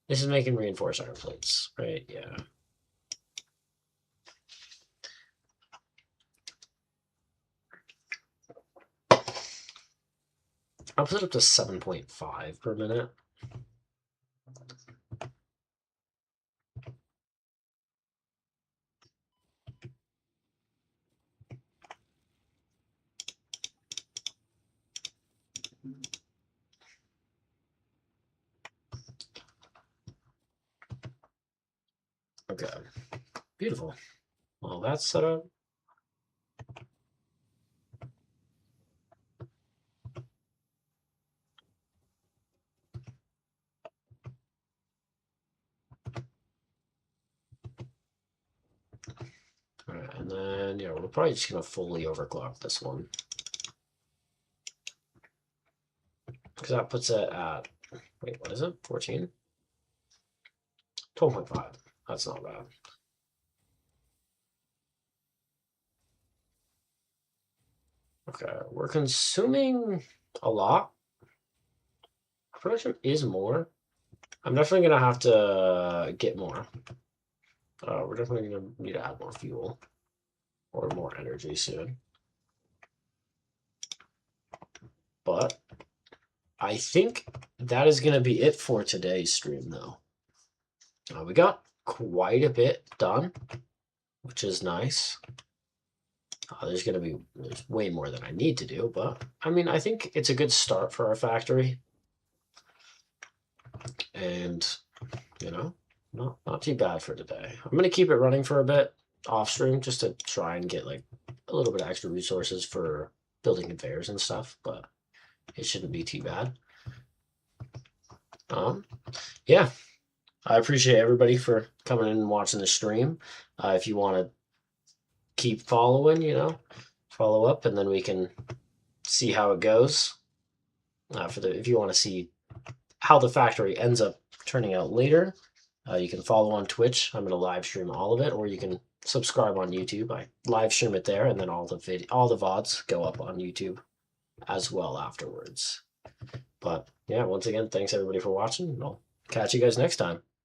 This is making reinforced iron plates, right? Yeah. I'll put it up to 7.5 per minute. Okay, beautiful. Well, that's set up. All right, and then, yeah, we're probably just going to fully overclock this one. Because that puts it at, wait, what is it? 14? 12.5. That's not bad. Okay, we're consuming a lot. Production is more. I'm definitely gonna have to get more. We're definitely gonna need to add more fuel or more energy soon. But I think that is gonna be it for today's stream, though. We got quite a bit done, which is nice. There's way more than I need to do, but I mean, I think it's a good start for our factory. And, you know, not too bad for today. I'm going to keep it running for a bit off stream just to try and get like a little bit of extra resources for building conveyors and stuff, but it shouldn't be too bad. Yeah, I appreciate everybody for coming in and watching the stream. If you want to keep following, follow up, and then we can see how it goes. If you want to see how the factory ends up turning out later, you can follow on Twitch. I'm going to live stream all of it, or you can subscribe on YouTube. I live stream it there, and then all the VODs go up on YouTube as well afterwards. But yeah, once again, thanks everybody for watching. I'll catch you guys next time.